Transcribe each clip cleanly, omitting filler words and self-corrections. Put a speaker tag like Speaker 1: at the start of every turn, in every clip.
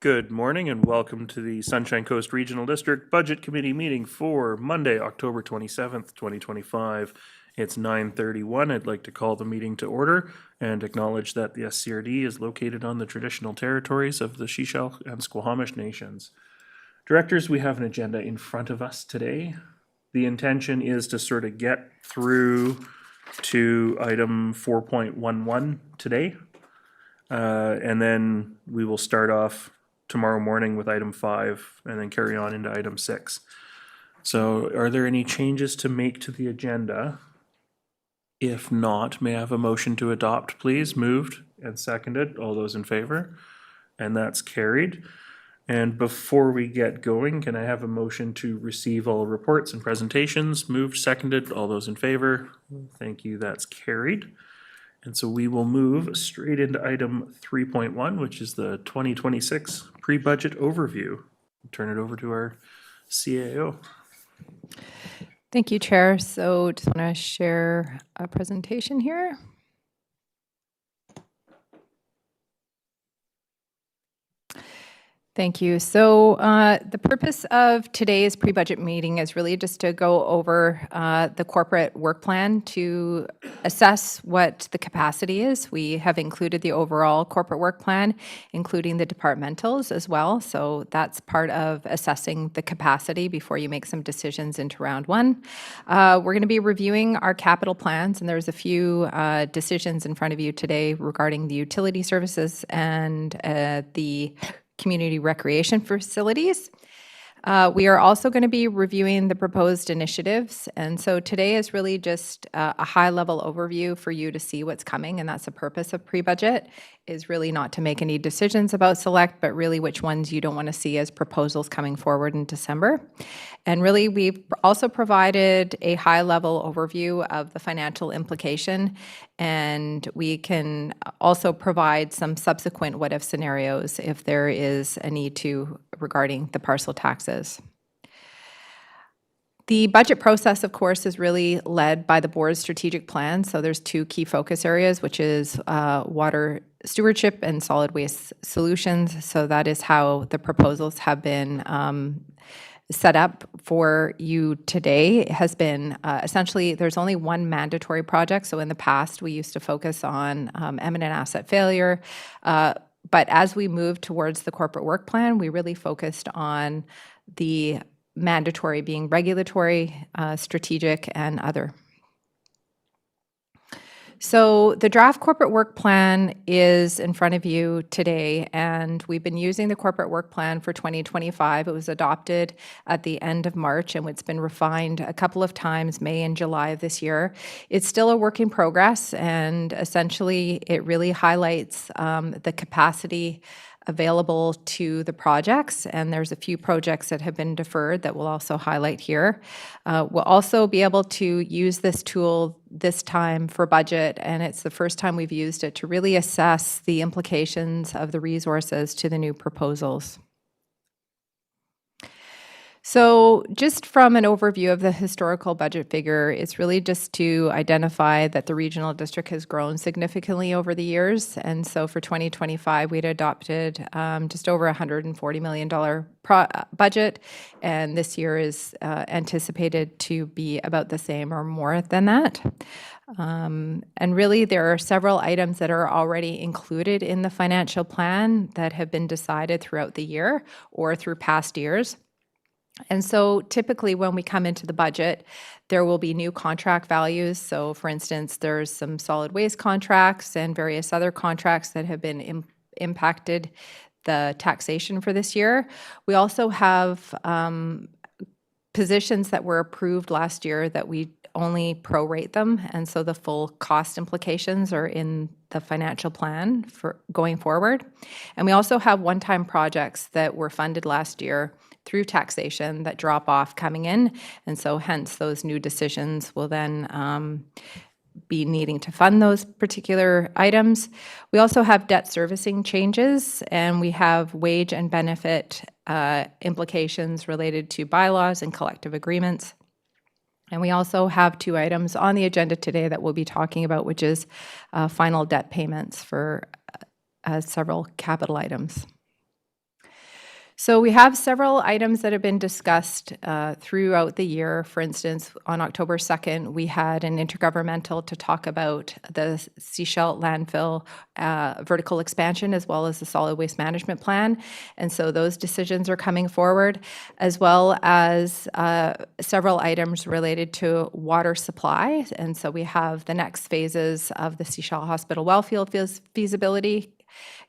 Speaker 1: Good morning and welcome to the Sunshine Coast Regional District Budget Committee meeting for Monday, October 27th, 2025. It's 9:31. I'd like to call the meeting to order and acknowledge that the SCRD is located on the traditional territories of the Shishal and Squamish nations. Directors, we have an agenda in front of us today. The intention is to sort of get through to item 4.11 today. And then we will start off tomorrow morning with item 5 and then carry on into item 6. So are there any changes to make to the agenda? If not, may I have a motion to adopt, please? Moved and seconded. All those in favor? And that's carried. And before we get going, can I have a motion to receive all reports and presentations? Moved, seconded. All those in favor? Thank you. That's carried. And so we will move straight into item 3.1, which is the 2026 pre-budget overview. Turn it over to our CAO.
Speaker 2: Thank you, Chair. So just want to share a presentation here. Thank you. So the purpose of today's pre-budget meeting is really just to go over the corporate work plan to assess what the capacity is. We have included the overall corporate work plan, including the departmentals as well. So that's part of assessing the capacity before you make some decisions into round one. We're going to be reviewing our capital plans, and there's a few decisions in front of you today regarding the utility services and the community recreation facilities. We are also going to be reviewing the proposed initiatives. And so today is really just a high-level overview for you to see what's coming. And that's the purpose of pre-budget, is really not to make any decisions about select, but really which ones you don't want to see as proposals coming forward in December. And really, we've also provided a high-level overview of the financial implication. And we can also provide some subsequent what-if scenarios if there is a need to regarding the parcel taxes. The budget process, of course, is really led by the board's strategic plan. So there's two key focus areas, which is water stewardship and solid waste solutions. So that is how the proposals have been set up for you today. It has been essentially, there's only one mandatory project. So in the past, we used to focus on imminent asset failure. But as we moved towards the corporate work plan, we really focused on the mandatory being regulatory, strategic, and other. So the draft corporate work plan is in front of you today, and we've been using the corporate work plan for 2025. It was adopted at the end of March, and it's been refined a couple of times, May and July of this year. It's still a work in progress, and essentially it really highlights the capacity available to the projects, and there's a few projects that have been deferred that we'll also highlight here. We'll also be able to use this tool this time for budget, and it's the first time we've used it to really assess the implications of the resources to the new proposals. So just from an overview of the historical budget figure, it's really just to identify that the regional district has grown significantly over the years. And so for 2025, we'd adopted just over $140 million budget. And this year is anticipated to be about the same or more than that. And really, there are several items that are already included in the financial plan that have been decided throughout the year or through past years. And so typically when we come into the budget, there will be new contract values. So for instance, there's some solid waste contracts and various other contracts that have been impacted the taxation for this year. We also have positions that were approved last year that we only prorate them. And so the full cost implications are in the financial plan for going forward. And we also have one-time projects that were funded last year through taxation that drop off coming in. And so hence those new decisions will then be needing to fund those particular items. We also have debt servicing changes, and we have wage and benefit implications related to bylaws and collective agreements. And we also have two items on the agenda today that we'll be talking about, which is final debt payments for several capital items. So we have several items that have been discussed throughout the year. For instance, on October 2nd, we had an intergovernmental to talk about the Seashell landfill vertical expansion as well as the solid waste management plan. And so those decisions are coming forward, as well as several items related to water supply. And so we have the next phases of the Seashell Hospital wellfield feasibility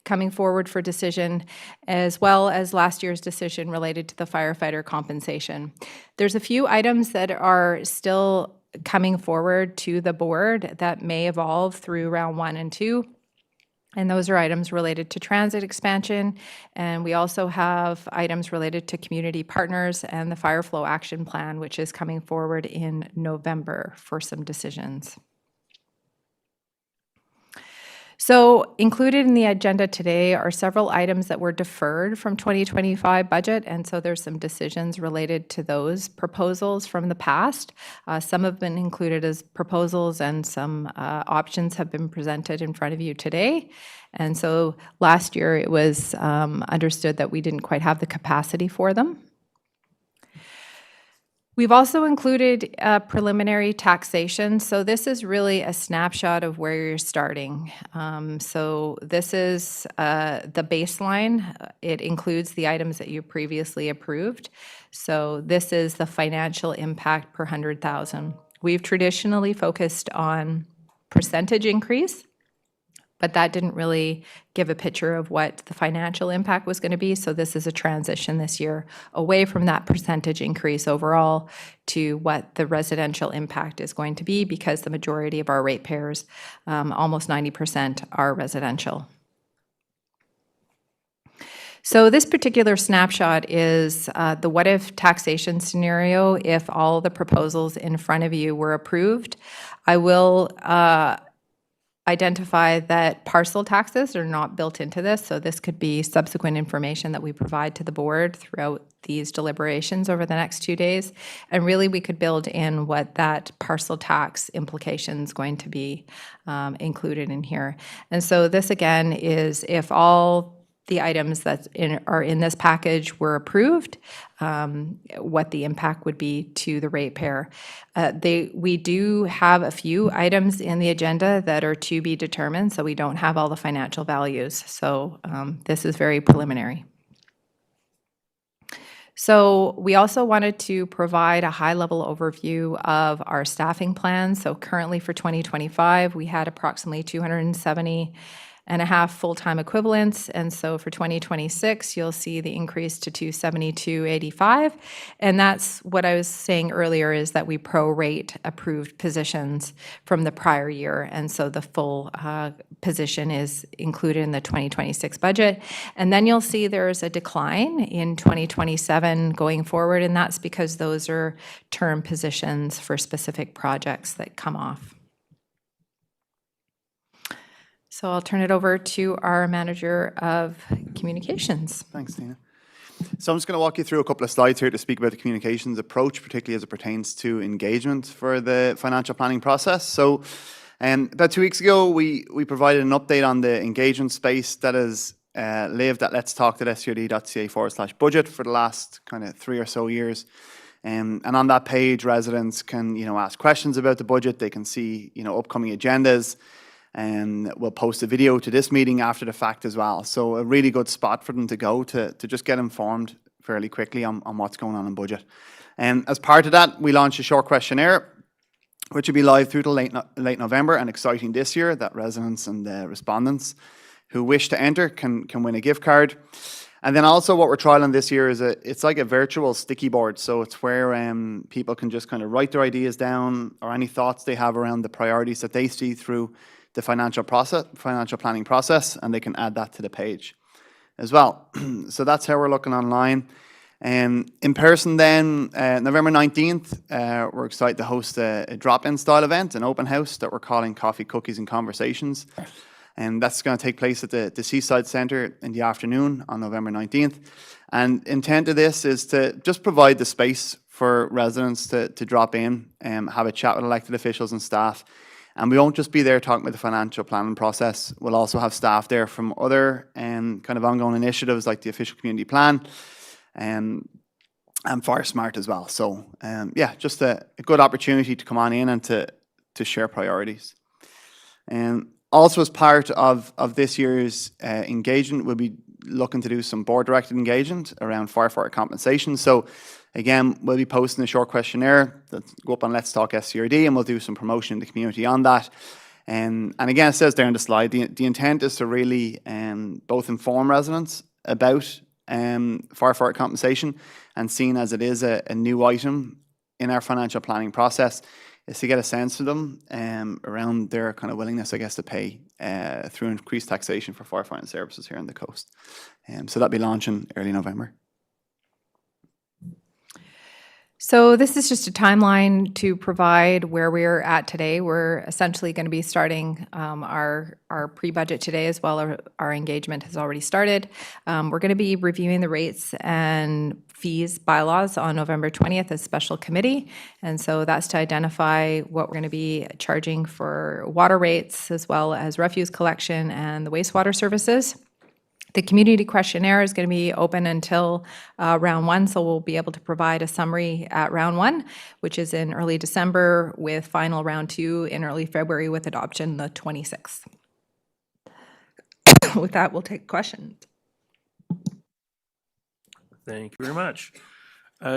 Speaker 2: coming forward for decision, as well as last year's decision related to the firefighter compensation. There's a few items that are still coming forward to the board that may evolve through round 1 and 2. And those are items related to transit expansion. And we also have items related to community partners and the fire flow action plan, which is coming forward in November for some decisions. So included in the agenda today are several items that were deferred from 2025 budget, and so there's some decisions related to those proposals from the past. Some have been included as proposals, and some options have been presented in front of you today. And so last year it was understood that we didn't quite have the capacity for them. We've also included preliminary taxation. So this is really a snapshot of where you're starting. So this is the baseline. It includes the items that you previously approved. So this is the financial impact per 100,000. We've traditionally focused on percentage increase, but that didn't really give a picture of what the financial impact was going to be. So this is a transition this year away from that percentage increase overall to what the residential impact is going to be, because the majority of our ratepayers, almost 90%, are residential. So this particular snapshot is the what-if taxation scenario if all the proposals in front of you were approved. I will identify that parcel taxes are not built into this, so this could be subsequent information that we provide to the board throughout these deliberations over the next 2 days. And really, we could build in what that parcel tax implication is going to be included in here. And so this, again, is if all the items that are in this package were approved, what the impact would be to the ratepayer. We do have a few items in the agenda that are to be determined, so we don't have all the financial values. So this is very preliminary. So we also wanted to provide a high-level overview of our staffing plan. So currently for 2025, we had approximately 270.5 full-time equivalents, and so for 2026, you'll see the increase to 272.85, and that's what I was saying earlier, is that we prorate approved positions from the prior year, and so the full position is included in the 2026 budget. And then you'll see there's a decline in 2027 going forward, and that's because those are term positions for specific projects that come off. So I'll turn it over to our Manager of Communications.
Speaker 3: Thanks, Tina. So I'm just going to walk you through a couple of slides here to speak about the communications approach, particularly as it pertains to engagement for the financial planning process. So about 2 weeks ago, we provided an update on the engagement space that has lived at letstalk.srd.ca/budget for the last kind of 3 or so years. And on that page, residents can, ask questions about the budget. They can see, upcoming agendas. And we'll post a video to this meeting after the fact as well. So a really good spot for them to go to just get informed fairly quickly on what's going on in budget. And as part of that, we launched a short questionnaire, which will be live through to late November, and exciting this year that residents and respondents who wish to enter can win a gift card. And then also what we're trialing this year is it's like a virtual sticky board. So it's where people can just kind of write their ideas down or any thoughts they have around the priorities that they see through the financial planning process, and they can add that to the page as well. So that's how we're looking online. In person then, November 19th, we're excited to host a drop-in style event, an open house that we're calling Coffee, Cookies and Conversations. And that's going to take place at the Seaside Centre in the afternoon on November 19th. And intent of this is to just provide the space for residents to drop in and have a chat with elected officials and staff. And we won't just be there talking about the financial planning process. We'll also have staff there from other kind of ongoing initiatives like the official community plan, and Fire Smart as well. So yeah, just a good opportunity to come on in and to share priorities. Also, as part of this year's engagement, we'll be looking to do some board-directed engagement around firefighter compensation. So again, we'll be posting a short questionnaire that'll go up on Let's Talk SCRD, and we'll do some promotion in the community on that. And again, it says there in the slide, the intent is to really both inform residents about firefighter compensation, and seen as it is a new item in our financial planning process, is to get a sense of them around their kind of willingness, I guess, to pay through increased taxation for firefighting services here on the coast. So that'll be launching early November.
Speaker 2: So this is just a timeline to provide where we're at today. We're essentially going to be starting our pre-budget today as well. Our engagement has already started. We're going to be reviewing the rates and fees bylaws on November 20th as special committee. And so that's to identify what we're going to be charging for water rates as well as refuse collection and the wastewater services. The community questionnaire is going to be open until round 1, so we'll be able to provide a summary at round 1, which is in early December, with final round 2 in early February, with adoption the 26th. With that, we'll take questions.
Speaker 1: Thank you very much.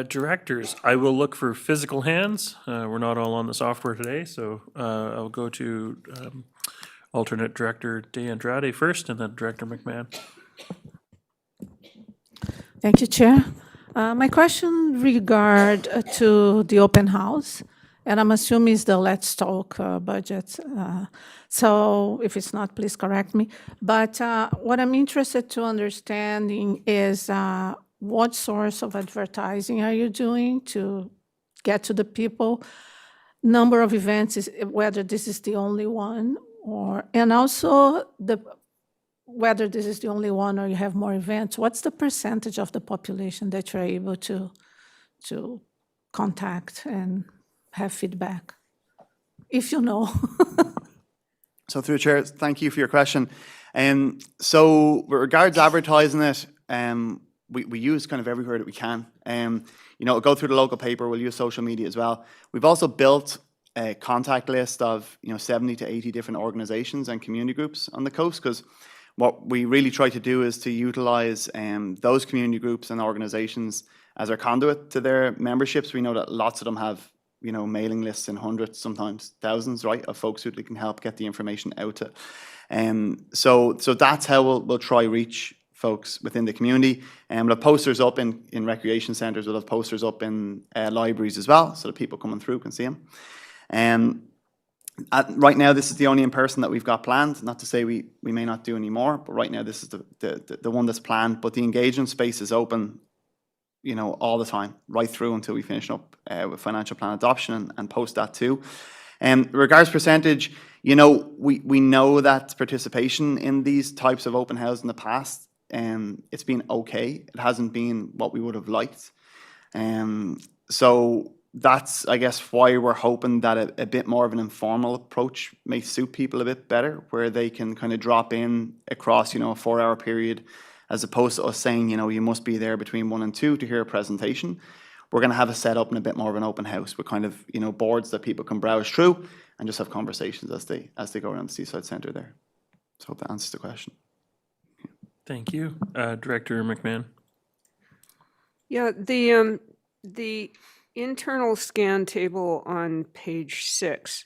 Speaker 1: Directors, I will look for physical hands. We're not all on the software today, so I'll go to alternate Director De Andrade first, and then Director McMahon.
Speaker 4: Thank you, Chair. My question regard to the open house, and I'm assuming it's the Let's Talk budget. So if it's not, please correct me. But what I'm interested to understanding is what source of advertising are you doing to get to the people? Number of events, is whether this is the only one, and also whether this is the only one or you have more events. What's the percentage of the population that you're able to contact and have feedback, if you know?
Speaker 3: So through the chair, thank you for your question. So with regards to advertising it, we use kind of everywhere that we can. Go through the local paper, we'll use social media as well. We've also built a contact list of 70 to 80 different organizations and community groups on the coast, because what we really try to do is to utilize those community groups and organizations as our conduit to their memberships. We know that lots of them have mailing lists in hundreds, sometimes thousands, right, of folks who can help get the information out to. So that's how we'll try reach folks within the community. We'll have posters up in recreation centres, we'll have posters up in libraries as well, so that people coming through can see them. Right now, this is the only in-person that we've got planned. Not to say we may not do any more, but right now this is the one that's planned. But the engagement space is open, all the time, right through until we finish up with financial plan adoption and post that too. Regards percentage, we know that participation in these types of open houses in the past, it's been okay. It hasn't been what we would have liked. So that's, I guess, why we're hoping that a bit more of an informal approach may suit people a bit better, where they can kind of drop in across, a 4-hour period, as opposed to us saying, you must be there between 1 and 2 to hear a presentation. We're going to have a set up in a bit more of an open house with kind of, boards that people can browse through and just have conversations as they go around the Seaside Centre there. So I hope that answers the question.
Speaker 1: Thank you. Director McMahon.
Speaker 5: Yeah, the internal scan table on page 6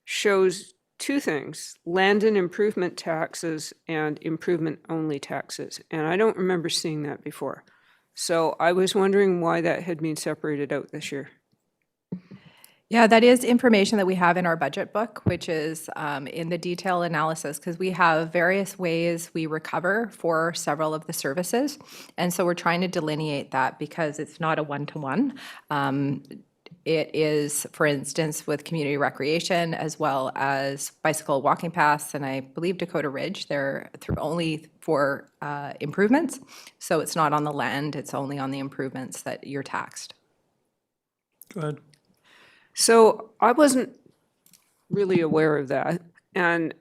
Speaker 5: shows two things: land and improvement taxes and improvement-only taxes. And I don't remember seeing that before. So I was wondering why that had been separated out this year.
Speaker 2: Yeah, that is information that we have in our budget book, which is in the detail analysis, because we have various ways we recover for several of the services. And so we're trying to delineate that, because it's not a one-to-one. It is, for instance, with community recreation as well as bicycle walking paths, and I believe Dakota Ridge, they're only for improvements. So it's not on the land, it's only on the improvements that you're taxed.
Speaker 1: Go ahead.
Speaker 5: So I wasn't really aware of that. And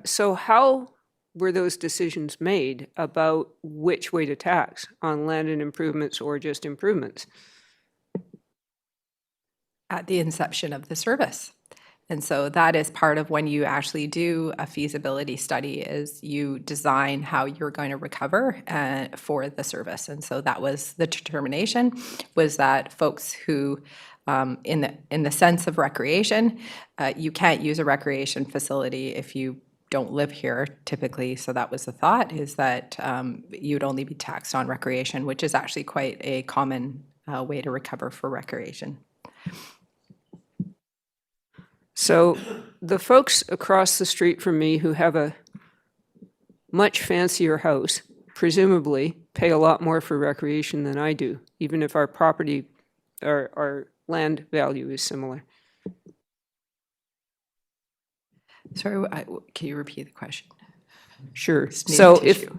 Speaker 5: so how were those decisions made about which way to tax, on land and improvements or just improvements?
Speaker 2: At the inception of the service. And so that is part of when you actually do a feasibility study, is you design how you're going to recover for the service. And so that was the determination, was that folks who, in the sense of recreation, you can't use a recreation facility if you don't live here typically. So that was the thought, is that you'd only be taxed on recreation, which is actually quite a common way to recover for recreation.
Speaker 5: So the folks across the street from me who have a much fancier house presumably pay a lot more for recreation than I do, even if our property, our land value is similar.
Speaker 2: Sorry, can you repeat the question?
Speaker 5: Sure.
Speaker 2: Smooth
Speaker 5: So
Speaker 2: tissue.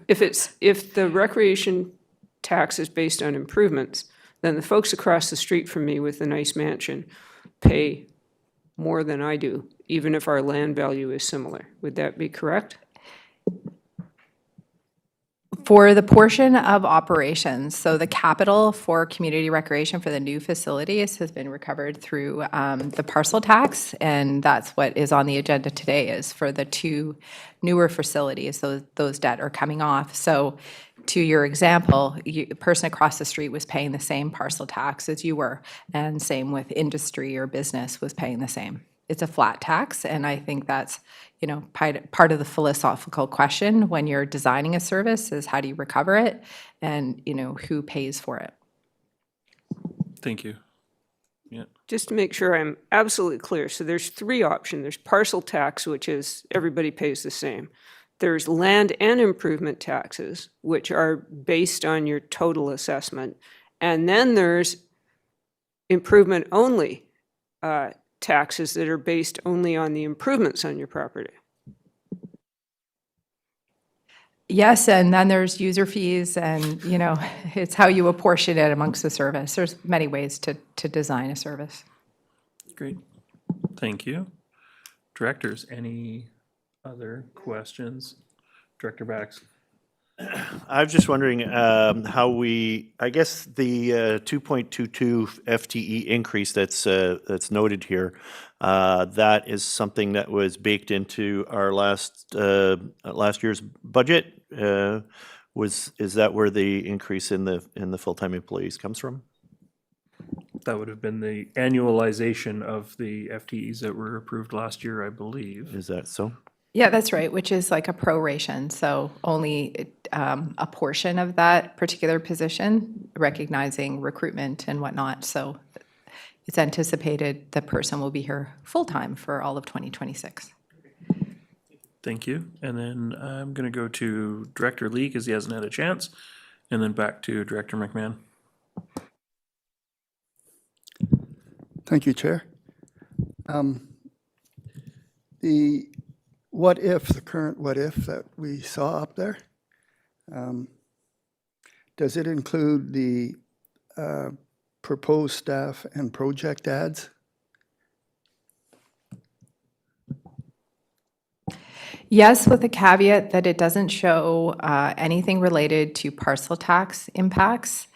Speaker 5: if the recreation tax is based on improvements, then the folks across the street from me with the nice mansion pay more than I do, even if our land value is similar. Would that be correct?
Speaker 2: For the portion of operations, so the capital for community recreation for the new facilities has been recovered through the parcel tax, and that's what is on the agenda today, is for the two newer facilities, those debt are coming off. So to your example, the person across the street was paying the same parcel tax as you were, and same with industry or business was paying the same. It's a flat tax, and I think that's, part of the philosophical question when you're designing a service, is how do you recover it, and, who pays for it?
Speaker 1: Thank you. Yeah.
Speaker 5: Just to make sure I'm absolutely clear, so there's three options. There's parcel tax, which is everybody pays the same. There's land and improvement taxes, which are based on your total assessment. And then there's improvement only taxes that are based only on the improvements on your property.
Speaker 2: Yes, and then there's user fees, and, it's how you apportion it amongst the service. There's many ways to design a service.
Speaker 1: Great. Thank you. Directors, any other questions? Director Bax?
Speaker 6: I was just wondering I guess the 2.22 FTE increase that's noted here, that is something that was baked into our last year's budget. Is that where the increase in the full-time employees comes from?
Speaker 1: That would have been the annualization of the FTEs that were approved last year, I believe.
Speaker 6: Is that so?
Speaker 2: Yeah, that's right, which is like a proration, so only a portion of that particular position, recognizing recruitment and whatnot. So it's anticipated the person will be here full-time for all of 2026.
Speaker 1: Thank you. And then I'm going to go to Director Lee because he hasn't had a chance, and then back to Director McMahon.
Speaker 7: Thank you, Chair. The current what if that we saw up there, does it include the proposed staff and project ads?
Speaker 2: Yes, with the caveat that it doesn't show anything related to parcel tax impacts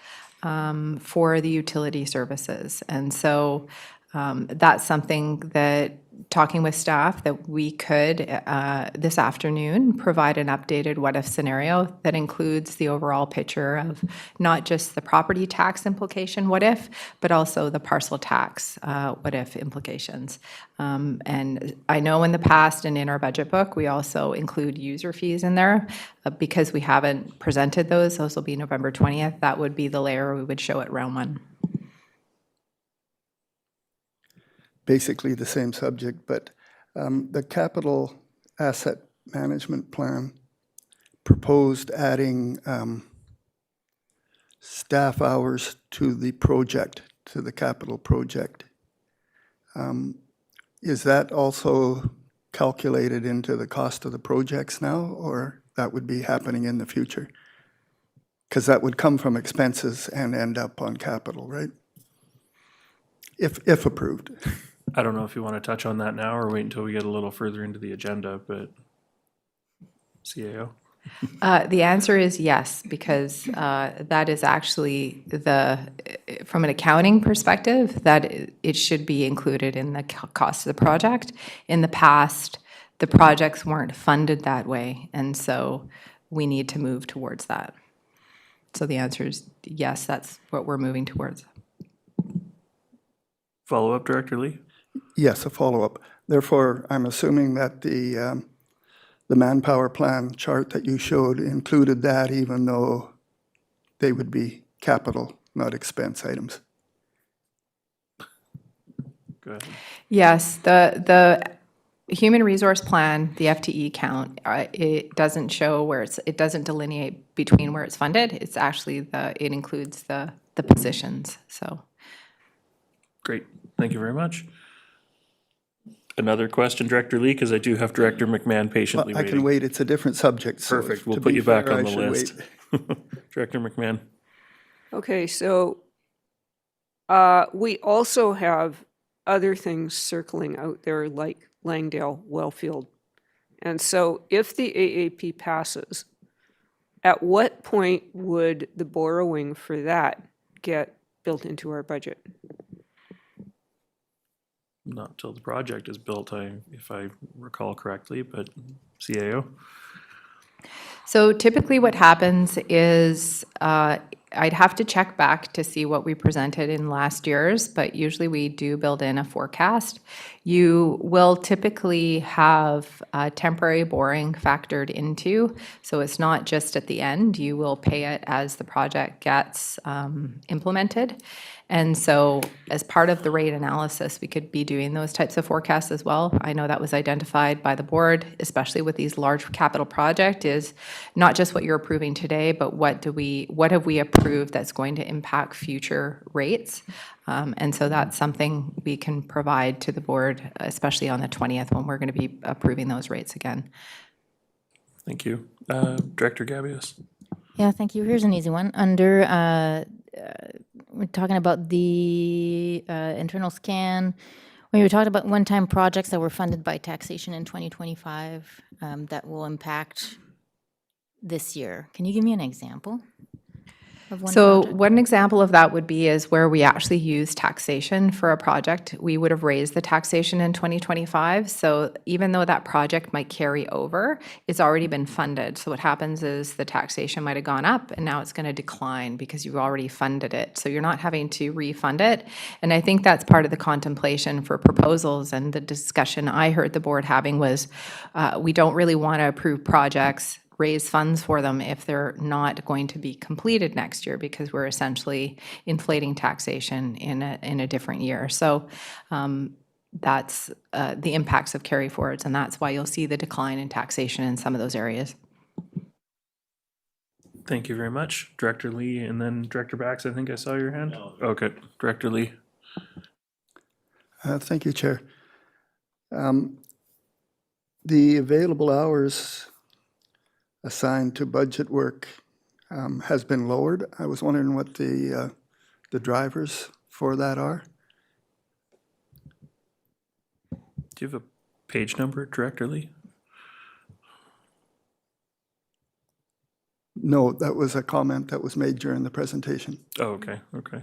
Speaker 2: for the utility services. And so that's something that, talking with staff, that we could, this afternoon, provide an updated what-if scenario that includes the overall picture of not just the property tax implication what-if, but also the parcel tax what-if implications. And I know in the past and in our budget book, we also include user fees in there. Because we haven't presented those will be November 20th. That would be the layer we would show at round one.
Speaker 7: Basically the same subject, but the capital asset management plan proposed adding staff hours to the project, to the capital project. Is that also calculated into the cost of the projects now, or that would be happening in the future? Because that would come from expenses and end up on capital, right? If approved.
Speaker 1: I don't know if you want to touch on that now or wait until we get a little further into the agenda, but CAO?
Speaker 2: The answer is yes, because that is actually from an accounting perspective, that it should be included in the cost of the project. In the past, the projects weren't funded that way, and so we need to move towards that. So the answer is yes, that's what we're moving towards.
Speaker 1: Follow-up, Director Lee?
Speaker 7: Yes, a follow-up. Therefore, I'm assuming that the manpower plan chart that you showed included that, even though they would be capital, not expense items.
Speaker 1: Go ahead.
Speaker 2: Yes, the human resource plan, the FTE count, it doesn't show where it doesn't delineate between where it's funded. It's actually it includes the positions, so.
Speaker 1: Great, thank you very much. Another question, Director Lee, because I do have Director McMahon patiently
Speaker 7: I
Speaker 1: waiting.
Speaker 7: can wait, it's a different subject. So
Speaker 1: Perfect,
Speaker 7: if-
Speaker 1: we'll
Speaker 7: to
Speaker 1: put
Speaker 7: be
Speaker 1: you back
Speaker 7: fair,
Speaker 1: on
Speaker 7: I
Speaker 1: the
Speaker 7: should
Speaker 1: list.
Speaker 7: wait.
Speaker 1: Director McMahon?
Speaker 5: Okay, so we also have other things circling out there like Langdale Wellfield. And so if the AAP passes, at what point would the borrowing for that get built into our budget?
Speaker 1: Not till the project is built, if I recall correctly, but CAO?
Speaker 2: So typically what happens is, I'd have to check back to see what we presented in last year's, but usually we do build in a forecast. You will typically have temporary borrowing factored into, so it's not just at the end. You will pay it as the project gets implemented. And so as part of the rate analysis, we could be doing those types of forecasts as well. I know that was identified by the board, especially with these large capital projects, is not just what you're approving today, but what have we approved that's going to impact future rates? And so that's something we can provide to the board, especially on the 20th when we're going to be approving those rates again.
Speaker 1: Thank you. Director Gabius?
Speaker 8: Yeah, thank you. Here's an easy one. We're talking about the internal scan. When you were talking about one-time projects that were funded by taxation in 2025 that will impact this year, can you give me an example of one
Speaker 2: So
Speaker 8: project?
Speaker 2: one example of that would be is where we actually use taxation for a project. We would have raised the taxation in 2025. So even though that project might carry over, it's already been funded. So what happens is the taxation might have gone up and now it's going to decline because you've already funded it. So you're not having to refund it. And I think that's part of the contemplation for proposals, and the discussion I heard the board having was we don't really want to approve projects, raise funds for them if they're not going to be completed next year, because we're essentially inflating taxation in a different year. So that's the impacts of carry forwards, and that's why you'll see the decline in taxation in some of those areas.
Speaker 1: Thank you very much. Director Lee, and then Director Bax, I think I saw your hand? No. Okay, Director Lee.
Speaker 7: Thank you, Chair. The available hours assigned to budget work has been lowered. I was wondering what the drivers for that are.
Speaker 1: Do you have a page number, Director Lee?
Speaker 7: No, that was a comment that was made during the presentation.
Speaker 1: Oh, okay, okay.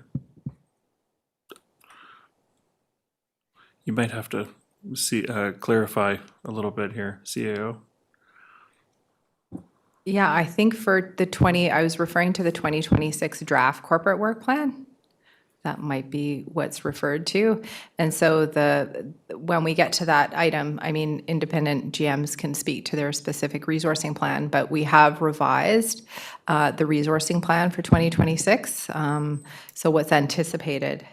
Speaker 1: You might have to clarify a little bit here, CAO.
Speaker 2: Yeah, I think for I was referring to the 2026 draft corporate work plan. That might be what's referred to. And so when we get to that item, I mean, independent GMs can speak to their specific resourcing plan, but we have revised the resourcing plan for 2026. So what's anticipated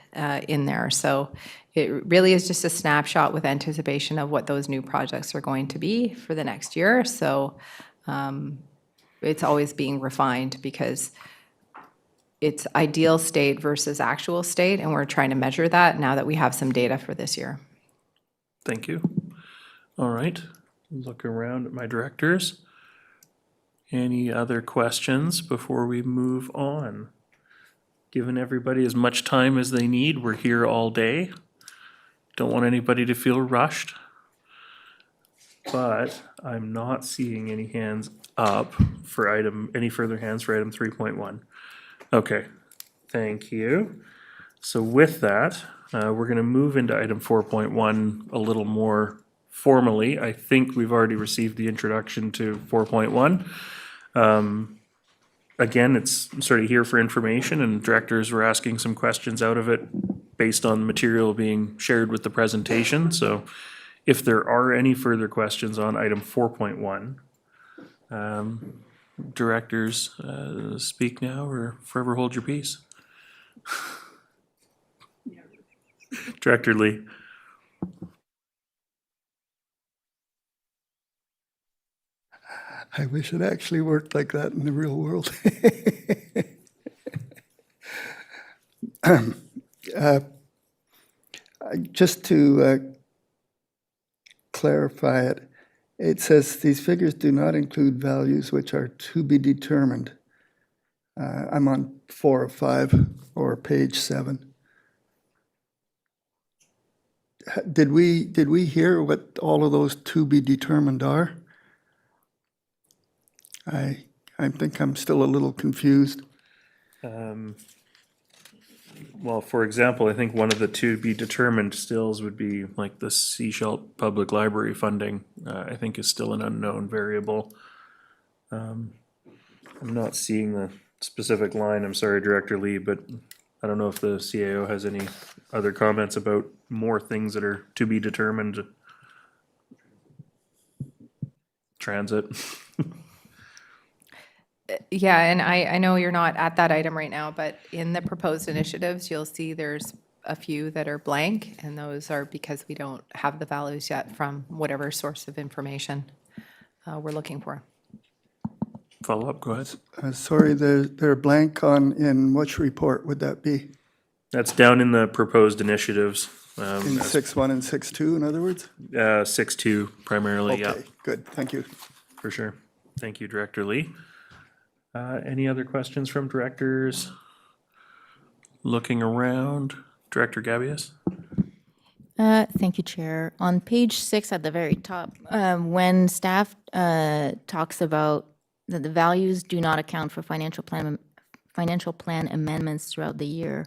Speaker 2: in there. So it really is just a snapshot with anticipation of what those new projects are going to be for the next year. So it's always being refined because it's ideal state versus actual state, and we're trying to measure that now that we have some data for this year.
Speaker 1: Thank you. All right, look around at my directors. Any other questions before we move on? Given everybody as much time as they need, we're here all day. Don't want anybody to feel rushed. but I'm not seeing any hands up for any further hands for item 3.1. Okay, thank you. So with that, we're going to move into item 4.1 a little more formally. I think we've already received the introduction to 4.1. Again, it's sort of here for information, and directors were asking some questions out of it based on material being shared with the presentation. So if there are any further questions on item 4.1, directors, speak now or forever hold your peace. Director Lee.
Speaker 7: I wish it actually worked like that in the real world. Just to clarify it, it says these figures do not include values which are to be determined. I'm on 4 of 5 or page 7. Did we hear what all of those to be determined are? I think I'm still a little confused.
Speaker 1: Well, for example, I think one of the to be determined stills would be like the Seashell Public Library funding, I think is still an unknown variable. I'm not seeing the specific line, I'm sorry, Director Lee, but I don't know if the CAO has any other comments about more things that are to be determined. Transit.
Speaker 2: Yeah, and I know you're not at that item right now, but in the proposed initiatives, you'll see there's a few that are blank, and those are because we don't have the values yet from whatever source of information we're looking for.
Speaker 1: Follow up, go ahead.
Speaker 7: Sorry, they're blank on, in which report would that be?
Speaker 1: That's down in the proposed initiatives.
Speaker 7: In
Speaker 1: As
Speaker 7: 6.1 and 6.2, in other words?
Speaker 1: 6.2 primarily, yeah,
Speaker 7: Okay, good, thank you.
Speaker 1: for sure. Thank you, Director Lee. Any other questions from directors? Looking around, Director Gabius?
Speaker 8: Thank you, Chair. On page 6 at the very top, when staff talks about that the values do not account for financial plan amendments throughout the year,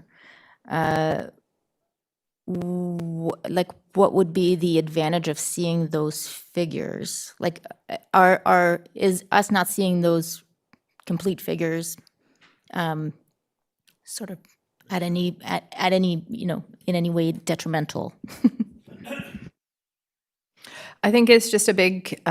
Speaker 8: like what would be the advantage of seeing those figures? Like, is us not seeing those complete figures sort of at any in any way detrimental?
Speaker 2: I think it's just a big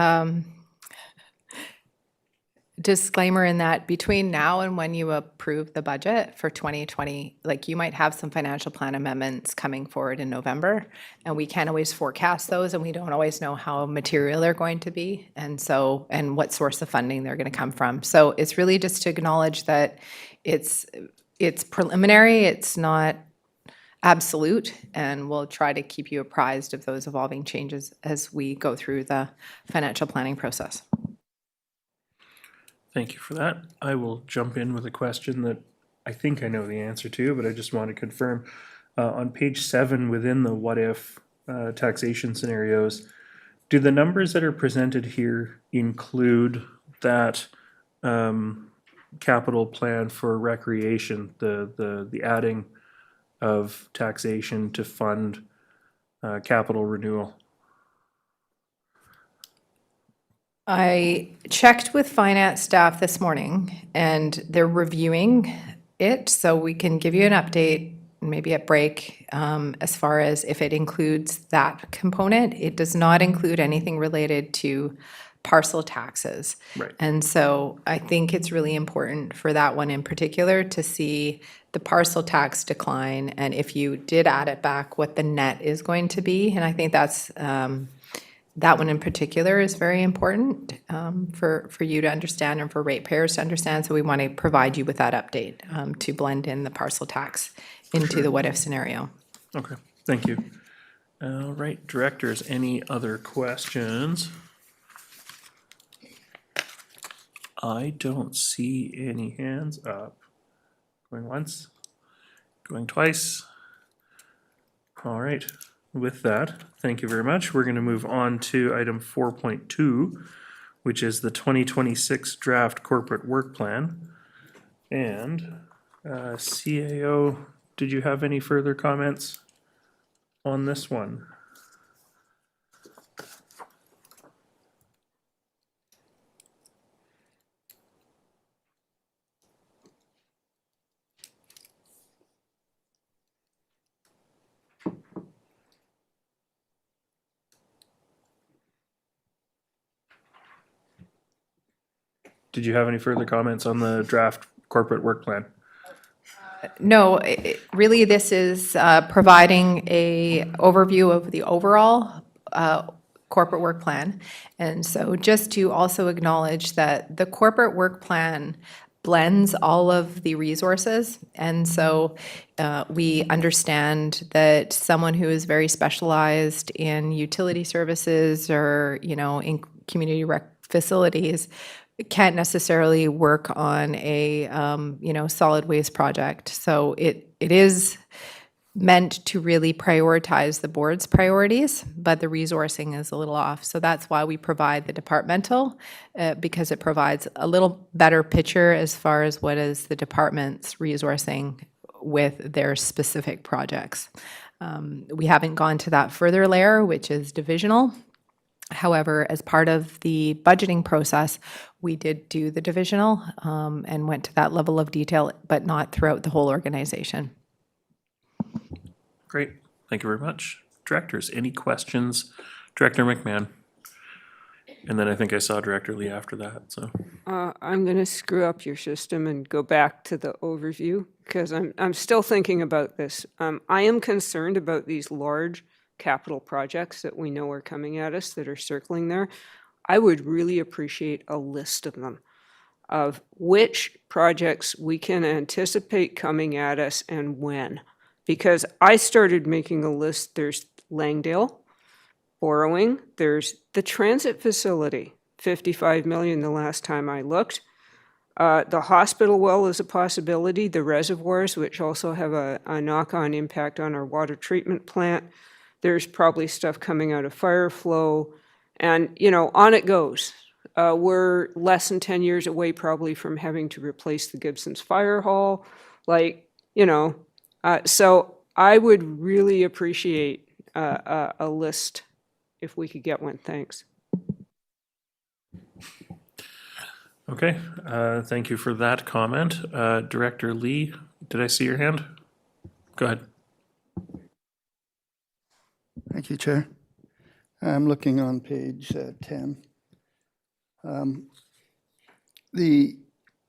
Speaker 2: disclaimer in that between now and when you approve the budget for 2020, like you might have some financial plan amendments coming forward in November, and we can't always forecast those, and we don't always know how material they're going to be, and what source of funding they're going to come from. So it's really just to acknowledge that it's preliminary, it's not absolute, and we'll try to keep you apprised of those evolving changes as we go through the financial planning process.
Speaker 1: Thank you for that. I will jump in with a question that I think I know the answer to, but I just want to confirm. On page 7, within the what if taxation scenarios, do the numbers that are presented here include that capital plan for recreation, the adding of taxation to fund capital renewal?
Speaker 2: I checked with finance staff this morning, and they're reviewing it, so we can give you an update, maybe at break, as far as if it includes that component. It does not include anything related to parcel taxes.
Speaker 1: Right.
Speaker 2: And so I think it's really important for that one in particular to see the parcel tax decline, and if you did add it back, what the net is going to be. And I think that's that one in particular is very important for you to understand and for ratepayers to understand. So we want to provide you with that update to blend in the parcel tax into the what-if scenario.
Speaker 1: Okay, thank you. All right, directors, any other questions? I don't see any hands up. Going once, going twice. All right, With that, thank you very much. We're going to move on to item 4.2, which is the 2026 draft corporate work plan. And CAO, did you have any further comments on this one? Did you have any further comments on the draft corporate work plan?
Speaker 2: No, really, this is providing a overview of the overall corporate work plan. And so just to also acknowledge that the corporate work plan blends all of the resources. And so we understand that someone who is very specialized in utility services or, in community rec facilities can't necessarily work on a, solid waste project. So it is meant to really prioritize the board's priorities, but the resourcing is a little off. So that's why we provide the departmental, because it provides a little better picture as far as what is the department's resourcing with their specific projects. We haven't gone to that further layer, which is divisional. However, as part of the budgeting process, we did do the divisional and went to that level of detail, but not throughout the whole organization.
Speaker 1: Great, thank you very much. Directors, any questions? Director McMahon? And then I think I saw Director Lee after that, so.
Speaker 5: I'm going to screw up your system and go back to the overview because I'm still thinking about this. I am concerned about these large capital projects that we know are coming at us that are circling there. I would really appreciate a list of them, of which projects we can anticipate coming at us and when. Because I started making a list. There's Langdale borrowing. There's the transit facility, 55 million the last time I looked. The hospital well is a possibility. The reservoirs, which also have a knock-on impact on our water treatment plant. There's probably stuff coming out of fire flow. And, on it goes. We're less than 10 years away probably from having to replace the Gibson's Fire Hall. So I would really appreciate a list if we could get one. Thanks.
Speaker 1: Okay, thank you for that comment. Director Lee, did I see your hand? Go ahead.
Speaker 7: Thank you, Chair. I'm looking on page 10. The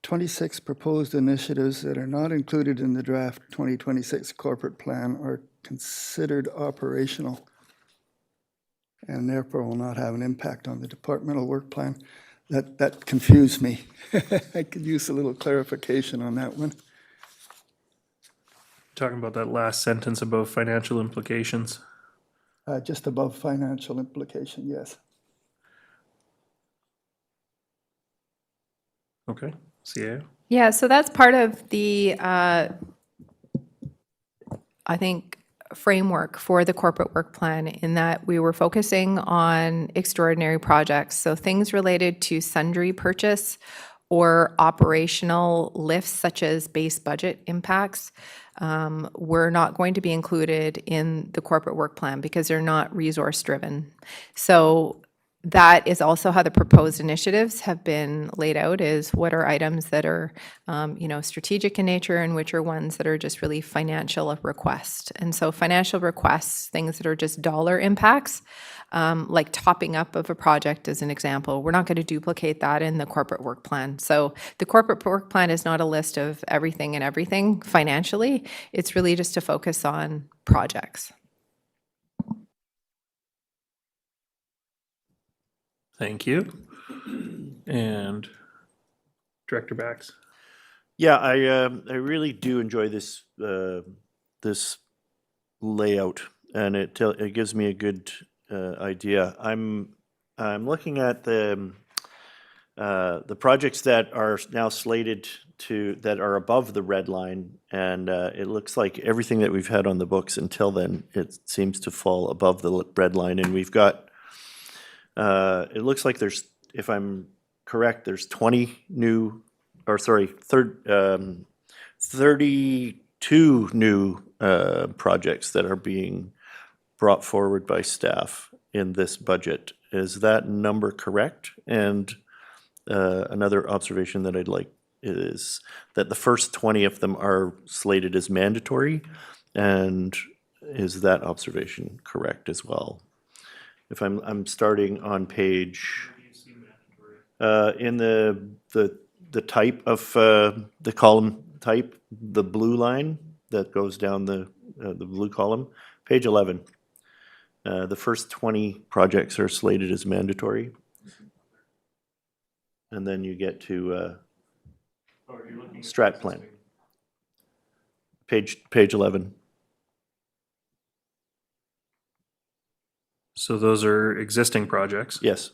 Speaker 7: 26 proposed initiatives that are not included in the draft 2026 corporate plan are considered operational and therefore will not have an impact on the departmental work plan. That confused me. I could use a little clarification on that one.
Speaker 1: Talking about that last sentence above financial implications.
Speaker 7: Just above financial implication, yes.
Speaker 1: Okay, CAO?
Speaker 2: Yeah, so that's part of the, I think, framework for the corporate work plan in that we were focusing on extraordinary projects. So things related to sundry purchase or operational lifts such as base budget impacts were not going to be included in the corporate work plan because they're not resource driven. So that is also how the proposed initiatives have been laid out, is what are items that are, strategic in nature and which are ones that are just really financial requests. And so financial requests, things that are just dollar impacts, like topping up of a project as an example, we're not going to duplicate that in the corporate work plan. So the corporate work plan is not a list of everything and everything financially. It's really just to focus on projects.
Speaker 1: Thank you. And Director Bax?
Speaker 6: Yeah, I really do enjoy this this layout, and it gives me a good idea. I'm looking at the the projects that are now slated that are above the red line, and it looks like everything that we've had on the books until then, it seems to fall above the red line, and we've got, it looks like there's, if I'm correct, there's 32 new projects that are being brought forward by staff in this budget. Is that number correct? And another observation that I'd like is that the first 20 of them are slated as mandatory, and is that observation correct as well? If I'm starting on page, in the type of, the column type, the blue line that goes down the blue column, page 11. The first 20 projects are slated as mandatory. And then you get to strat plan. Page 11.
Speaker 1: So those are existing projects?
Speaker 6: Yes,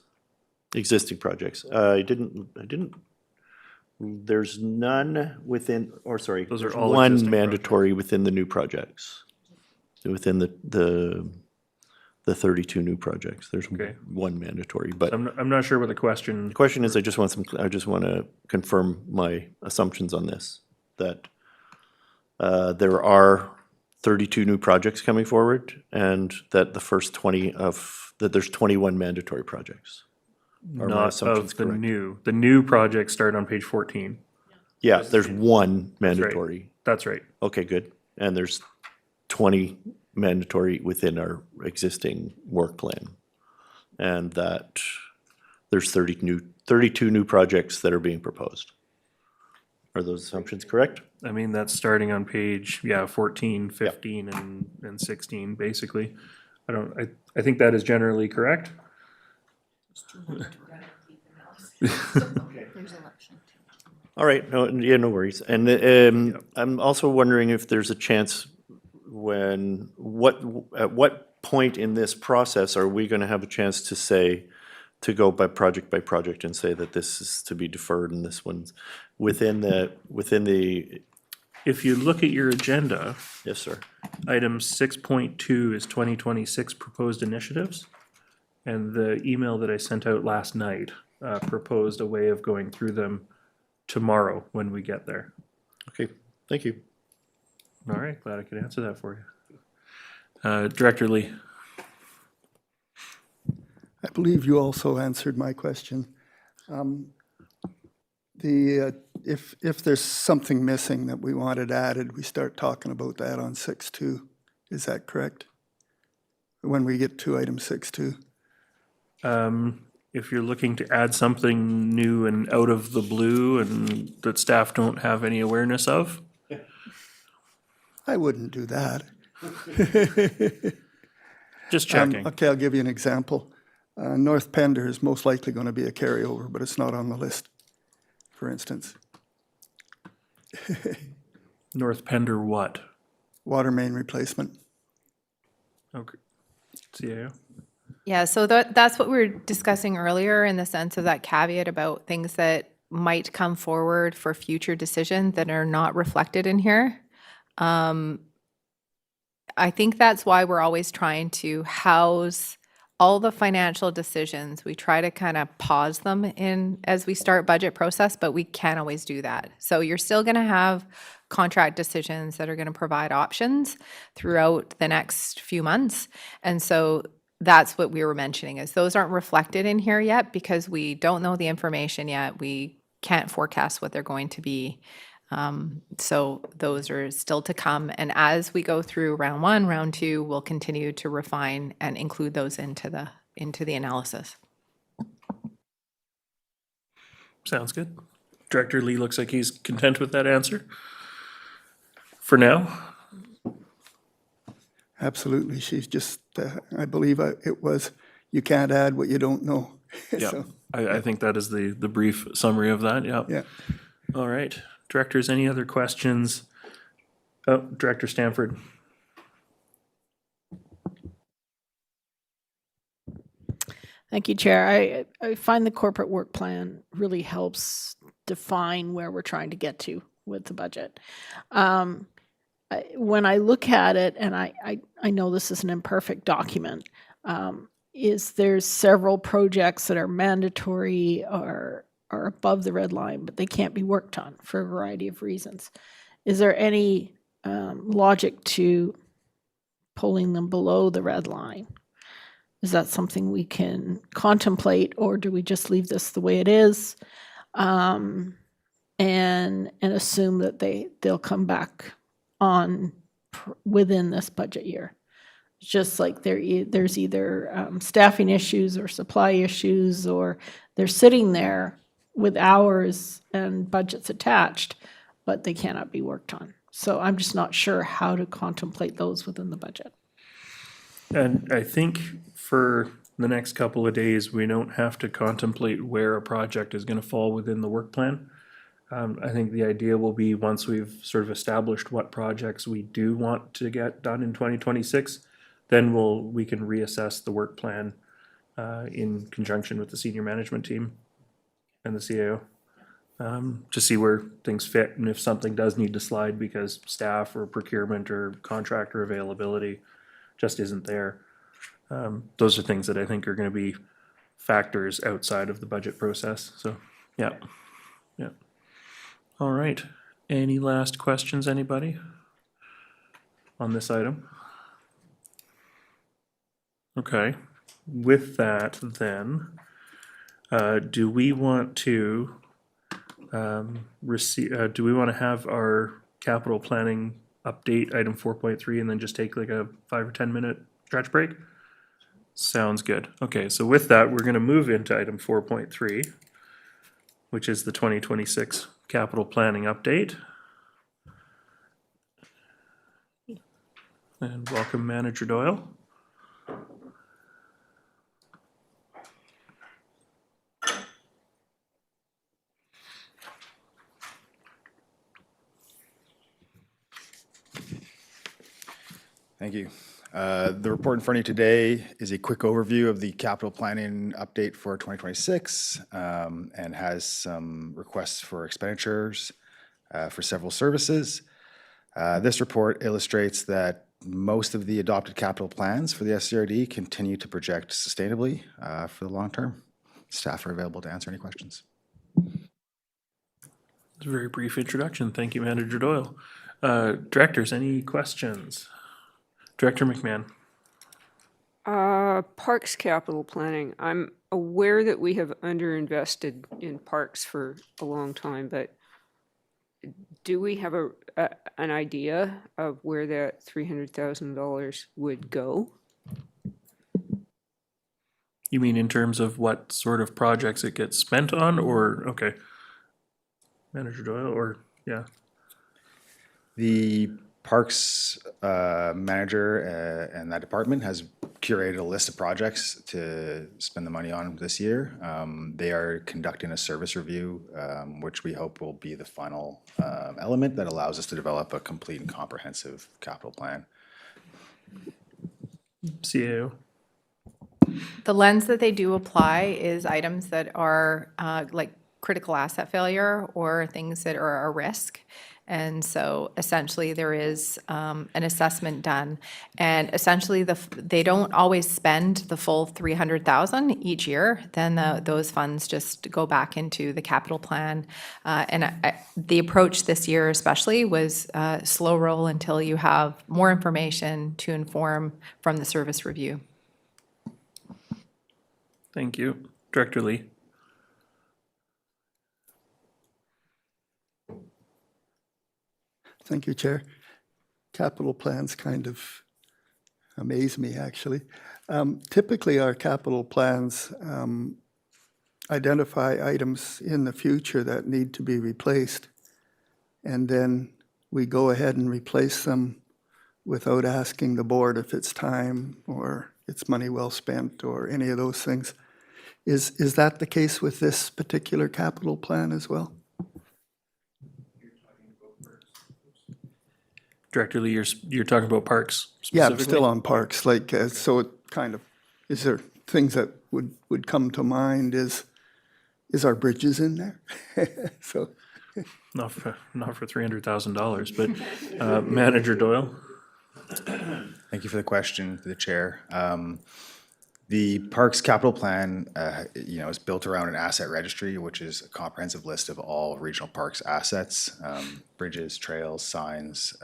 Speaker 6: existing projects. There's none within, or sorry,
Speaker 1: Those are
Speaker 6: there's
Speaker 1: all
Speaker 6: one
Speaker 1: existing
Speaker 6: mandatory within the new projects. Within the 32 new projects, there's
Speaker 1: Okay.
Speaker 6: one mandatory, but
Speaker 1: I'm not sure what the question,
Speaker 6: the question is, I just want to confirm my assumptions on this, that there are 32 new projects coming forward, and that the first 20 that there's 21 mandatory projects. Are my
Speaker 1: not
Speaker 6: assumptions
Speaker 1: of the
Speaker 6: correct?
Speaker 1: the new projects start on page 14.
Speaker 6: Yeah, there's one mandatory.
Speaker 1: That's right.
Speaker 6: Okay, good. And there's 20 mandatory within our existing work plan. And that there's 32 new projects that are being proposed. Are those assumptions correct?
Speaker 1: I mean, that's starting on page, 14, 15, and 16, basically. I think that is generally correct.
Speaker 6: All right, no worries. And I'm also wondering if there's a chance at what point in this process are we going to have a chance to go by project and say that this is to be deferred and this one's within the,
Speaker 1: If you look at your agenda,
Speaker 6: yes, sir.
Speaker 1: item 6.2 is 2026 proposed initiatives. And the email that I sent out last night proposed a way of going through them tomorrow when we get there.
Speaker 6: Okay, thank you.
Speaker 1: All right, glad I could answer that for you. Director Lee.
Speaker 7: I believe you also answered my question. If there's something missing that we wanted added, we start talking about that on 6.2. Is that correct? When we get to item 6.2?
Speaker 1: If you're looking to add something new and out of the blue and that staff don't have any awareness of,
Speaker 7: I wouldn't do that.
Speaker 1: just checking.
Speaker 7: Okay, I'll give you an example. North Pender is most likely going to be a carryover, but it's not on the list, for instance.
Speaker 1: North Pender what?
Speaker 7: Water main replacement.
Speaker 1: Okay. CAO.
Speaker 2: Yeah, so that's what we were discussing earlier in the sense of that caveat about things that might come forward for future decisions that are not reflected in here. I think that's why we're always trying to house all the financial decisions. We try to kind of pause them in as we start budget process, but we can't always do that. So you're still going to have contract decisions that are going to provide options throughout the next few months. And so that's what we were mentioning, is those aren't reflected in here yet because we don't know the information yet. We can't forecast what they're going to be. So those are still to come. And as we go through round 1, round 2, we'll continue to refine and include those into the analysis.
Speaker 1: Sounds good. Director Lee looks like he's content with that answer. For now,
Speaker 7: Absolutely. She's just, I believe it was, you can't add what you don't know.
Speaker 1: yeah,
Speaker 7: So,
Speaker 1: I think that is the brief summary of that, yeah.
Speaker 7: yeah.
Speaker 1: All right. Directors, any other questions? Oh, Director Stanford.
Speaker 4: Thank you, Chair. I find the corporate work plan really helps define where we're trying to get to with the budget. When I look at it, and I know this is an imperfect document, is there's several projects that are mandatory or are above the red line, but they can't be worked on for a variety of reasons. Is there any logic to pulling them below the red line? Is that something we can contemplate, or do we just leave this the way it is and assume that they'll come back on within this budget year? Just like there's either staffing issues or supply issues, or they're sitting there with hours and budgets attached, but they cannot be worked on. So I'm just not sure how to contemplate those within the budget.
Speaker 1: And I think for the next couple of days, we don't have to contemplate where a project is going to fall within the work plan. I think the idea will be once we've sort of established what projects we do want to get done in 2026, then we can reassess the work plan in conjunction with the senior management team and the CAO to see where things fit and if something does need to slide because staff or procurement or contractor availability just isn't there. Those are things that I think are going to be factors outside of the budget process. So, yeah. All right. Any last questions, anybody, on this item? Okay. With that, then, do we want to do we want to have our capital planning update, item 4.3, and then just take like a 5 or 10 minute stretch break? Sounds good. Okay, so with that, we're going to move into item 4.3, which is the 2026 capital planning update. And welcome, Manager Doyle.
Speaker 9: Thank you. The report in front of you today is a quick overview of the capital planning update for 2026 and has some requests for expenditures for several services. This report illustrates that most of the adopted capital plans for the SCRD continue to project sustainably for the long term. Staff are available to answer any questions.
Speaker 1: It's a very brief introduction. Thank you, Manager Doyle. Directors, any questions? Director McMahon.
Speaker 5: Parks capital planning. I'm aware that we have underinvested in parks for a long time, but do we have an idea of where that $300,000 would go?
Speaker 1: You mean in terms of what sort of projects it gets spent on, or, okay. Manager Doyle, or, yeah.
Speaker 9: The Parks manager and that department has curated a list of projects to spend the money on this year. They are conducting a service review, which we hope will be the final element that allows us to develop a complete and comprehensive capital plan.
Speaker 1: CAO.
Speaker 2: The lens that they do apply is items that are like critical asset failure or things that are a risk. And so essentially there is an assessment done, and essentially they don't always spend the full 300,000 each year. Then those funds just go back into the capital plan. The approach this year especially was slow roll until you have more information to inform from the service review.
Speaker 1: Thank you. Director Lee.
Speaker 7: Thank you, Chair. Capital plans kind of amaze me, actually. Typically, our capital plans identify items in the future that need to be replaced, and then we go ahead and replace them without asking the board if it's time or it's money well spent or any of those things. Is that the case with this particular capital plan as well?
Speaker 1: Director Lee, you're talking about parks
Speaker 7: Yeah,
Speaker 1: specifically?
Speaker 7: I'm still on parks, like, so it kind of, is there things that would come to mind is our bridges in there? So,
Speaker 1: Not for $300,000, but Manager Doyle?
Speaker 9: Thank you for the question, to the chair. The Parks Capital Plan, is built around an asset registry, which is a comprehensive list of all regional parks assets, bridges, trails, signs,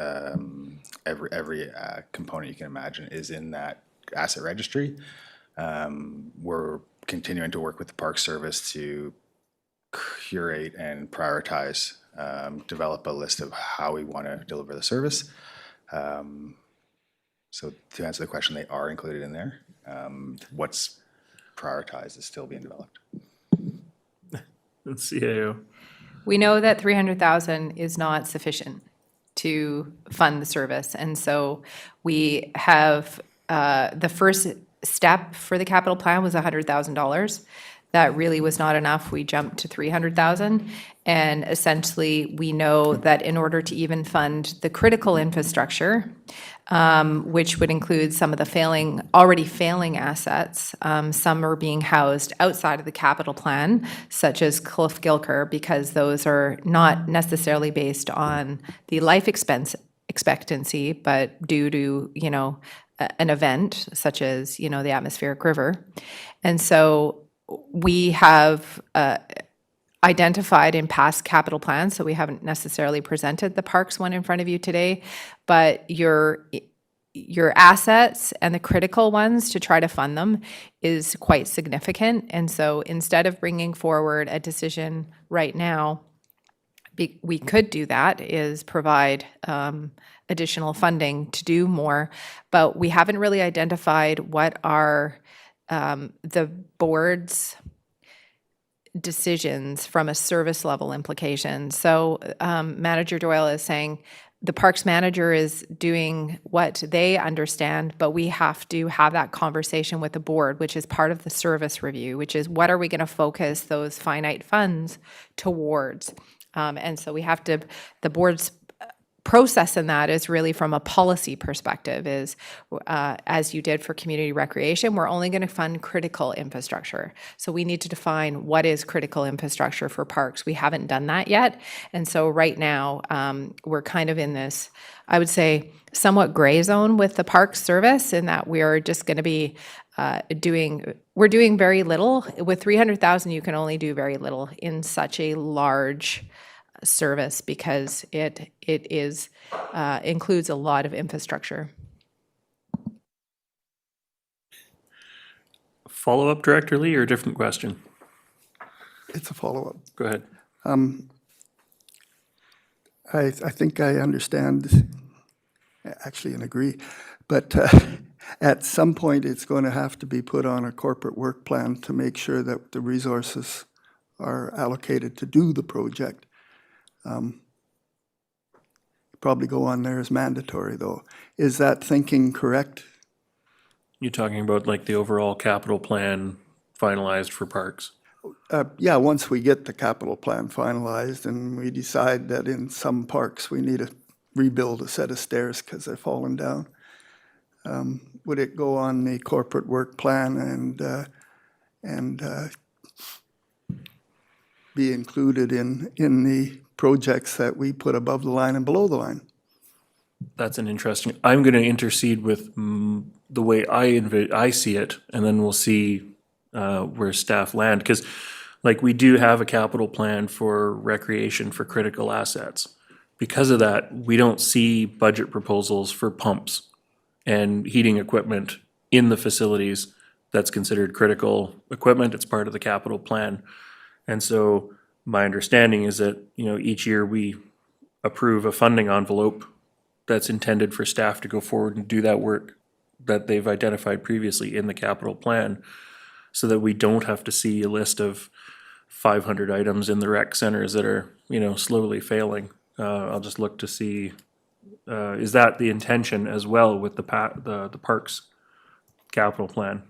Speaker 9: every component you can imagine is in that asset registry. We're continuing to work with the Park Service to curate and prioritize, develop a list of how we want to deliver the service. So to answer the question, they are included in there. What's prioritized is still being developed.
Speaker 1: CAO.
Speaker 2: We know that 300,000 is not sufficient to fund the service, and so we have, the first step for the capital plan was $100,000. That really was not enough. We jumped to 300,000, and essentially, we know that in order to even fund the critical infrastructure, which would include some of the already failing assets. Some are being housed outside of the capital plan, such as Cliff Gilker, because those are not necessarily based on the life expectancy, but due to, an event such as, the atmospheric river. And so we have identified in past capital plans, so we haven't necessarily presented the parks one in front of you today, but your assets and the critical ones to try to fund them is quite significant. And so instead of bringing forward a decision right now, we could do that, is provide additional funding to do more, but we haven't really identified what are the board's decisions from a service level implication. So Manager Doyle is saying the parks manager is doing what they understand, but we have to have that conversation with the board, which is part of the service review, which is what are we going to focus those finite funds towards? And so we have to, the board's process in that is really from a policy perspective is, as you did for community recreation, we're only going to fund critical infrastructure. So we need to define what is critical infrastructure for parks. We haven't done that yet. And so right now, we're kind of in this, I would say, somewhat gray zone with the Parks Service in that we are just going to be we're doing very little. With 300,000, you can only do very little in such a large service because it is includes a lot of infrastructure.
Speaker 1: Follow-up, Director Lee, or a different question?
Speaker 7: it's a follow-up.
Speaker 1: Go ahead.
Speaker 7: I think I understand, actually, and agree, but at some point, it's going to have to be put on a corporate work plan to make sure that the resources are allocated to do the project. Probably go on there as mandatory, though. Is that thinking correct?
Speaker 1: You're talking about like the overall capital plan finalized for parks?
Speaker 7: Yeah, once we get the capital plan finalized and we decide that in some parks we need to rebuild a set of stairs because they've fallen down, would it go on the corporate work plan and be included in the projects that we put above the line and below the line?
Speaker 1: That's an interesting, I'm going to intercede with the way I see it, and then we'll see where staff land. Because like we do have a capital plan for recreation for critical assets. Because of that, we don't see budget proposals for pumps and heating equipment in the facilities that's considered critical equipment. It's part of the capital plan. And so my understanding is that, each year we approve a funding envelope that's intended for staff to go forward and do that work that they've identified previously in the capital plan, so that we don't have to see a list of 500 items in the rec centers that are, slowly failing. I'll just look to see, is that the intention as well with the parks capital plan?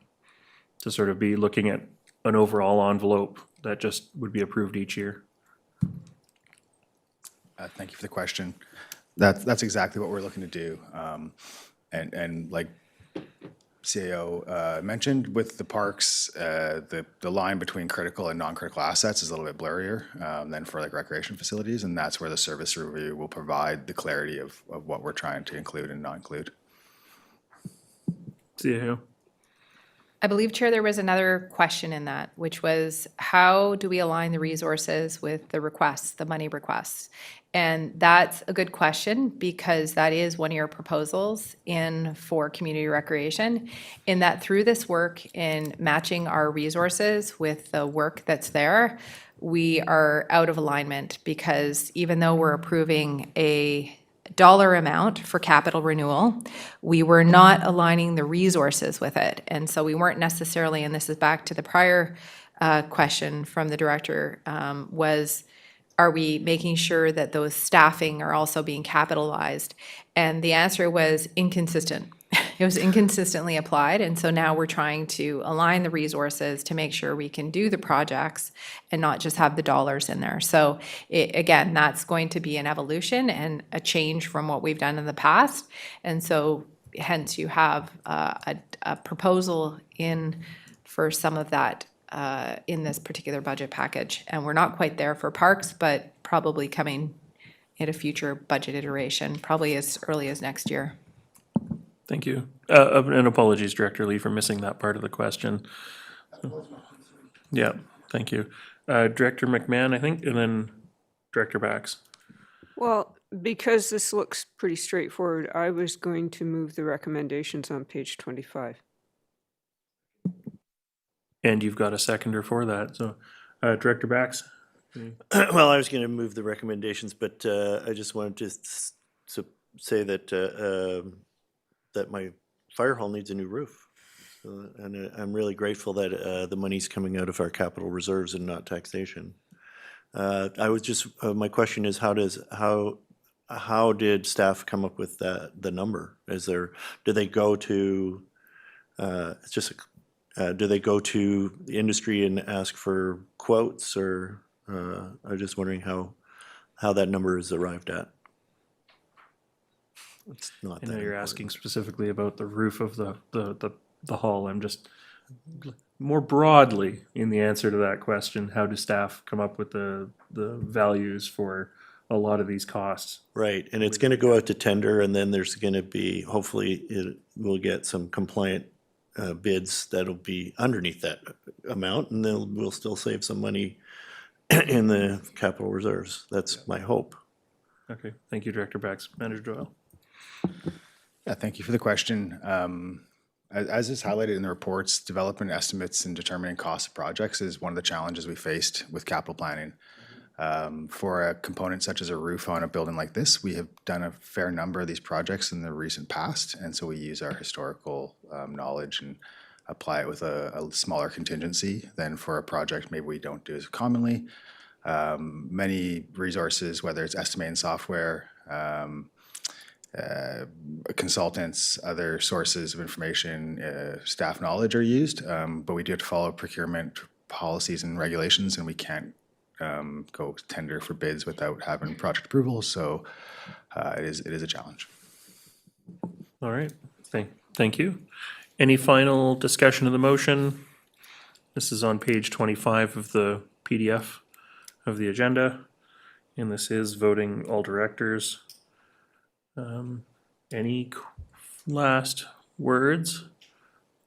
Speaker 1: To sort of be looking at an overall envelope that just would be approved each year?
Speaker 9: Thank you for the question. That's exactly what we're looking to do. And like CAO mentioned. With the parks, the line between critical and non-critical assets is a little bit blurrier than for like recreation facilities, and that's where the service review will provide the clarity of what we're trying to include and not include.
Speaker 1: CAO.
Speaker 2: I believe, Chair, there was another question in that, which was how do we align the resources with the requests, the money requests? And that's a good question because that is one of your proposals in for community recreation, in that through this work in matching our resources with the work that's there, we are out of alignment because even though we're approving a dollar amount for capital renewal, we were not aligning the resources with it. And so we weren't necessarily, and this is back to the prior question from the director, was are we making sure that those staffing are also being capitalized? And the answer was inconsistent. It was inconsistently applied, and so now we're trying to align the resources to make sure we can do the projects and not just have the dollars in there. So again, that's going to be an evolution and a change from what we've done in the past. And so hence you have a proposal in for some of that in this particular budget package. And we're not quite there for parks, but probably coming in a future budget iteration, probably as early as next year.
Speaker 1: Thank you. And apologies, Director Lee, for missing that part of the question. Yeah, thank you. Director McMahon, I think, and then Director Bax.
Speaker 5: Well, because this looks pretty straightforward, I was going to move the recommendations on page 25.
Speaker 1: And you've got a seconder for that. So, Director Bax?
Speaker 6: Well, I was going to move the recommendations, but I just wanted to say that that my fire hall needs a new roof. And I'm really grateful that the money's coming out of our capital reserves and not taxation. I was just, my question is how did staff come up with the number? Do they go to, do they go to the industry and ask for quotes, or I'm just wondering how that number is arrived at? It's not
Speaker 1: I
Speaker 6: that
Speaker 1: know you're
Speaker 6: important.
Speaker 1: asking specifically about the roof of the hall. I'm just more broadly in the answer to that question. How do staff come up with the values for a lot of these costs?
Speaker 6: Right, and it's gonna go out to tender, and then there's gonna be, hopefully, we'll get some compliant bids that'll be underneath that amount, and then we'll still save some money in the capital reserves. That's my hope.
Speaker 1: Okay, thank you, Director Bax. Manager Doyle.
Speaker 9: Yeah, thank you for the question. As is highlighted in the reports, development estimates and determining cost of projects is one of the challenges we faced with capital planning. For a component such as a roof on a building like this, we have done a fair number of these projects in the recent past, and so we use our historical knowledge and apply it with a smaller contingency than for a project maybe we don't do as commonly. Many resources, whether it's estimating software, consultants, other sources of information, staff knowledge are used, but we do have to follow procurement policies and regulations, and we can't go tender for bids without having project approval, so it is a challenge.
Speaker 1: All right, thank you. Any final discussion of the motion? This is on page 25 of the PDF of the agenda, and this is voting all directors. Any last words?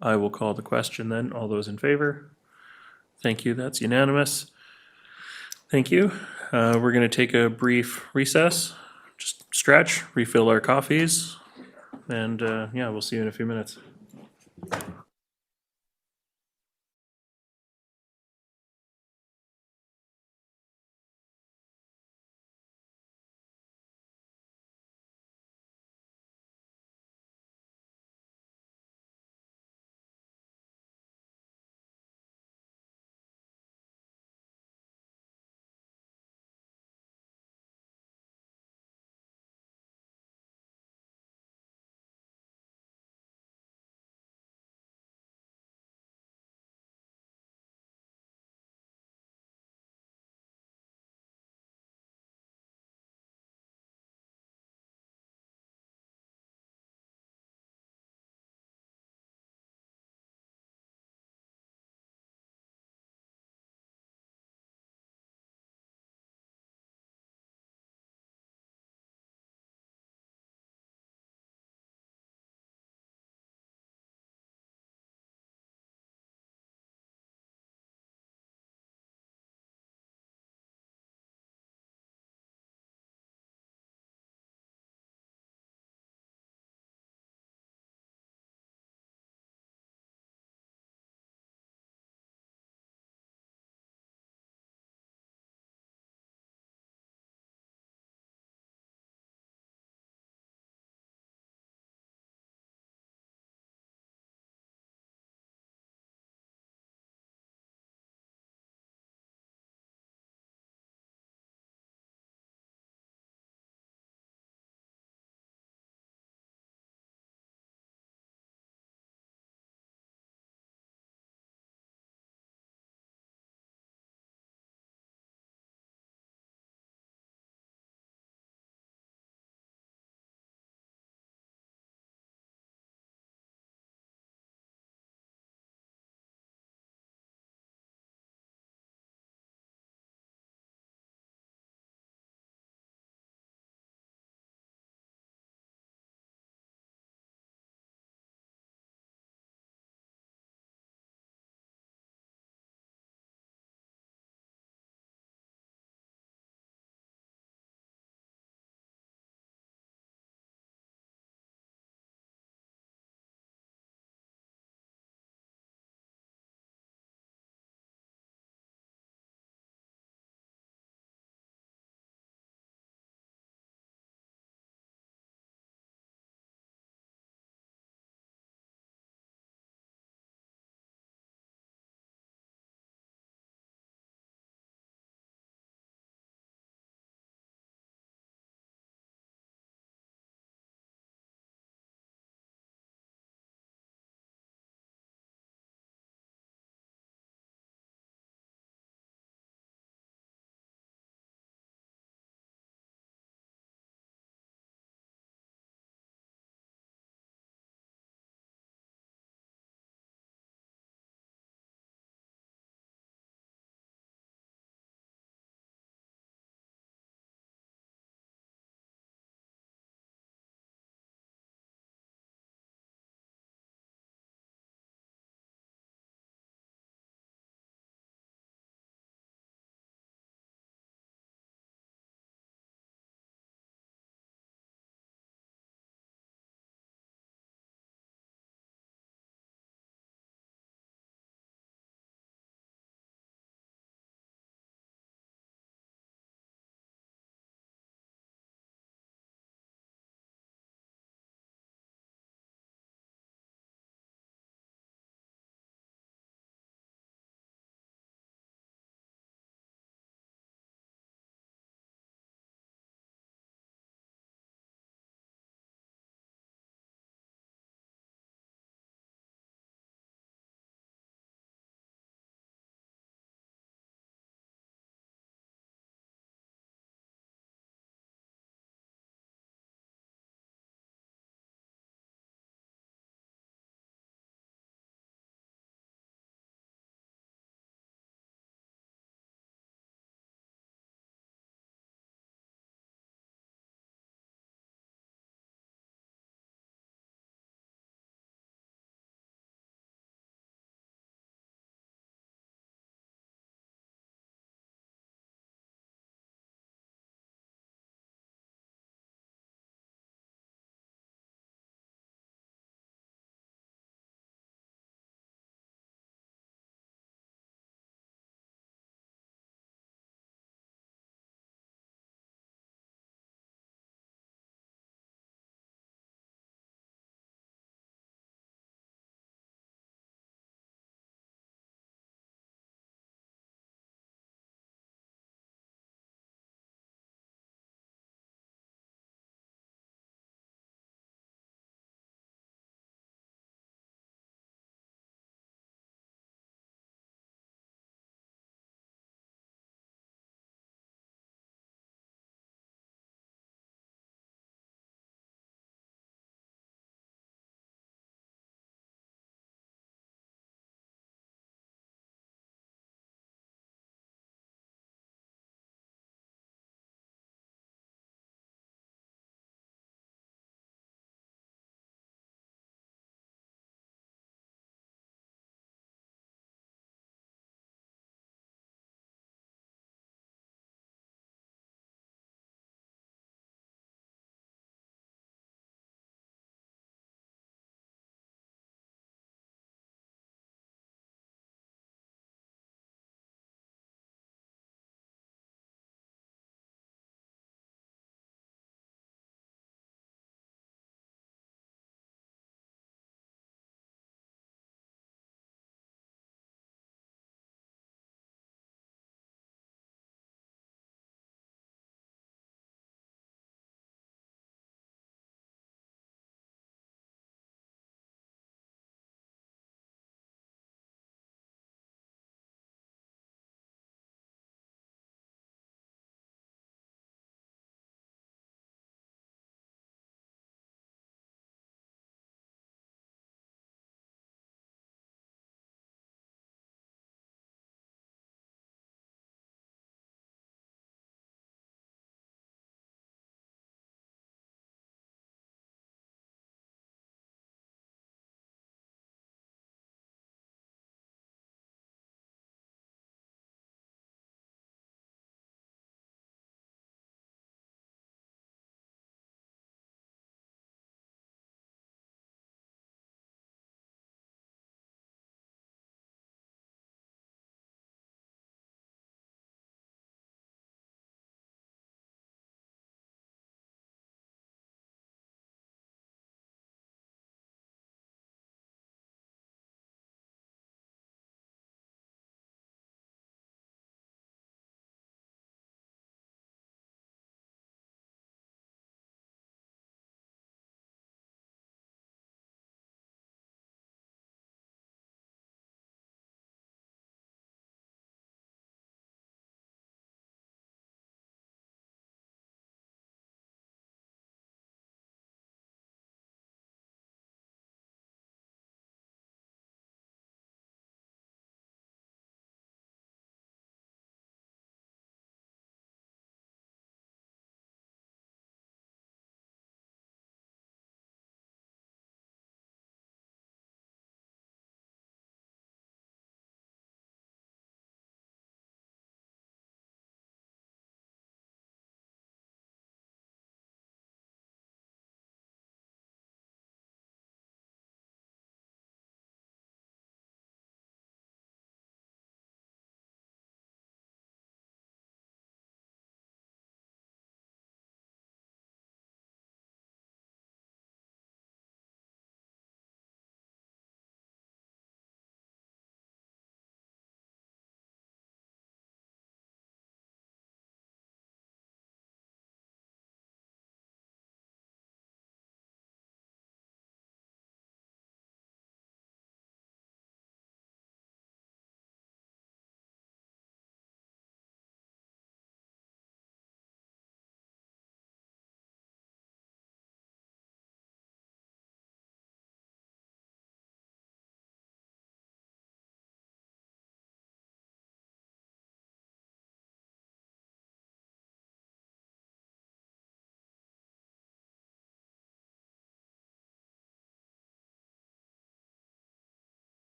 Speaker 1: I will call the question then. All those in favor? Thank you, that's unanimous. Thank you. We're going to take a brief recess, just stretch, refill our coffees, and yeah, we'll see you in a few minutes.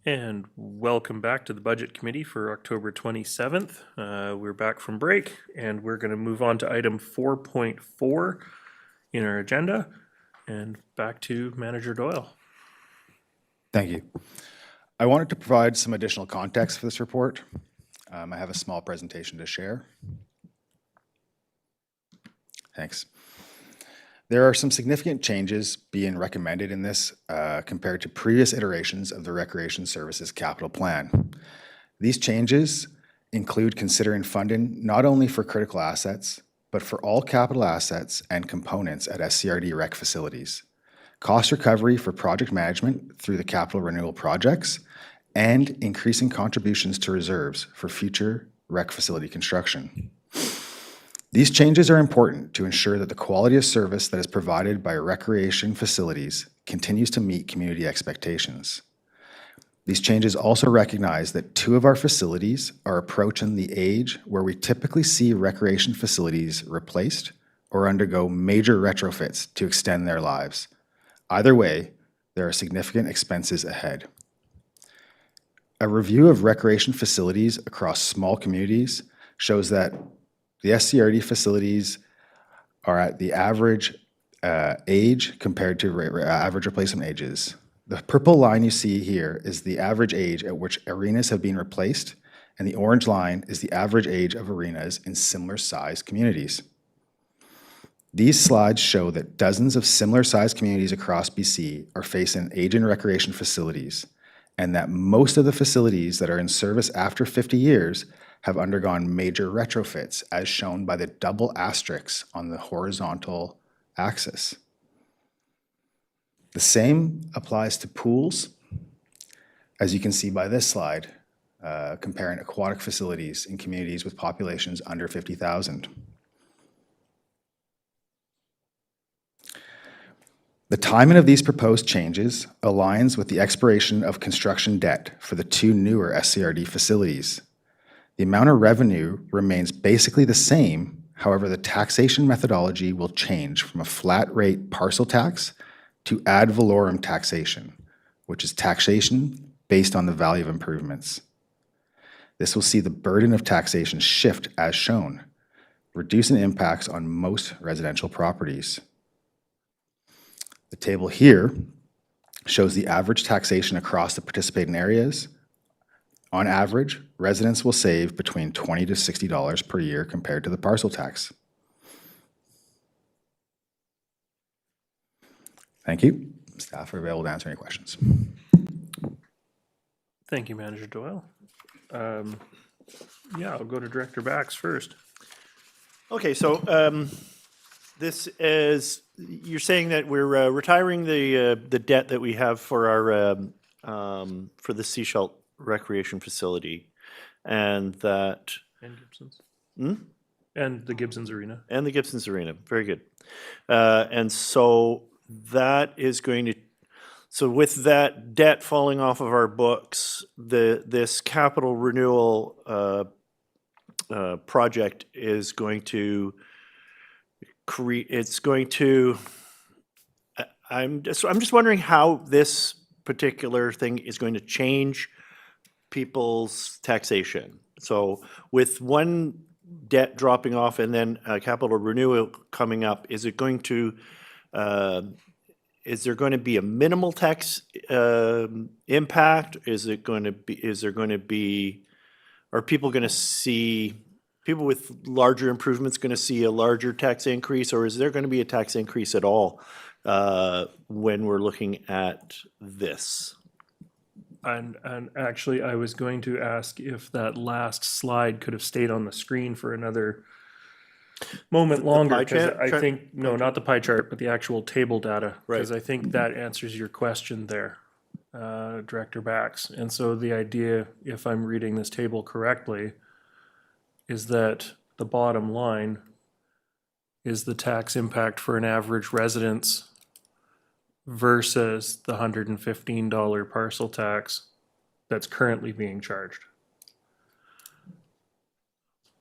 Speaker 1: And welcome back to the Budget Committee for October 27th. We're back from break, and we're going to move on to item 4.4 in our agenda. And back to Manager Doyle.
Speaker 9: Thank you. I wanted to provide some additional context for this report. I have a small presentation to share. Thanks. There are some significant changes being recommended in this compared to previous iterations of the Recreation Services Capital Plan. These changes include considering funding not only for critical assets, but for all capital assets and components at SCRD rec facilities, cost recovery for project management through the capital renewal projects, and increasing contributions to reserves for future rec facility construction. These changes are important to ensure that the quality of service that is provided by recreation facilities continues to meet community expectations. These changes also recognize that 2 of our facilities are approaching the age where we typically see recreation facilities replaced or undergo major retrofits to extend their lives. Either way, there are significant expenses ahead. A review of recreation facilities across small communities shows that the SCRD facilities are at the average age compared to average replacement ages. The purple line you see here is the average age at which arenas have been replaced, and the orange line is the average age of arenas in similar sized communities. These slides show that dozens of similar sized communities across BC are facing aging recreation facilities, and that most of the facilities that are in service after 50 years have undergone major retrofits, as shown by the double asterisks on the horizontal axis. The same applies to pools, as you can see by this slide, comparing aquatic facilities in communities with populations under 50,000. The timing of these proposed changes aligns with the expiration of construction debt for the 2 newer SCRD facilities. The amount of revenue remains basically the same, however, the taxation methodology will change from a flat rate parcel tax to ad valorem taxation, which is taxation based on the value of improvements. This will see the burden of taxation shift as shown, reducing impacts on most residential properties. The table here shows the average taxation across the participating areas. On average, residents will save between $20 to $60 per year compared to the parcel tax. Thank you. Staff are available to answer any questions.
Speaker 1: Thank you, Manager Doyle. Yeah, I'll go to Director Bax first.
Speaker 6: Okay, so this is, you're saying that we're retiring the debt that we have for our for the Seashell Recreation Facility, and that
Speaker 1: And Gibson's. And the Gibson's Arena.
Speaker 6: and the Gibson's Arena. Very good. And so that is going to, so with that debt falling off of our books, this capital renewal project is going to create, it's going to, I'm just wondering how this particular thing is going to change people's taxation. So with one debt dropping off and then capital renewal coming up, is it going to, is there going to be a minimal tax impact? Is it going to be, is there going to be, are people going to see, people with larger improvements going to see a larger tax increase, or is there going to be a tax increase at all when we're looking at this?
Speaker 1: And actually, I was going to ask if that last slide could have stayed on the screen for another moment longer.
Speaker 6: pie
Speaker 1: 'Cause
Speaker 6: chart?
Speaker 1: I think, no, not the pie chart, but the actual table data.
Speaker 6: Right.
Speaker 1: Because I think that answers your question there, Director Bax. And so the idea, if I'm reading this table correctly, is that the bottom line is the tax impact for an average residence versus the $115 parcel tax that's currently being charged.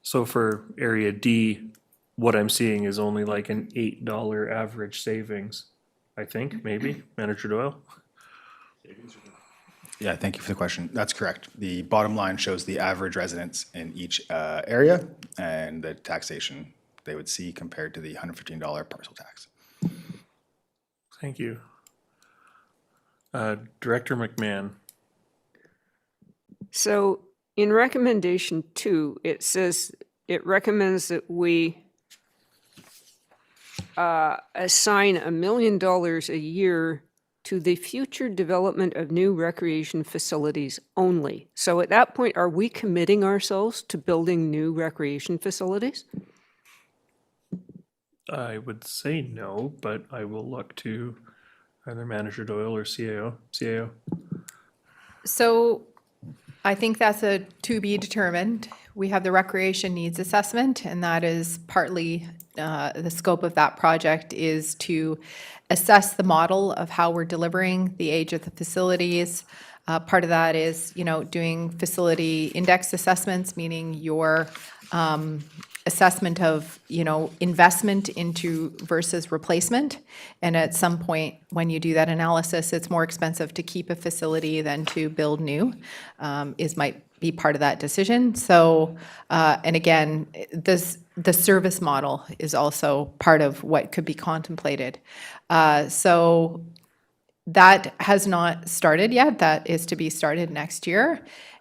Speaker 1: So for area D, what I'm seeing is only like an $8 average savings, I think, maybe, Manager Doyle?
Speaker 9: Yeah, thank you for the question. That's correct. The bottom line shows the average residents in each area and the taxation they would see compared to the $115 parcel tax.
Speaker 1: Thank you. Director McMahon.
Speaker 5: So in recommendation 2, it says it recommends that we assign $1 million a year to the future development of new recreation facilities only. So at that point, are we committing ourselves to building new recreation facilities?
Speaker 1: I would say no, but I will look to either Manager Doyle or CAO.
Speaker 2: So I think that's a to be determined. We have the recreation needs assessment, and that is partly the scope of that project is to assess the model of how we're delivering the age of the facilities. Part of that is, doing facility index assessments, meaning your assessment of, investment into versus replacement. And at some point, when you do that analysis, it's more expensive to keep a facility than to build new, might be part of that decision. So, and again, the service model is also part of what could be contemplated. So that has not started yet. That is to be started next year.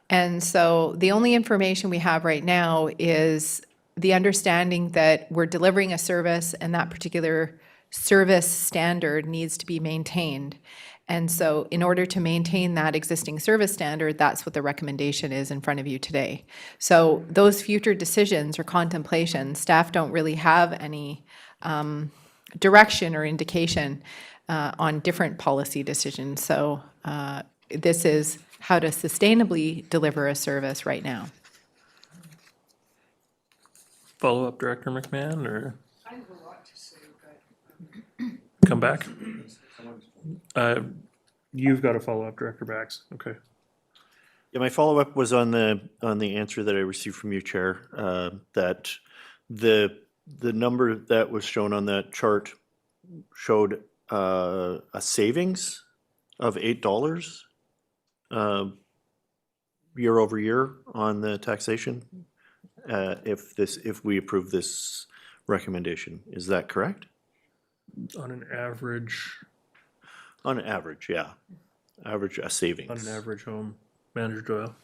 Speaker 2: And so the only information we have right now is the understanding that we're delivering a service and that particular service standard needs to be maintained. And so in order to maintain that existing service standard, that's what the recommendation is in front of you today. So those future decisions or contemplations, staff don't really have any direction or indication on different policy decisions. So this is how to sustainably deliver a service right now.
Speaker 1: Follow-up, Director McMahon, or? I have a lot to say, but. Come back? You've got a follow-up, Director Bax. Okay.
Speaker 6: Yeah, my follow-up was on the answer that I received from you, Chair, that the number that was shown on that chart showed a savings of $8 year over year on the taxation if we approve this recommendation. Is that correct?
Speaker 1: On an average
Speaker 6: Yeah. Average savings.
Speaker 1: on an average home, Manager Doyle.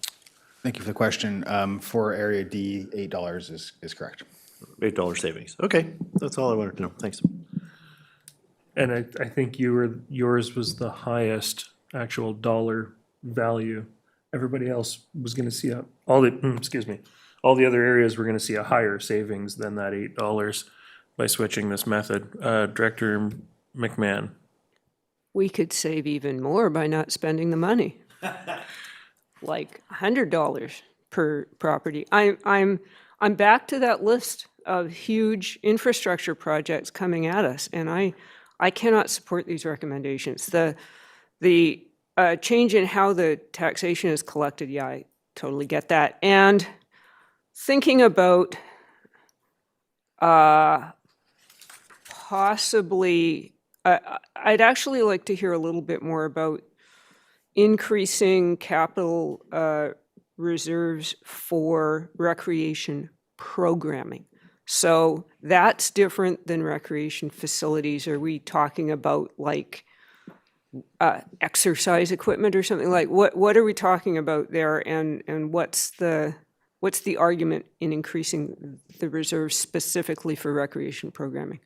Speaker 9: Thank you for the question. For Area D, $8 is correct.
Speaker 6: $8 savings. Okay, that's all I wanted to know. Thanks.
Speaker 1: And I think yours was the highest actual dollar value. Everybody else was going to see all the other areas were going to see a higher savings than that $8 by switching this method. Director McMahon.
Speaker 5: We could save even more by not spending the money. Like $100 per property. I'm back to that list of huge infrastructure projects coming at us, and I cannot support these recommendations. The change in how the taxation is collected, yeah, I totally get that. And thinking about possibly, I'd actually like to hear a little bit more about increasing capital reserves for recreation programming. So that's different than recreation facilities. Are we talking about like exercise equipment or something? Like what are we talking about there, and what's the argument in increasing the reserves specifically for recreation programming?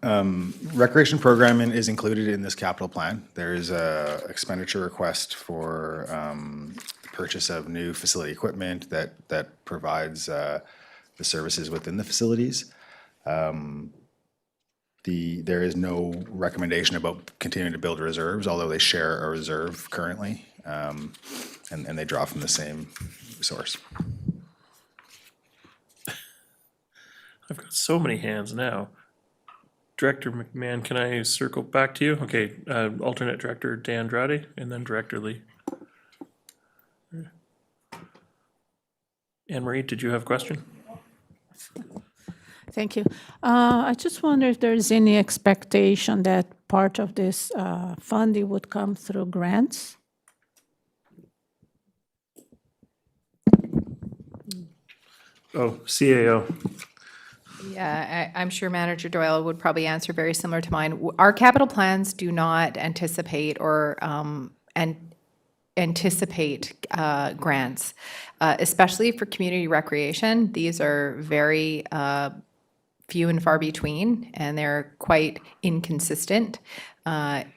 Speaker 9: Recreation programming is included in this capital plan. There is a expenditure request for the purchase of new facility equipment that provides the services within the facilities. There is no recommendation about continuing to build reserves, although they share a reserve currently, and they draw from the same source.
Speaker 1: I've got so many hands now. Director McMahon, can I circle back to you? Okay, alternate Director D'Andrade, and then Director Lee. Anne Marie, did you have a question?
Speaker 4: Thank you. I just wonder if there's any expectation that part of this funding would come through grants?
Speaker 1: Oh, CAO.
Speaker 2: Yeah, I'm sure Manager Doyle would probably answer very similar to mine. Our capital plans do not anticipate or anticipate grants, especially for community recreation. These are very few and far between, and they're quite inconsistent.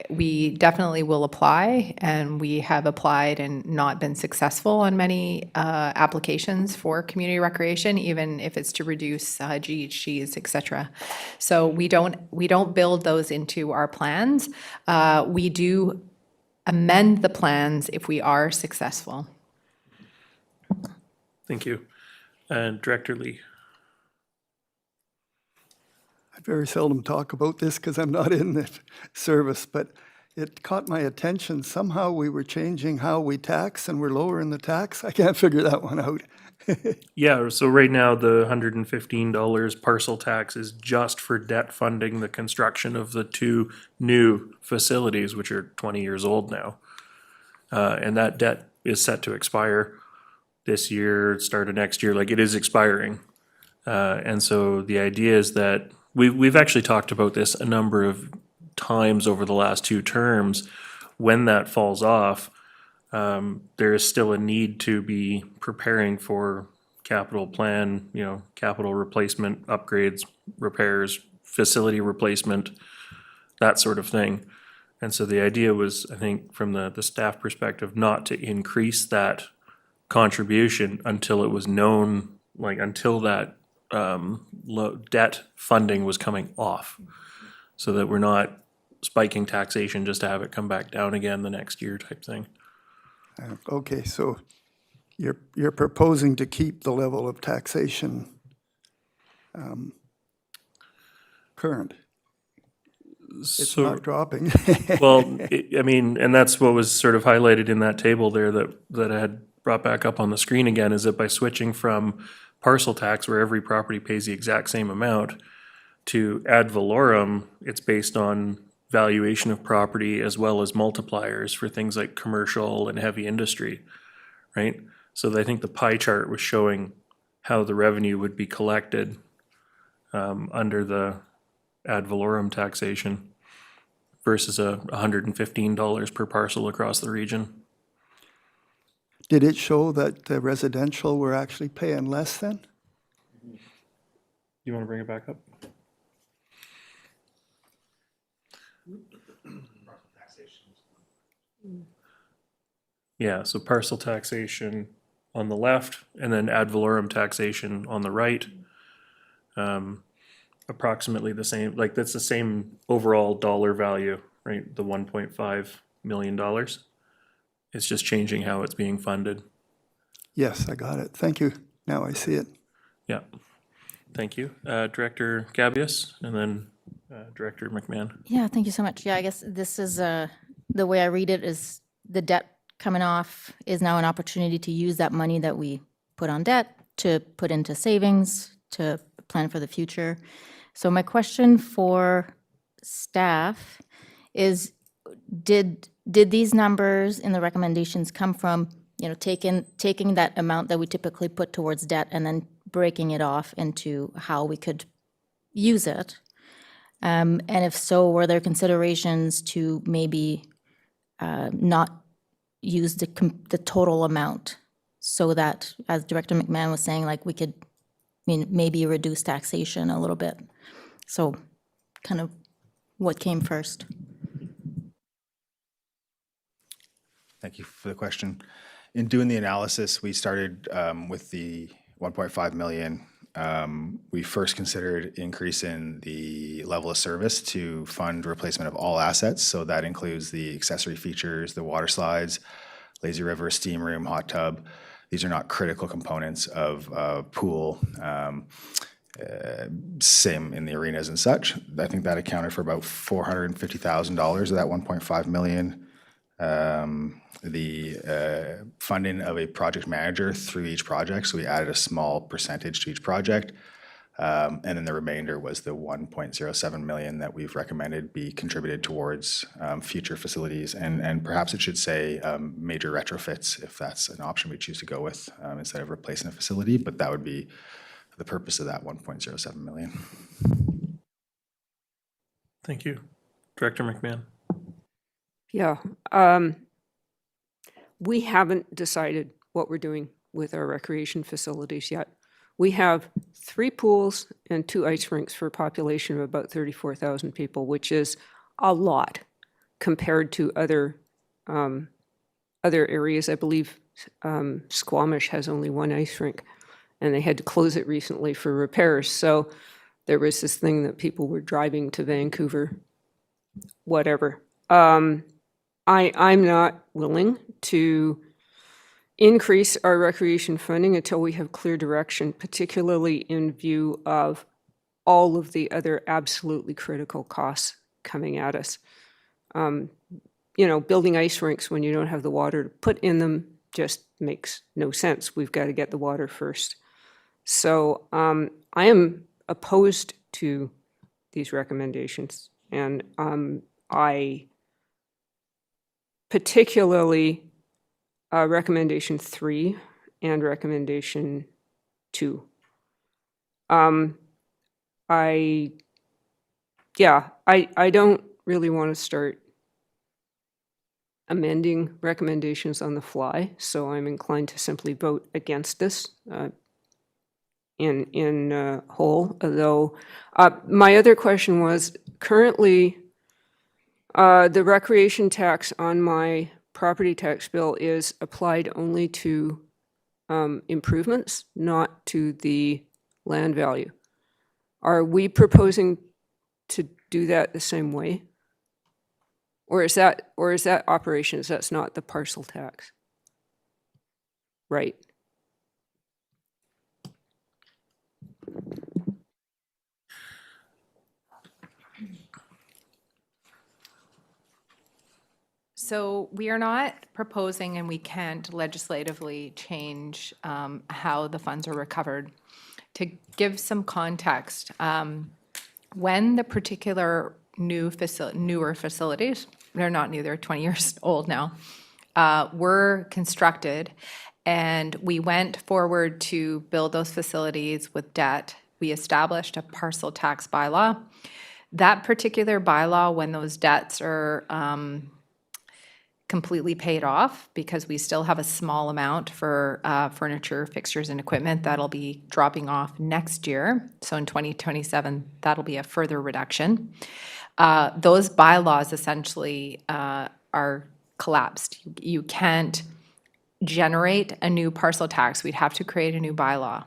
Speaker 2: We definitely will apply, and we have applied and not been successful on many applications for community recreation, even if it's to reduce GHGs, et cetera. So we don't build those into our plans. We do amend the plans if we are successful.
Speaker 1: Thank you. And Director Lee.
Speaker 7: I very seldom talk about this because I'm not in the service, but it caught my attention. Somehow we were changing how we tax and we're lowering the tax. I can't figure that one out.
Speaker 1: Yeah, so right now, the $115 parcel tax is just for debt funding the construction of the 2 new facilities, which are 20 years old now. And that debt is set to expire this year, start of next year, like it is expiring. And so the idea is that we've actually talked about this a number of times over the last 2 terms. When that falls off, there is still a need to be preparing for capital plan, capital replacement, upgrades, repairs, facility replacement, that sort of thing. And so the idea was, I think, from the staff perspective, not to increase that contribution until it was known, like until that debt funding was coming off, so that we're not spiking taxation just to have it come back down again the next year type thing.
Speaker 7: Okay, so you're proposing to keep the level of taxation current. It's
Speaker 1: So,
Speaker 7: not dropping.
Speaker 1: well, I mean, and that's what was sort of highlighted in that table there that I had brought back up on the screen again, is that by switching from parcel tax, where every property pays the exact same amount, to ad valorem, it's based on valuation of property as well as multipliers for things like commercial and heavy industry, right? So I think the pie chart was showing how the revenue would be collected under the ad valorem taxation versus $115 per parcel across the region.
Speaker 7: Did it show that the residential were actually paying less then?
Speaker 1: You want to bring it back up? Yeah, so parcel taxation on the left and then ad valorem taxation on the right. Approximately the same, like that's the same overall dollar value, right? The $1.5 million. It's just changing how it's being funded.
Speaker 7: Yes, I got it. Thank you. Now I see it.
Speaker 1: Yeah, thank you. Director Gabius and then Director McMahon.
Speaker 8: Yeah, thank you so much. Yeah, I guess this is, the way I read it is the debt coming off is now an opportunity to use that money that we put on debt to put into savings, to plan for the future. So my question for staff is, did these numbers in the recommendations come from, taking that amount that we typically put towards debt and then breaking it off into how we could use it? And if so, were there considerations to maybe not use the total amount, so that, as Director McMahon was saying, like we could maybe reduce taxation a little bit? So kind of what came first?
Speaker 9: Thank you for the question. In doing the analysis, we started with the 1.5 million. We first considered increasing the level of service to fund replacement of all assets. So that includes the accessory features, the water slides, lazy river, steam room, hot tub. These are not critical components of a pool. Same in the arenas and such. I think that accounted for about $450,000 of that 1.5 million. The funding of a project manager through each project, so we added a small percentage to each project. And then the remainder was the 1.07 million that we've recommended be contributed towards future facilities. And perhaps it should say major retrofits, if that's an option we choose to go with, instead of replacing a facility. But that would be the purpose of that 1.07 million.
Speaker 1: Thank you. Director McMahon.
Speaker 5: Yeah. We haven't decided what we're doing with our recreation facilities yet. We have 3 pools and 2 ice rinks for a population of about 34,000 people, which is a lot compared to other areas. I believe Squamish has only 1 ice rink, and they had to close it recently for repairs. So there was this thing that people were driving to Vancouver, whatever. I'm not willing to increase our recreation funding until we have clear direction, particularly in view of all of the other absolutely critical costs coming at us. Building ice rinks when you don't have the water to put in them just makes no sense. We've got to get the water first. So I am opposed to these recommendations, and I particularly recommendation 3 and recommendation 2. I don't really want to start amending recommendations on the fly, so I'm inclined to simply vote against this in whole. Although my other question was, currently the recreation tax on my property tax bill is applied only to improvements, not to the land value. Are we proposing to do that the same way? Or is that operations? That's not the parcel tax, right?
Speaker 2: So we are not proposing, and we can't legislatively change how the funds are recovered. To give some context, when the particular newer facilities, they're not new, they're 20 years old now, were constructed, and we went forward to build those facilities with debt, we established a parcel tax bylaw. That particular bylaw, when those debts are completely paid off, because we still have a small amount for furniture, fixtures, and equipment that'll be dropping off next year. So in 2027, that'll be a further reduction. Those bylaws essentially are collapsed. You can't generate a new parcel tax. We'd have to create a new bylaw.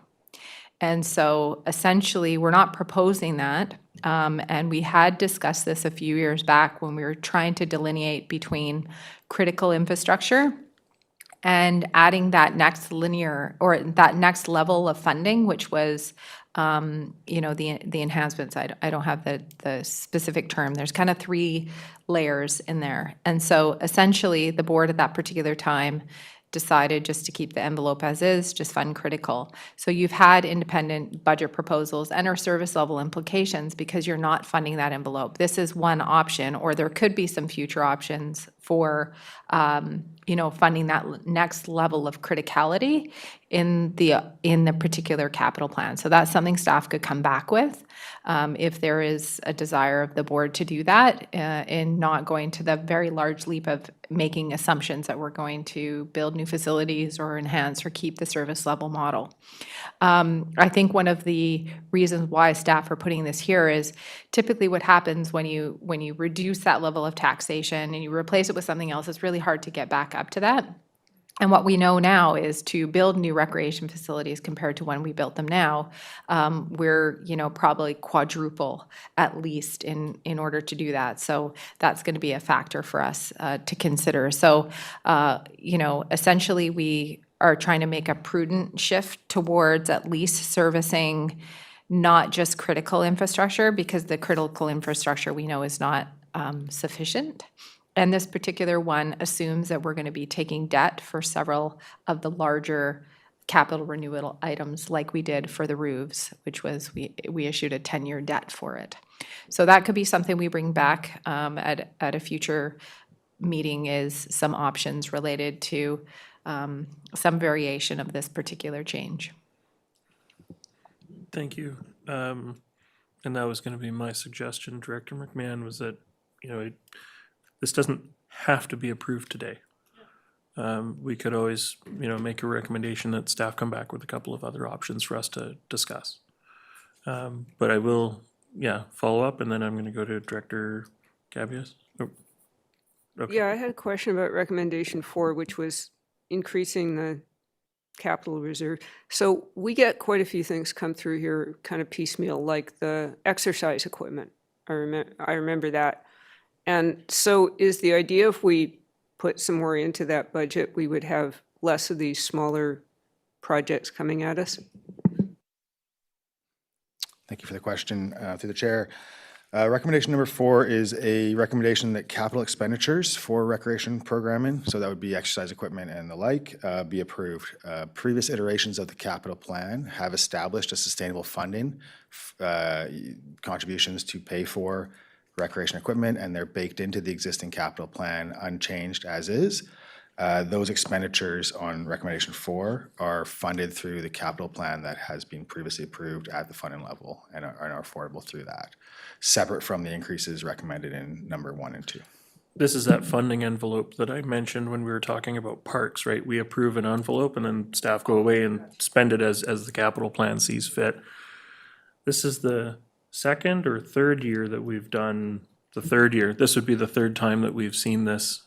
Speaker 2: And so essentially, we're not proposing that. And we had discussed this a few years back when we were trying to delineate between critical infrastructure and adding that next linear, or that next level of funding, which was, the enhancements. I don't have the specific term. There's kind of 3 layers in there. And so essentially, the board at that particular time decided just to keep the envelope as is, just fund critical. So you've had independent budget proposals and our service level implications because you're not funding that envelope. This is one option, or there could be some future options for funding that next level of criticality in the particular capital plan. So that's something staff could come back with if there is a desire of the board to do that, and not going to the very large leap of making assumptions that we're going to build new facilities or enhance or keep the service level model. I think one of the reasons why staff are putting this here is typically what happens when you reduce that level of taxation and you replace it with something else, it's really hard to get back up to that. And what we know now is to build new recreation facilities compared to when we built them now, we're probably quadruple at least in order to do that. So that's going to be a factor for us to consider. So essentially we are trying to make a prudent shift towards at least servicing not just critical infrastructure, because the critical infrastructure we know is not sufficient. And this particular one assumes that we're going to be taking debt for several of the larger capital renewal items like we did for the roofs, which was we issued a 10-year debt for it. So that could be something we bring back at a future meeting, is some options related to some variation of this particular change.
Speaker 1: Thank you. And that was going to be my suggestion, Director McMahon, was that, this doesn't have to be approved today. We could always, make a recommendation that staff come back with a couple of other options for us to discuss. But I will, follow up, and then I'm going to go to Director Gabius. Oh, okay.
Speaker 5: Yeah, I had a question about recommendation 4, which was increasing the capital reserve. So we get quite a few things come through here kind of piecemeal, like the exercise equipment. I remember that. And so is the idea, if we put some more into that budget, we would have less of these smaller projects coming at us?
Speaker 9: Thank you for the question, through the chair. Recommendation number 4 is a recommendation that capital expenditures for recreation programming, so that would be exercise equipment and the like, be approved. Previous iterations of the capital plan have established a sustainable funding contributions to pay for recreation equipment, and they're baked into the existing capital plan unchanged as is. Those expenditures on recommendation 4 are funded through the capital plan that has been previously approved at the funding level and are affordable through that, separate from the increases recommended in number 1 and 2.
Speaker 1: This is that funding envelope that I mentioned when we were talking about parks, right? We approve an envelope and then staff go away and spend it as the capital plan sees fit. This is the second or third year that we've done, the third year. This would be the third time that we've seen this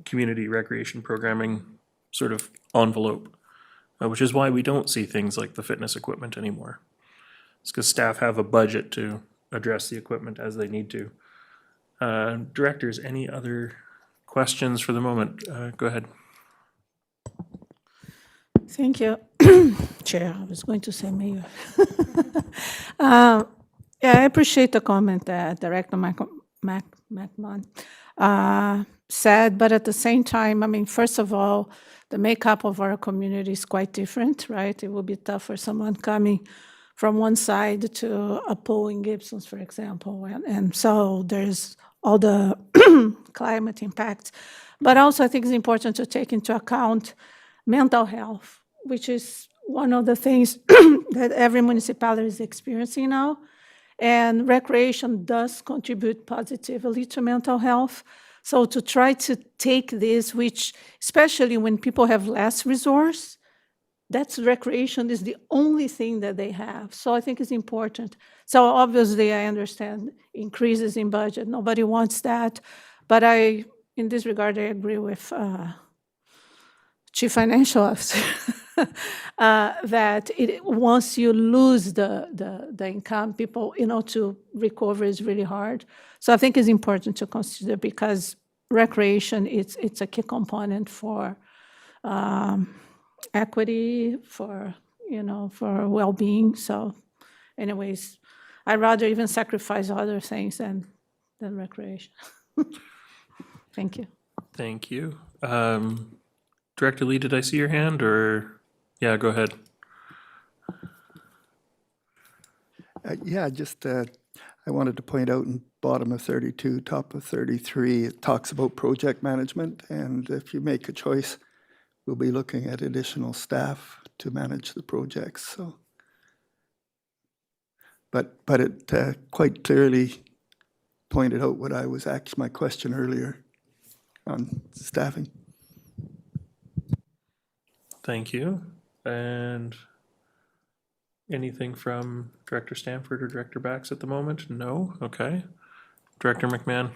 Speaker 1: community recreation programming sort of envelope, which is why we don't see things like the fitness equipment anymore. It's because staff have a budget to address the equipment as they need to. Directors, any other questions for the moment? Go ahead.
Speaker 4: Thank you, Chair. I was going to say Mayor. I appreciate the comment that Director McMahon said, but at the same time, first of all, the makeup of our community is quite different, right? It will be tough for someone coming from one side to a poll in Gibsons, for example, and so there's all the climate impacts. But also, I think it's important to take into account mental health, which is one of the things that every municipality is experiencing now. And recreation does contribute positively to mental health. So to try to take this, which especially when people have less resource, that's recreation is the only thing that they have. So I think it's important. So obviously I understand increases in budget. Nobody wants that. But in this regard, I agree with Chief Financial Officer that once you lose the income, people, to recover is really hard. So I think it's important to consider, because recreation, it's a key component for equity, for well-being. So anyways, I'd rather even sacrifice other things than recreation. Thank you.
Speaker 1: Thank you. Director Lee, did I see your hand, or? Yeah, go ahead.
Speaker 7: I wanted to point out in bottom of 32, top of 33, it talks about project management, and if you make a choice, we'll be looking at additional staff to manage the projects. So, but it quite clearly pointed out what I was actually my question earlier on staffing.
Speaker 1: Thank you. And anything from Director Stanford or Director Bax at the moment? No? Okay. Director McMahon?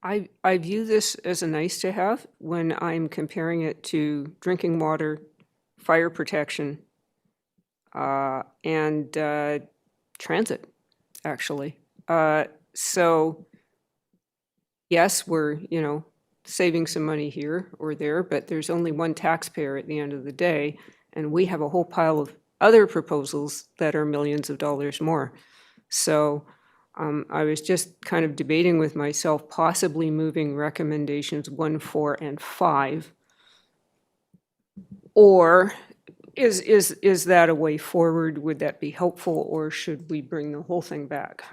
Speaker 5: I view this as a nice to have when I'm comparing it to drinking water, fire protection, and transit, actually. So yes, we're, saving some money here or there, but there's only one taxpayer at the end of the day, and we have a whole pile of other proposals that are millions of dollars more. So I was just kind of debating with myself, possibly moving recommendations 1, 4, and 5. Or is that a way forward? Would that be helpful, or should we bring the whole thing back?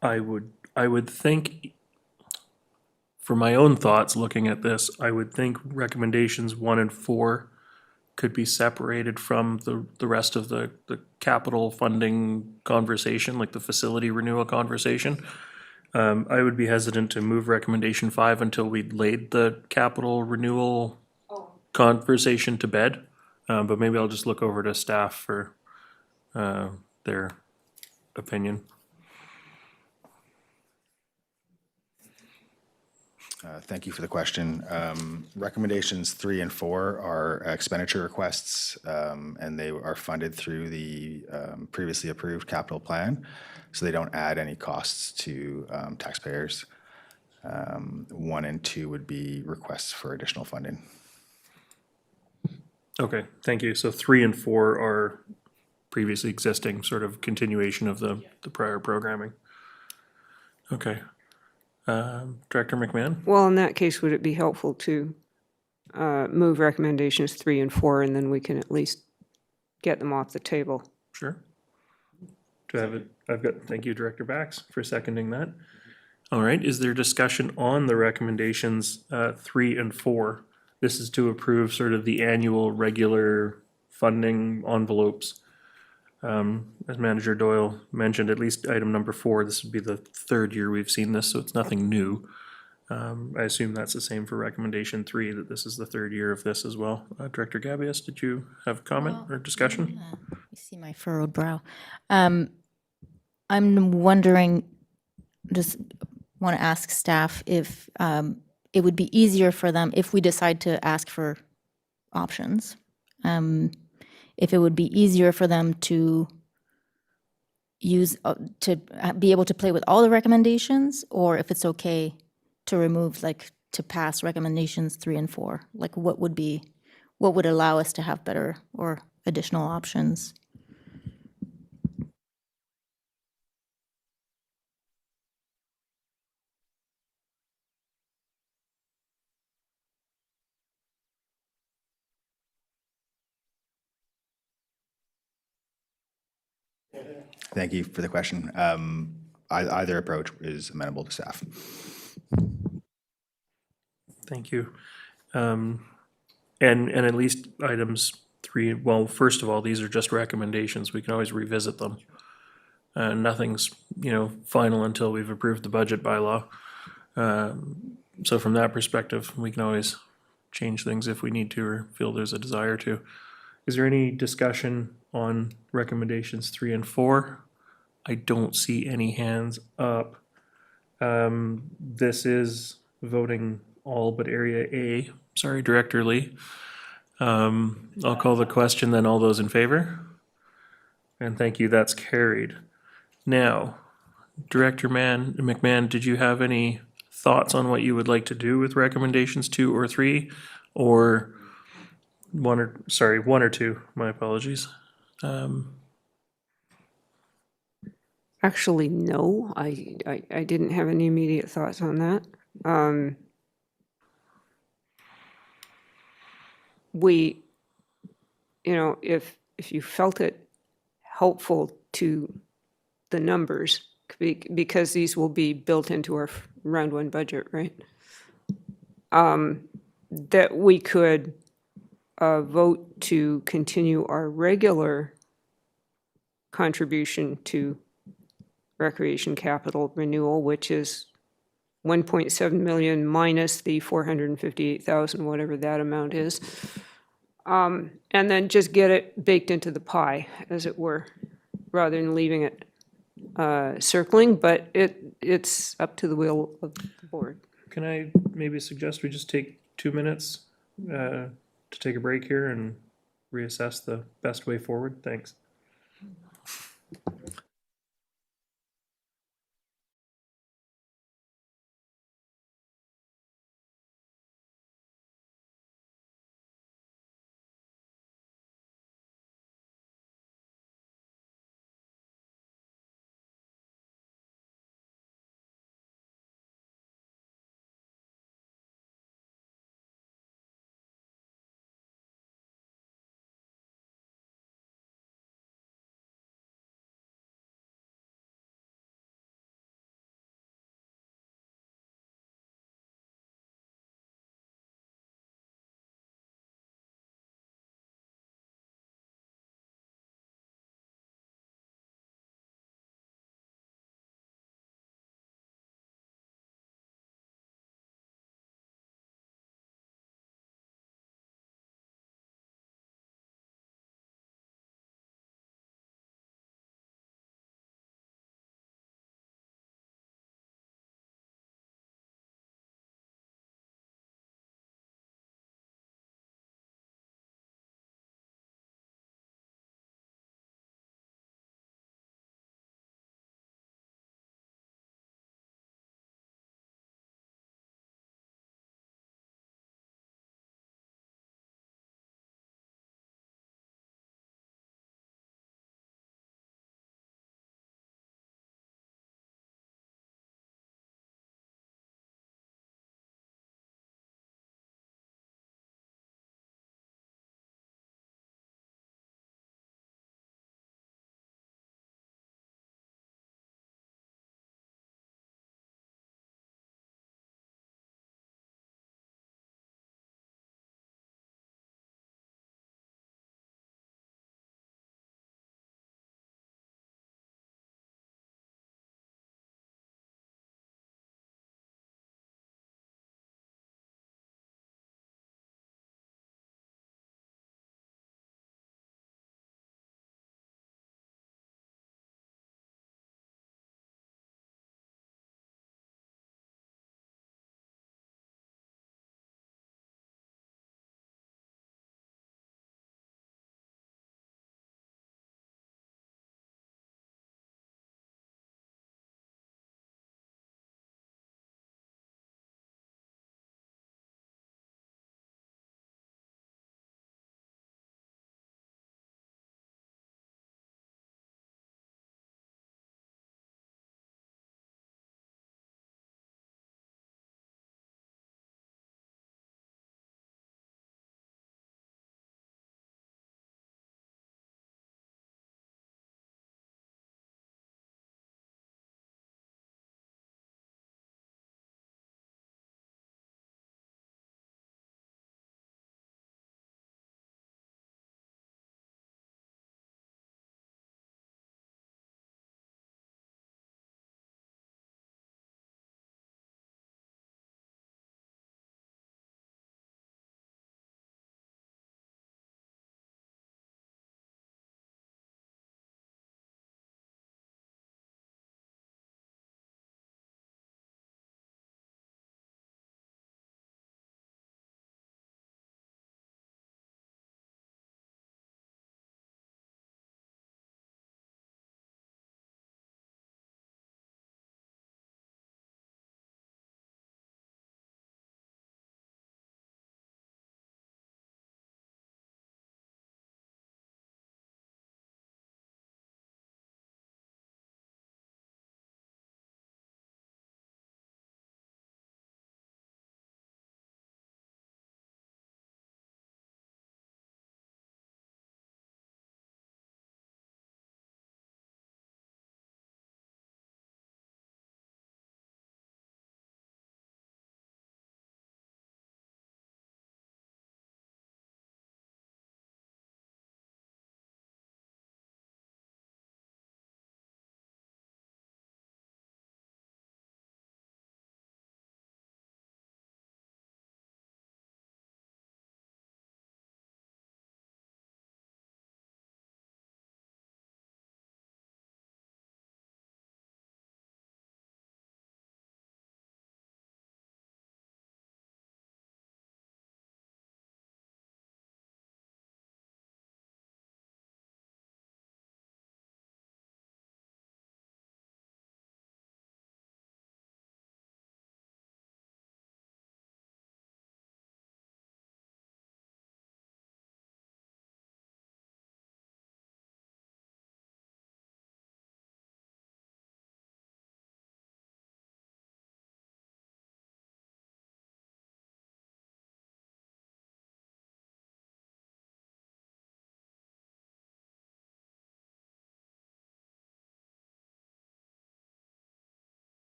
Speaker 1: I would think, for my own thoughts looking at this, I would think recommendations 1 and 4 could be separated from the rest of the capital funding conversation, like the facility renewal conversation. I would be hesitant to move recommendation 5 until we'd laid the capital renewal conversation to bed. But maybe I'll just look over to staff for their opinion.
Speaker 9: Thank you for the question. Recommendations 3 and 4 are expenditure requests, and they are funded through the previously approved capital plan, so they don't add any costs to taxpayers. 1 and 2 would be requests for additional funding.
Speaker 1: Okay, thank you. So 3 and 4 are previously existing, sort of continuation of the prior programming. Okay. Director McMahon?
Speaker 5: Well, in that case, would it be helpful to move recommendations 3 and 4, and then we can at least get them off the table?
Speaker 1: Sure. Do I have it? I've got, thank you, Director Bax, for seconding that. All right, is there discussion on the recommendations 3 and 4? This is to approve sort of the annual regular funding envelopes. As Manager Doyle mentioned, at least item number 4, this would be the 3rd year we've seen this, so it's nothing new. I assume that's the same for recommendation 3, that this is the 3rd year of this as well. Director Gabius, did you have a comment or discussion?
Speaker 8: You see my furrowed brow. I'm wondering, just want to ask staff if it would be easier for them if we decide to ask for options. If it would be easier for them to use, to be able to play with all the recommendations, or if it's okay to remove, like, to pass recommendations 3 and 4? Like, what would allow us to have better or additional options?
Speaker 9: Thank you for the question. Either approach is amenable to staff.
Speaker 1: Thank you. And at least items 3, well, first of all, these are just recommendations. We can always revisit them. Nothing's, final until we've approved the budget bylaw. So from that perspective, we can always change things if we need to or feel there's a desire to. Is there any discussion on recommendations 3 and 4? I don't see any hands up. This is voting all but area A. Sorry, Director Lee. I'll call the question then. All those in favor? And thank you, that's carried. Now, Director McMahon, did you have any thoughts on what you would like to do with recommendations 2 or 3? Or 1 or 2, my apologies.
Speaker 5: Actually, no, I didn't have any immediate thoughts on that. We, if you felt it helpful to the numbers, because these will be built into our round 1 budget, right? That we could vote to continue our regular contribution to recreation capital renewal, which is 1.7 million minus the 458,000, whatever that amount is. And then just get it baked into the pie, as it were, rather than leaving it circling, but it's up to the will of the board.
Speaker 1: Can I maybe suggest we just take 2 minutes to take a break here and reassess the best way forward? Thanks.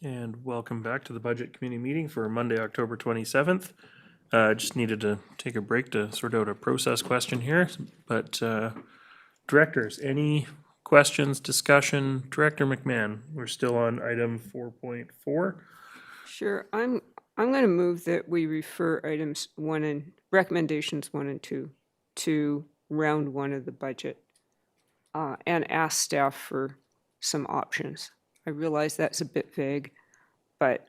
Speaker 1: And welcome back to the Budget Committee meeting for Monday, October 27th. Just needed to take a break to sort out a process question here, but directors, any questions, discussion? Director McMahon, we're still on item 4.4.
Speaker 5: Sure, I'm going to move that we refer items recommendations 1 and 2 to round 1 of the budget and ask staff for some options. I realize that's a bit vague, but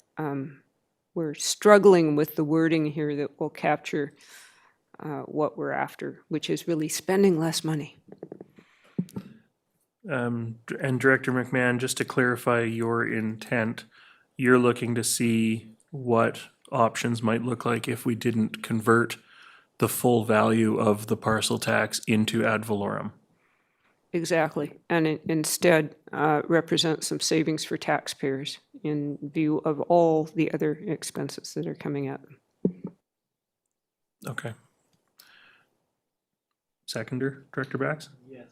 Speaker 5: we're struggling with the wording here that will capture what we're after, which is really spending less money.
Speaker 1: And Director McMahon, just to clarify your intent, you're looking to see what options might look like if we didn't convert the full value of the parcel tax into ad valorem.
Speaker 5: Exactly, and instead represent some savings for taxpayers in view of all the other expenses that are coming at them.
Speaker 1: Okay. Seconder, Director Bax? Yes.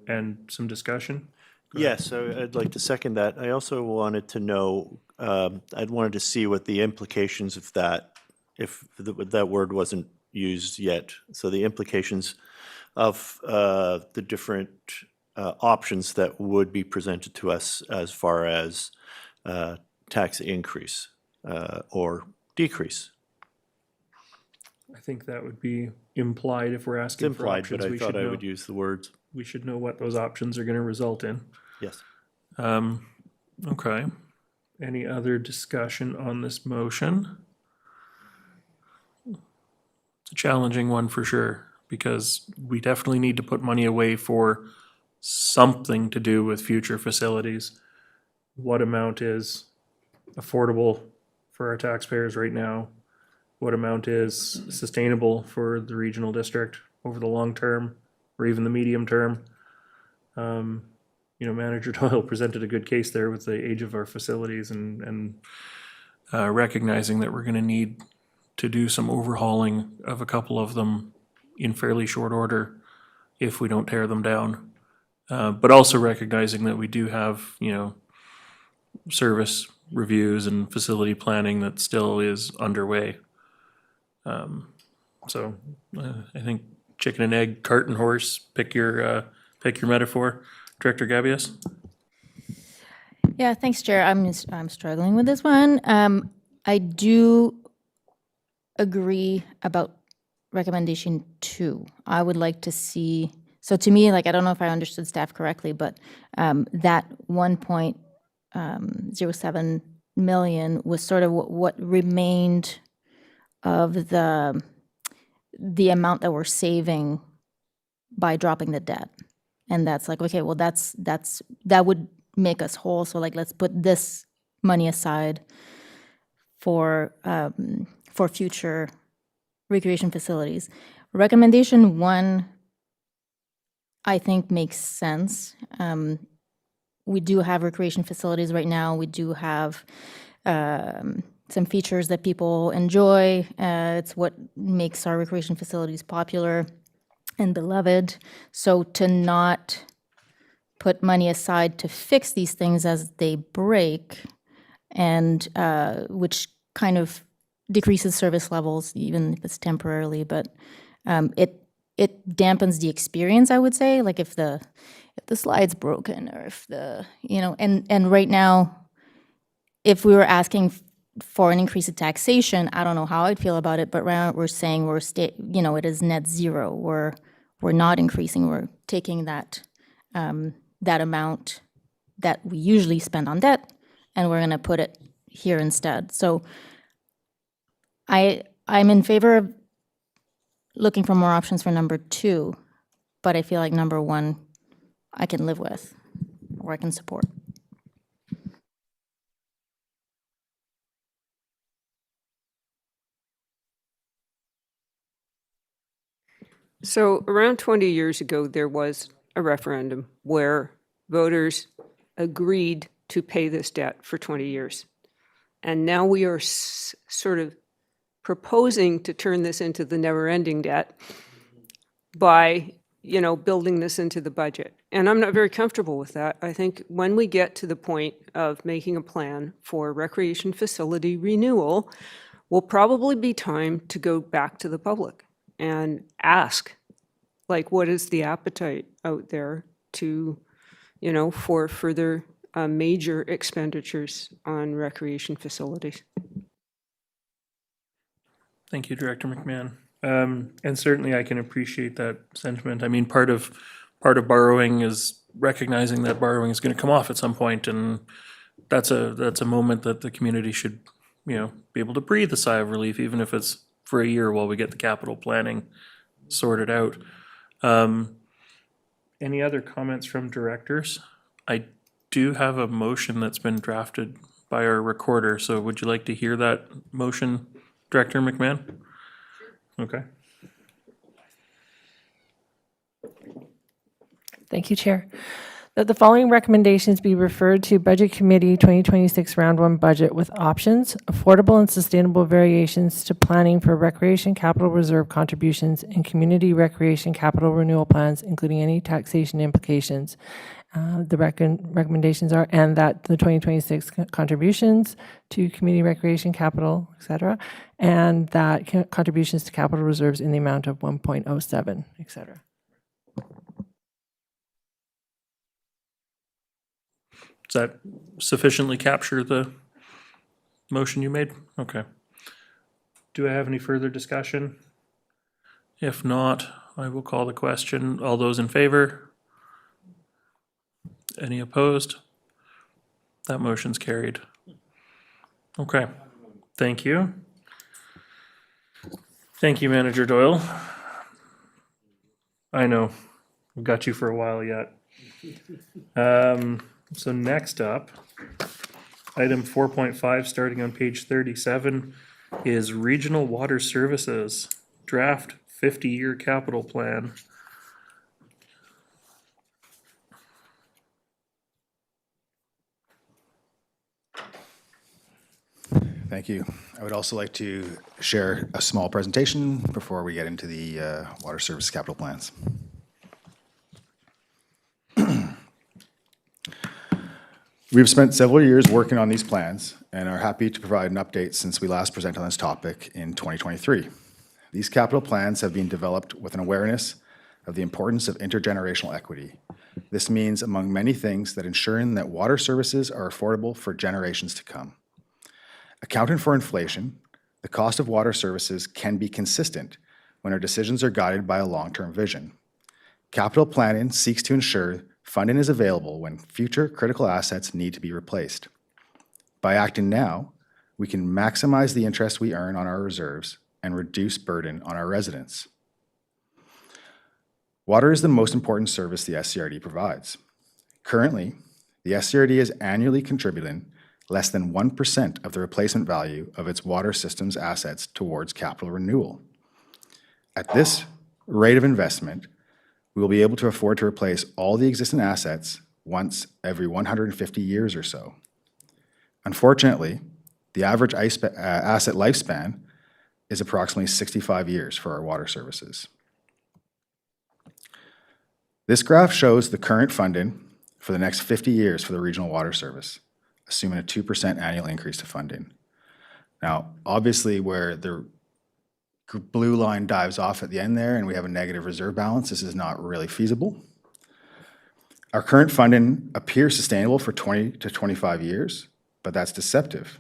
Speaker 1: And some discussion?
Speaker 6: Yes, so I'd like to second that. I also wanted to know, I'd wanted to see what the implications of that, if that word wasn't used yet. So the implications of the different options that would be presented to us as far as tax increase or decrease.
Speaker 1: I think that would be implied if we're
Speaker 6: It's
Speaker 1: asking for
Speaker 6: implied,
Speaker 1: options.
Speaker 6: but I
Speaker 1: We
Speaker 6: thought
Speaker 1: should
Speaker 6: I
Speaker 1: know.
Speaker 6: would use the words.
Speaker 1: We should know what those options are going to result in.
Speaker 6: Yes.
Speaker 1: Okay. Any other discussion on this motion? It's a challenging one for sure, because we definitely need to put money away for something to do with future facilities. What amount is affordable for our taxpayers right now? What amount is sustainable for the regional district over the long term or even the medium term? Manager Doyle presented a good case there with the age of our facilities and recognizing that we're going to need to do some overhauling of a couple of them in fairly short order if we don't tear them down. But also recognizing that we do have, service reviews and facility planning that still is underway. So I think chicken and egg, cart and horse, pick your metaphor. Director Gabius?
Speaker 8: Yeah, thanks, Chair. I'm struggling with this one. I do agree about recommendation 2. I would like to see, so to me, I don't know if I understood staff correctly, but that 1.07 million was sort of what remained of the amount that we're saving by dropping the debt. And that's okay, well, that would make us whole. So let's put this money aside for future recreation facilities. Recommendation 1, I think, makes sense. We do have recreation facilities right now. We do have some features that people enjoy. It's what makes our recreation facilities popular and beloved. So to not put money aside to fix these things as they break, and which kind of decreases service levels, even if it's temporarily, but it dampens the experience, I would say. If the slide's broken, or if and right now, if we were asking for an increase in taxation, I don't know how I'd feel about it, but right now we're saying it is net zero. We're not increasing, we're taking that amount that we usually spend on debt, and we're gonna put it here instead. So I'm in favor of looking for more options for number 2, but I feel like number 1 I can live with, or I can support.
Speaker 5: So around 20 years ago, there was a referendum where voters agreed to pay this debt for 20 years. And now we are sort of proposing to turn this into the never-ending debt by building this into the budget. And I'm not very comfortable with that. I think when we get to the point of making a plan for recreation facility renewal, will probably be time to go back to the public and ask, like, what is the appetite out there to, for further major expenditures on recreation facilities?
Speaker 1: Thank you, Director McMahon. And certainly I can appreciate that sentiment. I mean, part of borrowing is recognizing that borrowing is going to come off at some point, and that's a moment that the community should, be able to breathe a sigh of relief, even if it's for a year while we get the capital planning sorted out. Any other comments from directors? I do have a motion that's been drafted by our recorder, so would you like to hear that motion, Director McMahon? Okay.
Speaker 10: Thank you, Chair. That the following recommendations be referred to Budget Committee 2026 Round 1 budget with options: affordable and sustainable variations to planning for recreation capital reserve contributions and community recreation capital renewal plans, including any taxation implications. The recommendations are, and that the 2026 contributions to community recreation capital, et cetera, and that contributions to capital reserves in the amount of 1.07, et cetera.
Speaker 1: Does that sufficiently capture the motion you made? Okay. Do I have any further discussion? If not, I will call the question. All those in favor? Any opposed? That motion's carried. Okay, thank you. Thank you, Manager Doyle. I know, I've got you for a while yet. So next up, item 4.5, starting on page 37, is Regional Water Services Draft 50-Year Capital Plan.
Speaker 9: Thank you. I would also like to share a small presentation before we get into the water service capital plans. We've spent several years working on these plans and are happy to provide an update since we last presented on this topic in 2023. These capital plans have been developed with an awareness of the importance of intergenerational equity. This means, among many things, that ensuring that water services are affordable for generations to come. Accounting for inflation, the cost of water services can be consistent when our decisions are guided by a long-term vision. Capital planning seeks to ensure funding is available when future critical assets need to be replaced. By acting now, we can maximize the interest we earn on our reserves and reduce burden on our residents. Water is the most important service the SCRD provides. Currently, the SCRD is annually contributing less than 1% of the replacement value of its water systems assets towards capital renewal. At this rate of investment, we will be able to afford to replace all the existing assets once every 150 years or so. Unfortunately, the average asset lifespan is approximately 65 years for our water services. This graph shows the current funding for the next 50 years for the regional water service, assuming a 2% annual increase to funding. Now, obviously, where the blue line dives off at the end there and we have a negative reserve balance, this is not really feasible. Our current funding appears sustainable for 20 to 25 years, but that's deceptive.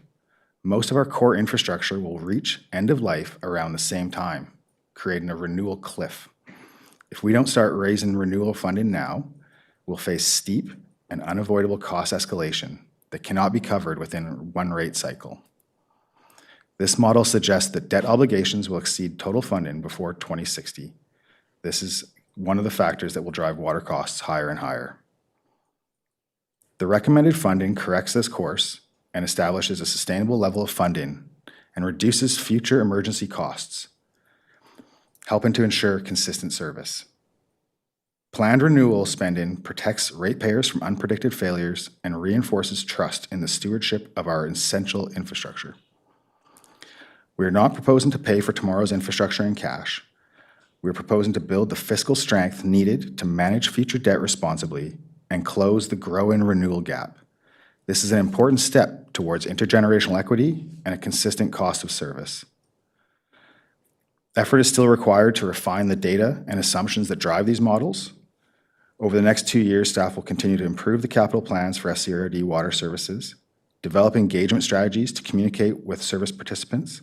Speaker 9: Most of our core infrastructure will reach end of life around the same time, creating a renewal cliff. If we don't start raising renewal funding now, we'll face steep and unavoidable cost escalation that cannot be covered within one rate cycle. This model suggests that debt obligations will exceed total funding before 2060. This is one of the factors that will drive water costs higher and higher. The recommended funding corrects this course and establishes a sustainable level of funding and reduces future emergency costs, helping to ensure consistent service. Planned renewal spending protects ratepayers from unpredicted failures and reinforces trust in the stewardship of our essential infrastructure. We are not proposing to pay for tomorrow's infrastructure in cash. we're proposing to build the fiscal strength needed to manage future debt responsibly and close the grow-in renewal gap. This is an important step towards intergenerational equity and a consistent cost of service. Effort is still required to refine the data and assumptions that drive these models. Over the next 2 years, staff will continue to improve the capital plans for SCRD water services, develop engagement strategies to communicate with service participants,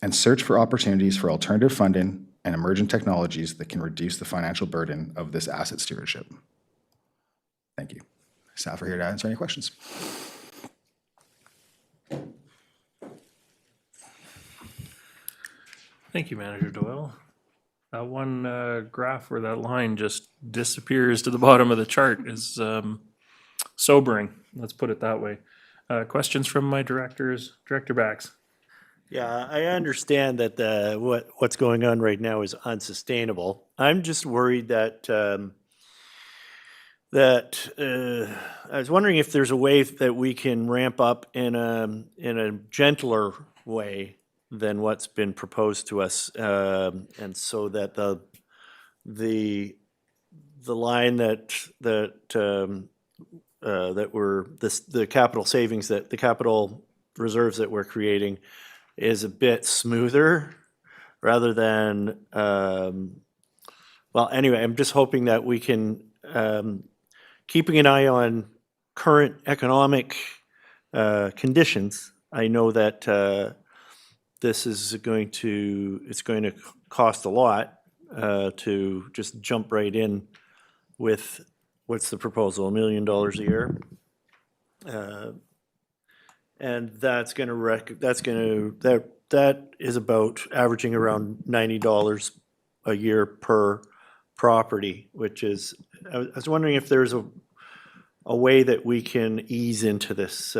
Speaker 9: and search for opportunities for alternative funding and emergent technologies that can reduce the financial burden of this asset stewardship. Thank you. Staff are here to answer any questions.
Speaker 1: Thank you, Manager Doyle. That one graph where that line just disappears to the bottom of the chart is sobering. Let's put it that way. Questions from my directors? Director Bax.
Speaker 6: Yeah, I understand that what's going on right now is unsustainable. I'm just worried that I was wondering if there's a way that we can ramp up in a gentler way than what's been proposed to us, and so that the line that we're the capital savings, that the capital reserves that we're creating is a bit smoother rather than well, anyway, I'm just hoping that we can, keeping an eye on current economic conditions. I know that this is going to cost a lot to just jump right in with, what's the proposal, $1 million a year? And that is about averaging around $90 a year per property, which is, I was wondering if there's a way that we can ease into this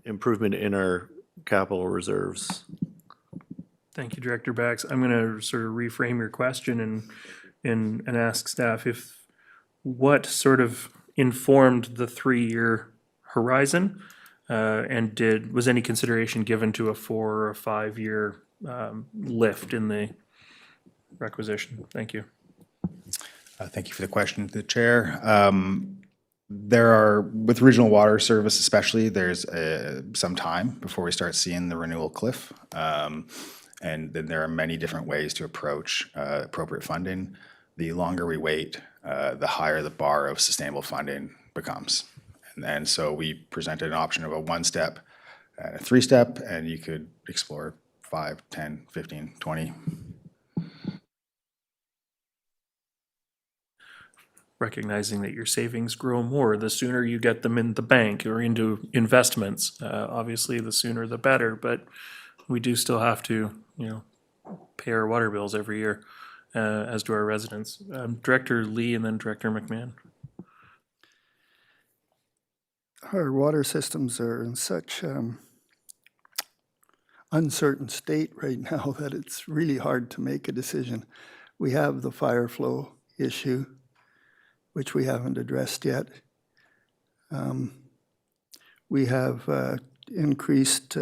Speaker 6: improvement in our capital reserves.
Speaker 1: Thank you, Director Bax. I'm going to sort of reframe your question and ask staff if what sort of informed the 3-year horizon, and was any consideration given to a 4 or a 5-year lift in the requisition? Thank you.
Speaker 9: Thank you for the question to the chair. There are, with regional water service especially, there's some time before we start seeing the renewal cliff. And then there are many different ways to approach appropriate funding. The longer we wait, the higher the bar of sustainable funding becomes. And so we presented an option of a 1-step and a 3-step, and you could explore 5, 10, 15, 20.
Speaker 1: Recognizing that your savings grow more the sooner you get them in the bank or into investments. Obviously, the sooner the better, but we do still have to, pay our water bills every year, as do our residents. Director Lee and then Director McMahon.
Speaker 7: Our water systems are in such uncertain state right now that it's really hard to make a decision. We have the fire flow issue, which we haven't addressed yet. We have increased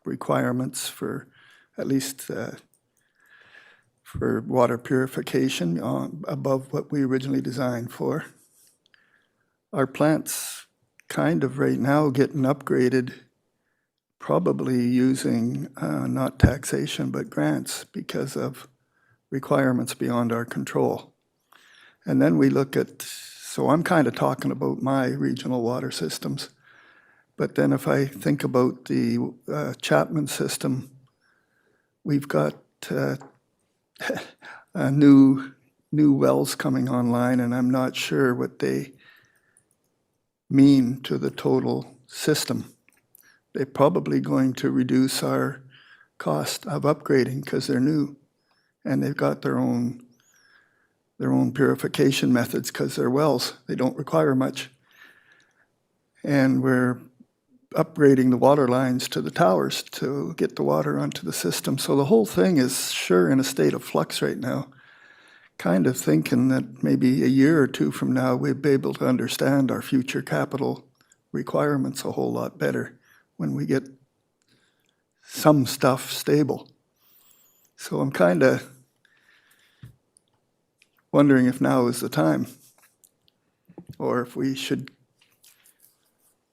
Speaker 7: requirements for at least for water purification above what we originally designed for. Our plants kind of right now getting upgraded, probably using not taxation but grants because of requirements beyond our control. And then we look at, so I'm kind of talking about my regional water systems, but then if I think about the Chapman system, we've got new wells coming online, and I'm not sure what they mean to the total system. They're probably going to reduce our cost of upgrading because they're new, and they've got their own purification methods because they're wells. They don't require much. And we're upgrading the water lines to the towers to get the water onto the system. So the whole thing is sure in a state of flux right now. Kind of thinking that maybe a year or 2 from now we'll be able to understand our future capital requirements a whole lot better when we get some stuff stable. So I'm kind of wondering if now is the time, or if we should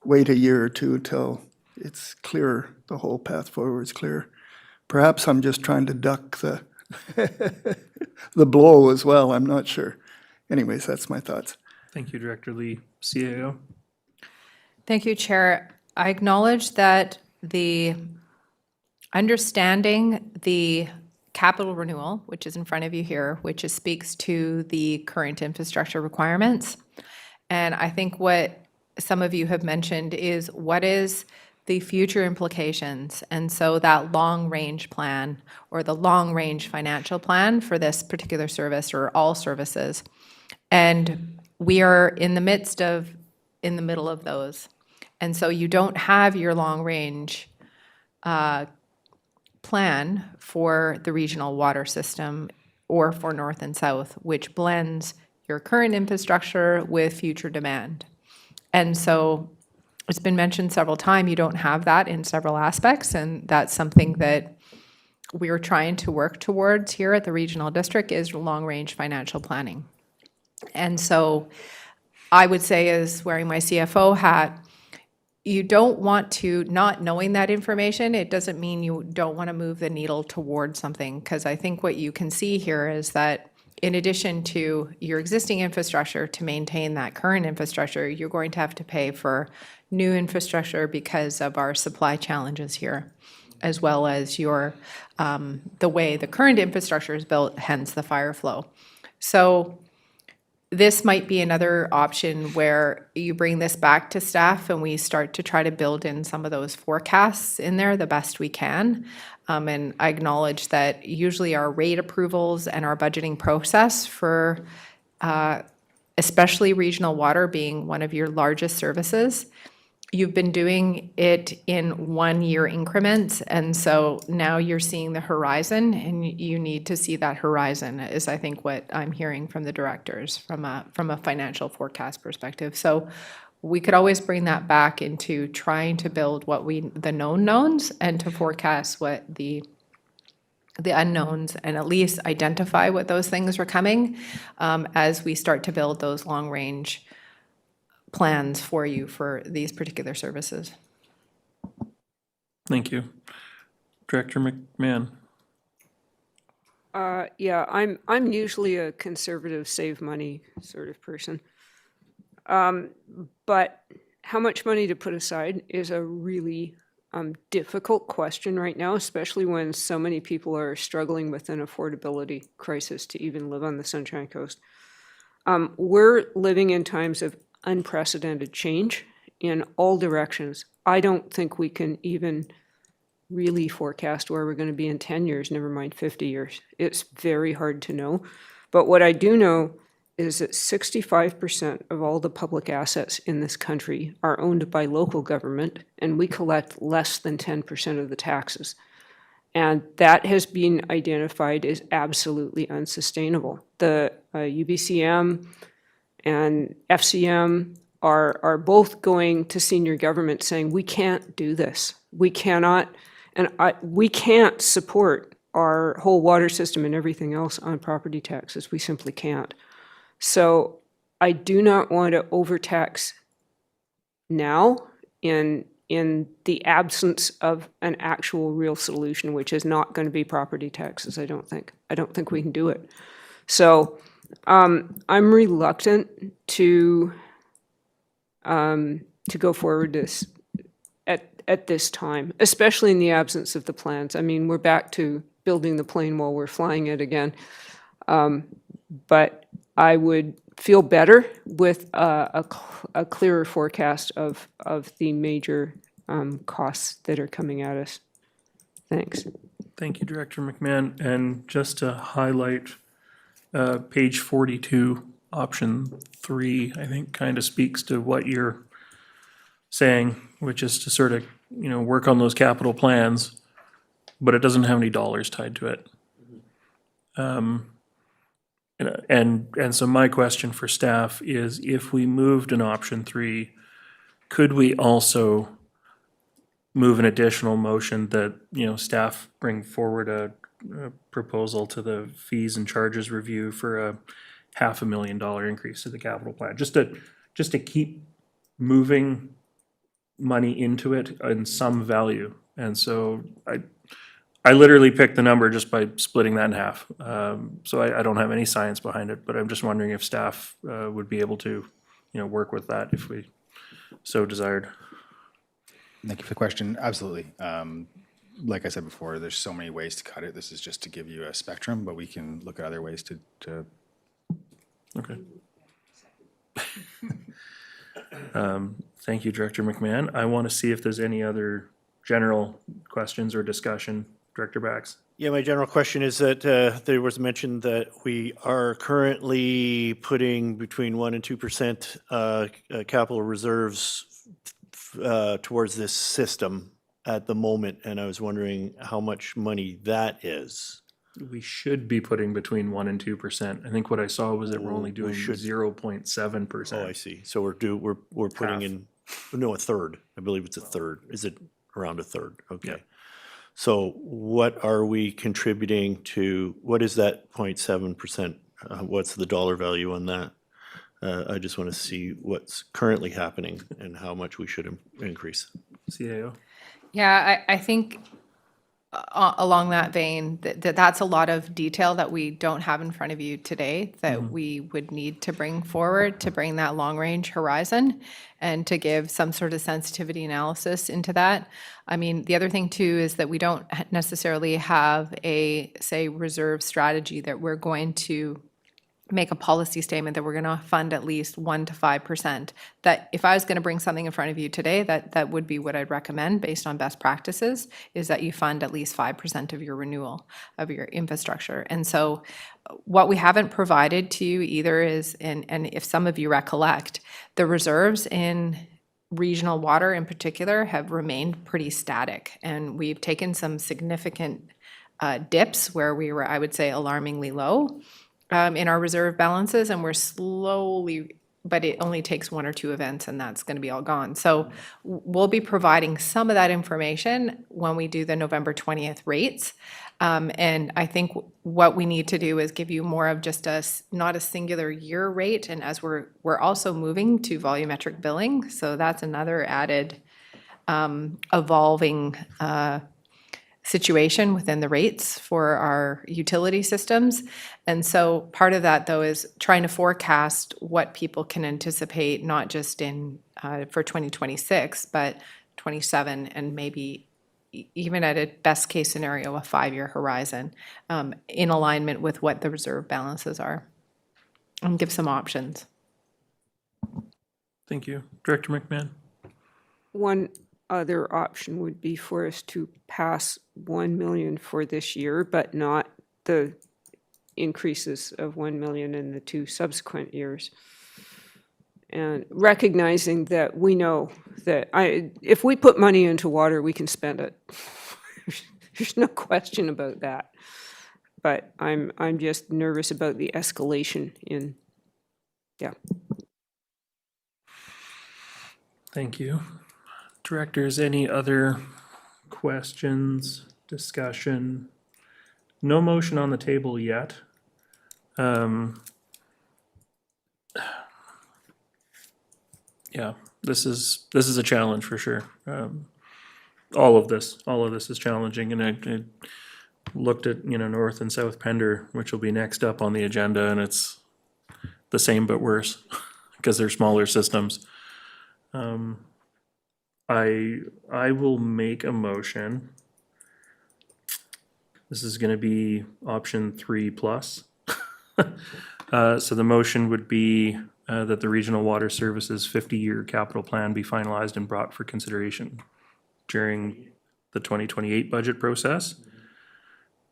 Speaker 7: wait a year or two till it's clear, the whole path forward is clear. Perhaps I'm just trying to duck the the blow as well, I'm not sure. Anyways, that's my thoughts.
Speaker 1: Thank you, Director Lee. CAO?
Speaker 2: Thank you, Chair. I acknowledge that the understanding the capital renewal, which is in front of you here, which speaks to the current infrastructure requirements. And I think what some of you have mentioned is what is the future implications? And so that long-range plan or the long-range financial plan for this particular service or all services. And we are in the middle of those. And so you don't have your long-range plan for the regional water system or for North and South, which blends your current infrastructure with future demand. And so it's been mentioned several times, you don't have that in several aspects, and that's something that we're trying to work towards here at the regional district is long-range financial planning. And so I would say, as wearing my CFO hat, you don't want to, not knowing that information, it doesn't mean you don't want to move the needle towards something, because I think what you can see here is that in addition to your existing infrastructure to maintain that current infrastructure, you're going to have to pay for new infrastructure because of our supply challenges here, as well as your the way the current infrastructure is built, hence the fire flow. So this might be another option where you bring this back to staff and we start to try to build in some of those forecasts in there the best we can. And I acknowledge that usually our rate approvals and our budgeting process for especially regional water being one of your largest services, you've been doing it in 1 year increments. And so now you're seeing the horizon and you need to see that horizon is I think what I'm hearing from the directors from a financial forecast perspective. So we could always bring that back into trying to build the known knowns and to forecast what the unknowns and at least identify what those things are coming as we start to build those long range plans for you for these particular services.
Speaker 1: Thank you. Director McMahon?
Speaker 5: Yeah, I'm usually a conservative, save money sort of person. But how much money to put aside is a really difficult question right now, especially when so many people are struggling with an affordability crisis to even live on the Sunshine Coast. We're living in times of unprecedented change in all directions. I don't think we can even really forecast where we're going to be in 10 years, never mind 50 years. It's very hard to know. But what I do know is that 65% of all the public assets in this country are owned by local government, and we collect less than 10% of the taxes. And that has been identified as absolutely unsustainable. The UBCM and FCM are both going to senior government saying, we can't do this. We cannot, and we can't support our whole water system and everything else on property taxes. We simply can't. So I do not want to overtax now in the absence of an actual real solution, which is not going to be property taxes, I don't think. I don't think we can do it. So I'm reluctant to go forward at this time, especially in the absence of the plans. I mean, we're back to building the plane while we're flying it again. But I would feel better with a clearer forecast of the major costs that are coming at us. Thanks.
Speaker 1: Thank you, Director McMahon. And just to highlight page 42, option 3, I think kind of speaks to what you're saying, which is to sort of, work on those capital plans, but it doesn't have any dollars tied to it. And so my question for staff is, if we moved an option 3, could we also move an additional motion that, staff bring forward a proposal to the fees and charges review for a $500,000 increase to the capital plan, just to keep moving money into it in some value. And so I literally picked the number just by splitting that in half. So I don't have any science behind it, but I'm just wondering if staff would be able to, work with that if we so desired.
Speaker 9: Thank you for the question. Absolutely. Like I said before, there's so many ways to cut it. This is just to give you a spectrum, but we can look at other ways to
Speaker 1: Okay. Thank you, Director McMahon. I want to see if there's any other general questions or discussion. Director Bax.
Speaker 6: Yeah, my general question is that there was mention that we are currently putting between 1% and 2% capital reserves towards this system at the moment, and I was wondering how much money that is.
Speaker 1: We should be putting between 1% and 2%. I think what I saw was that we're only doing 0.7%.
Speaker 6: Oh, I see. So we're putting
Speaker 1: Half.
Speaker 6: in, no, a third. I believe it's a third. Is it around a third? Okay.
Speaker 1: Yep.
Speaker 6: So what are we contributing to, what is that 0.7%? What's the dollar value on that? I just want to see what's currently happening and how much we should increase.
Speaker 1: CAO.
Speaker 2: Yeah, I think along that vein, that's a lot of detail that we don't have in front of you today that we would need to bring forward to bring that long-range horizon and to give some sort of sensitivity analysis into that. I mean, the other thing too is that we don't necessarily have a, say, reserve strategy that we're going to make a policy statement that we're going to fund at least 1% to 5%. That if I was going to bring something in front of you today, that would be what I'd recommend based on best practices, is that you fund at least 5% of your renewal of your infrastructure. And so what we haven't provided to you either is, and if some of you recollect, the reserves in regional water in particular have remained pretty static. And we've taken some significant dips where we were, I would say, alarmingly low in our reserve balances, and we're slowly, but it only takes one or two events and that's going to be all gone. So we'll be providing some of that information when we do the November 20th rates. And I think what we need to do is give you more of just not a singular year rate. And as we're also moving to volumetric billing, so that's another added evolving situation within the rates for our utility systems. And so part of that, though, is trying to forecast what people can anticipate, not just in for 2026, but 27 and maybe even at a best case scenario, a 5-year horizon in alignment with what the reserve balances are, and give some options.
Speaker 1: Thank you. Director McMahon.
Speaker 5: One other option would be for us to pass 1 million for this year, but not the increases of 1 million in the 2 subsequent years. And recognizing that we know that if we put money into water, we can spend it. There's no question about that. But I'm just nervous about the escalation in, yeah.
Speaker 1: Thank you. Directors, any other questions, discussion? No motion on the table yet. Yeah, this is a challenge for sure. All of this is challenging, and I looked at, North and South Pender, which will be next up on the agenda, and it's the same but worse because they're smaller systems. I will make a motion. This is going to be option 3 plus. So the motion would be that the Regional Water Services 50-year capital plan be finalized and brought for consideration during the 2028 budget process.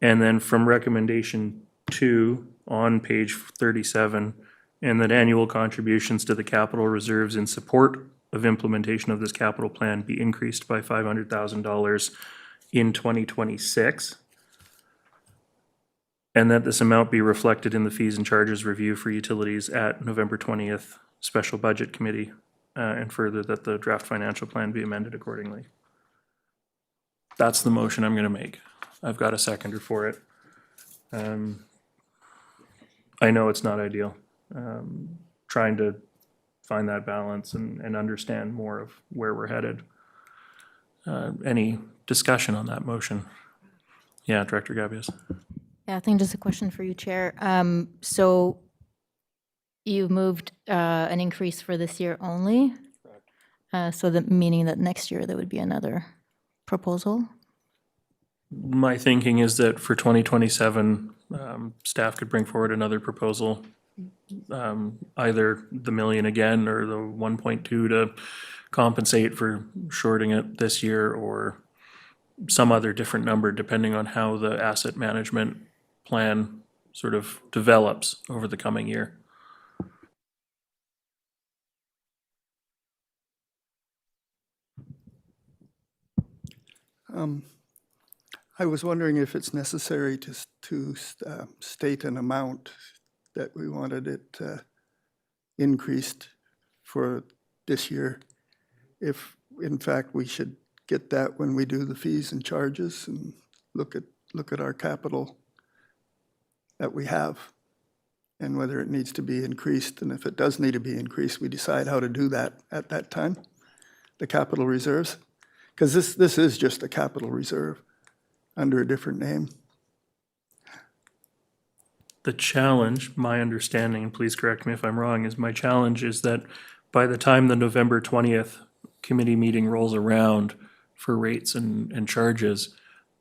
Speaker 1: And then from recommendation 2 on page 37, and that annual contributions to the capital reserves in support of implementation of this capital plan be increased by $500,000 in 2026. And that this amount be reflected in the fees and charges review for utilities at November 20th special budget committee, and further that the draft financial plan be amended accordingly. That's the motion I'm going to make. I've got a seconder for it. I know it's not ideal. trying to find that balance and understand more of where we're headed. Any discussion on that motion? Yeah, Director Gabius.
Speaker 8: Yeah, I think just a question for you, Chair. So you've moved an increase for this year only? So that meaning that next year there would be another proposal?
Speaker 1: My thinking is that for 2027, staff could bring forward another proposal, either the million again or the 1.2 to compensate for shorting it this year, or some other different number depending on how the asset management plan sort of develops over the coming year.
Speaker 7: I was wondering if it's necessary to state an amount that we wanted it increased for this year. If, in fact, we should get that when we do the fees and charges and look at our capital that we have and whether it needs to be increased. And if it does need to be increased, we decide how to do that at that time, the capital reserves. Because this is just a capital reserve under a different name.
Speaker 1: The challenge, my understanding, and please correct me if I'm wrong, is my challenge is that by the time the November 20th committee meeting rolls around for rates and charges,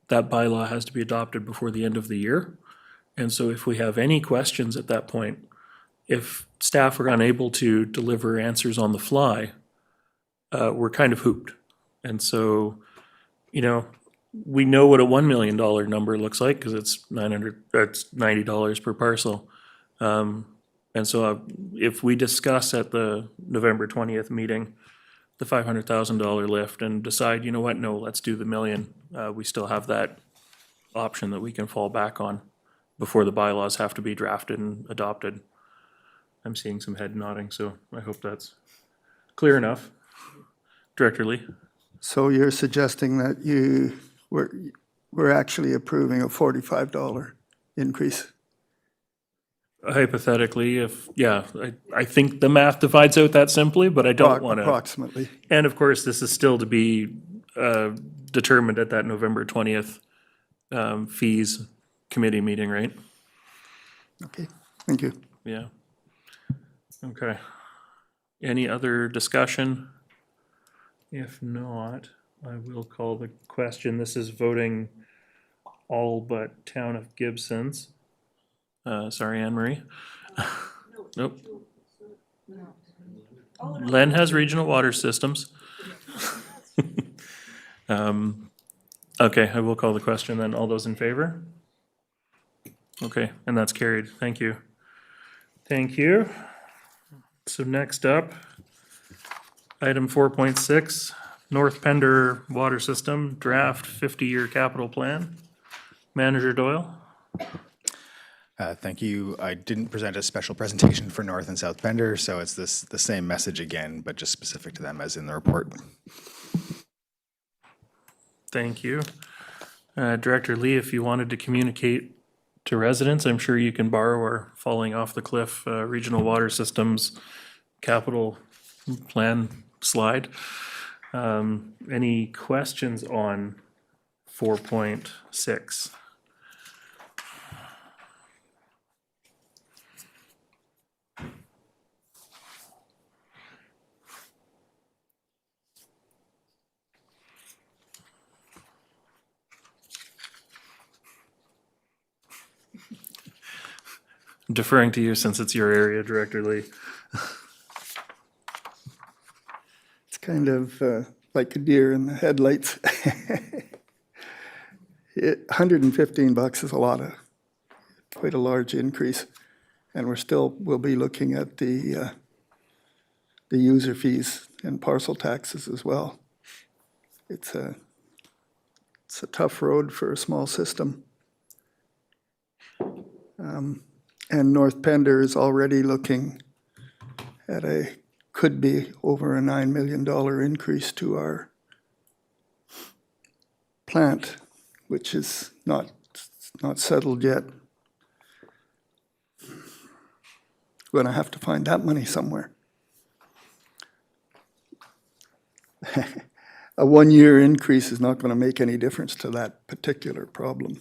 Speaker 1: that bylaw has to be adopted before the end of the year. And so if we have any questions at that point, if staff are unable to deliver answers on the fly, we're kind of hooped. And so, you know, we know what a $1 million number looks like because it's $90 per parcel. And so if we discuss at the November 20th meeting the $500,000 lift and decide, you know what, no, let's do the million, we still have that option that we can fall back on before the bylaws have to be drafted and adopted. I'm seeing some head nodding, so I hope that's clear enough. Director Lee?
Speaker 7: So you're suggesting that we're actually approving a $45 increase?
Speaker 1: Hypothetically, if, yeah, I think the math divides out that simply, but I don't want to.
Speaker 7: Approximately.
Speaker 1: And of course, this is still to be determined at that November 20th fees committee meeting, right?
Speaker 7: Okay, thank you.
Speaker 1: Yeah. Okay. Any other discussion? If not, I will call the question. This is voting all but town of Gibson's. Sorry, Anne Marie. Nope. Len has regional water systems. Okay, I will call the question then. All those in favor? Okay, and that's carried. Thank you. Thank you. So next up, item 4.6, North Pender Water System Draft 50-Year Capital Plan. Manager Doyle?
Speaker 9: Thank you. I didn't present a special presentation for North and South Bender, so it's the same message again, but just specific to them as in the report.
Speaker 1: Thank you. Director Lee, if you wanted to communicate to residents, I'm sure you can borrow our Falling Off the Cliff Regional Water Systems Capital Plan slide. Any questions on 4.6? Deferring to you since it's your area, Director Lee.
Speaker 7: It's kind of like a deer in the headlights. $115 is quite a large increase, and we'll be looking at the user fees and parcel taxes as well. It's a tough road for a small system. And North Pender is already looking at could be over a $9 million increase to our plant, which is not settled yet. We're going to have to find that money somewhere. A one-year increase is not going to make any difference to that particular problem.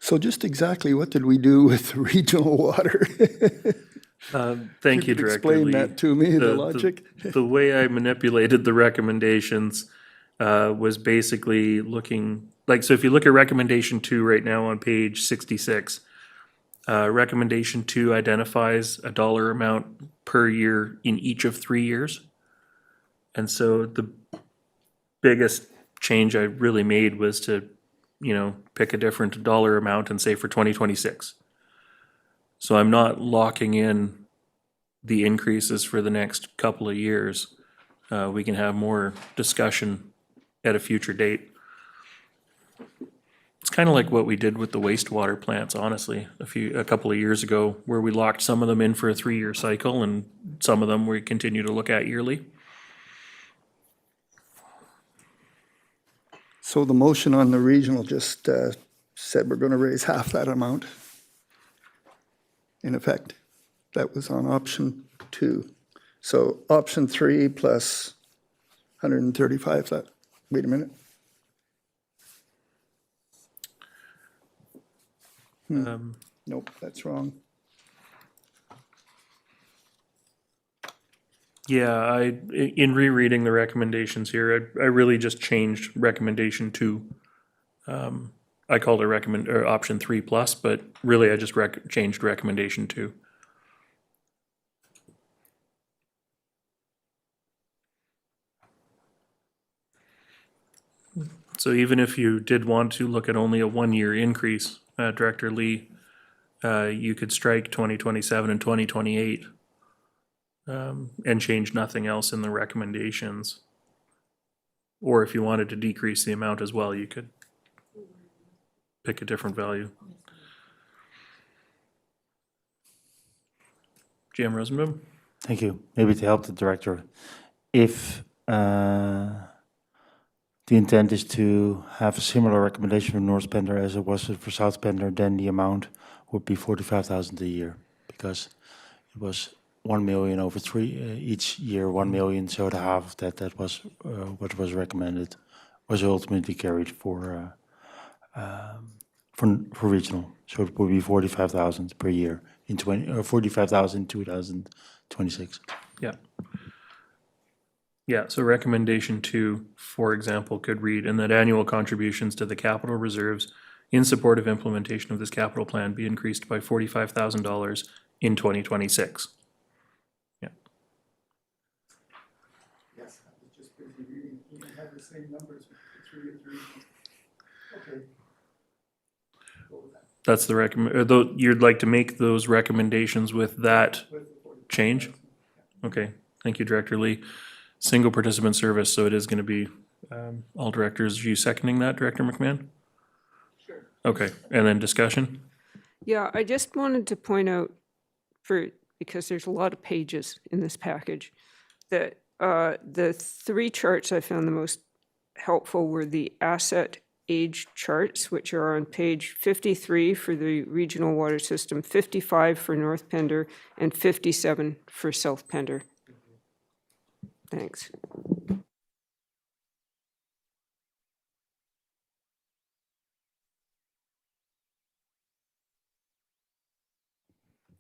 Speaker 7: So just exactly what did we do with regional water?
Speaker 1: Thank you,
Speaker 7: could
Speaker 1: Director
Speaker 7: explain
Speaker 1: Lee.
Speaker 7: that to me, the logic?
Speaker 1: The way I manipulated the recommendations was basically looking, like, so if you look at recommendation 2 right now on page 66, recommendation 2 identifies a dollar amount per year in each of 3 years. And so the biggest change I really made was to, pick a different dollar amount and say for 2026. So I'm not locking in the increases for the next couple of years. We can have more discussion at a future date. It's kind of like what we did with the wastewater plants, honestly, a couple of years ago, where we locked some of them in for a 3-year cycle and some of them we continue to look at yearly.
Speaker 7: So the motion on the regional just said we're going to raise half that amount, in effect. That was on option 2. So option 3 plus 135, wait a minute. Nope, that's wrong.
Speaker 1: Yeah, in rereading the recommendations here, I really just changed recommendation 2. I called it option 3 plus, but really I just changed recommendation 2. So even if you did want to look at only a 1-year increase, Director Lee, you could strike 2027 and 2028 and change nothing else in the recommendations. Or if you wanted to decrease the amount as well, you could pick a different value. GM Rosenbaum?
Speaker 11: Thank you. Maybe to help the director, if the intent is to have a similar recommendation for North Pender as it was for South Pender, then the amount would be 45,000 a year, because it was 1 million over 3 each year, 1 million. So the half of that was what was recommended, was ultimately carried for regional. So it would be 45,000 per year in 2026.
Speaker 1: Yeah. Yeah, so recommendation 2, for example, could read, and that annual contributions to the capital reserves in support of implementation of this capital plan be increased by $45,000 in 2026. Yeah.
Speaker 7: Yes, I was just busy reading. You have the same numbers with the 3 and 3. Okay.
Speaker 1: That's the you'd like to make those recommendations with that change? Okay, thank you, Director Lee. Single participant service, so it is going to be all directors. Are you seconding that, Director McMahon? Sure. Okay, and then discussion?
Speaker 5: Yeah, I just wanted to point out, because there's a lot of pages in this package, that the 3 charts I found the most helpful were the asset age charts, which are on page 53 for the regional water system, 55 for North Pender, and 57 for South Pender. Thanks.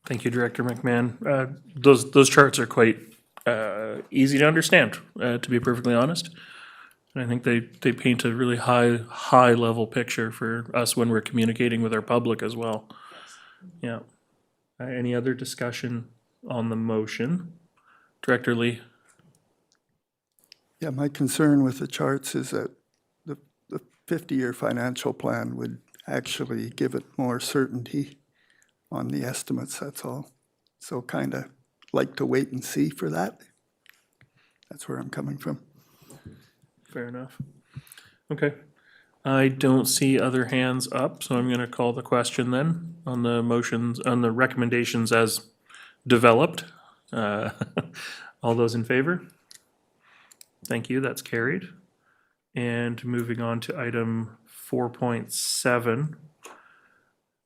Speaker 1: Thank you, Director McMahon. Those charts are quite easy to understand, to be perfectly honest. And I think they paint a really high level picture for us when we're communicating with our public as well. Yeah. Any other discussion on the motion? Director Lee?
Speaker 7: Yeah, my concern with the charts is that the 50-year financial plan would actually give it more certainty on the estimates, that's all. So kind of like to wait and see for that. That's where I'm coming from.
Speaker 1: Fair enough. Okay. I don't see other hands up, so I'm going to call the question then on the motions, on the recommendations as developed. All those in favor? Thank you, that's carried. And moving on to item 4.7.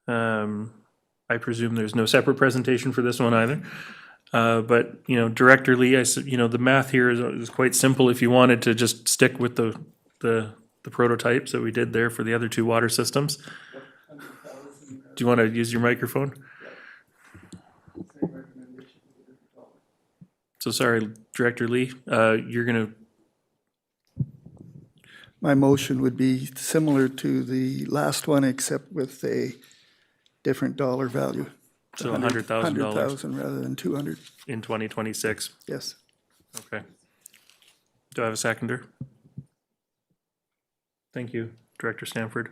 Speaker 1: I presume there's no separate presentation for this one either. But, you know, Director Lee, you know, the math here is quite simple. If you wanted to just stick with the prototypes that we did there for the other two water systems. Do you want to use your microphone? So sorry, Director Lee, you're going to,
Speaker 7: My motion would be similar to the last one, except with a different dollar value.
Speaker 1: so $100,000
Speaker 7: $100,000 rather than 200,
Speaker 1: in 2026.
Speaker 7: yes.
Speaker 1: Okay. Do I have a seconder? Thank you, Director Stanford.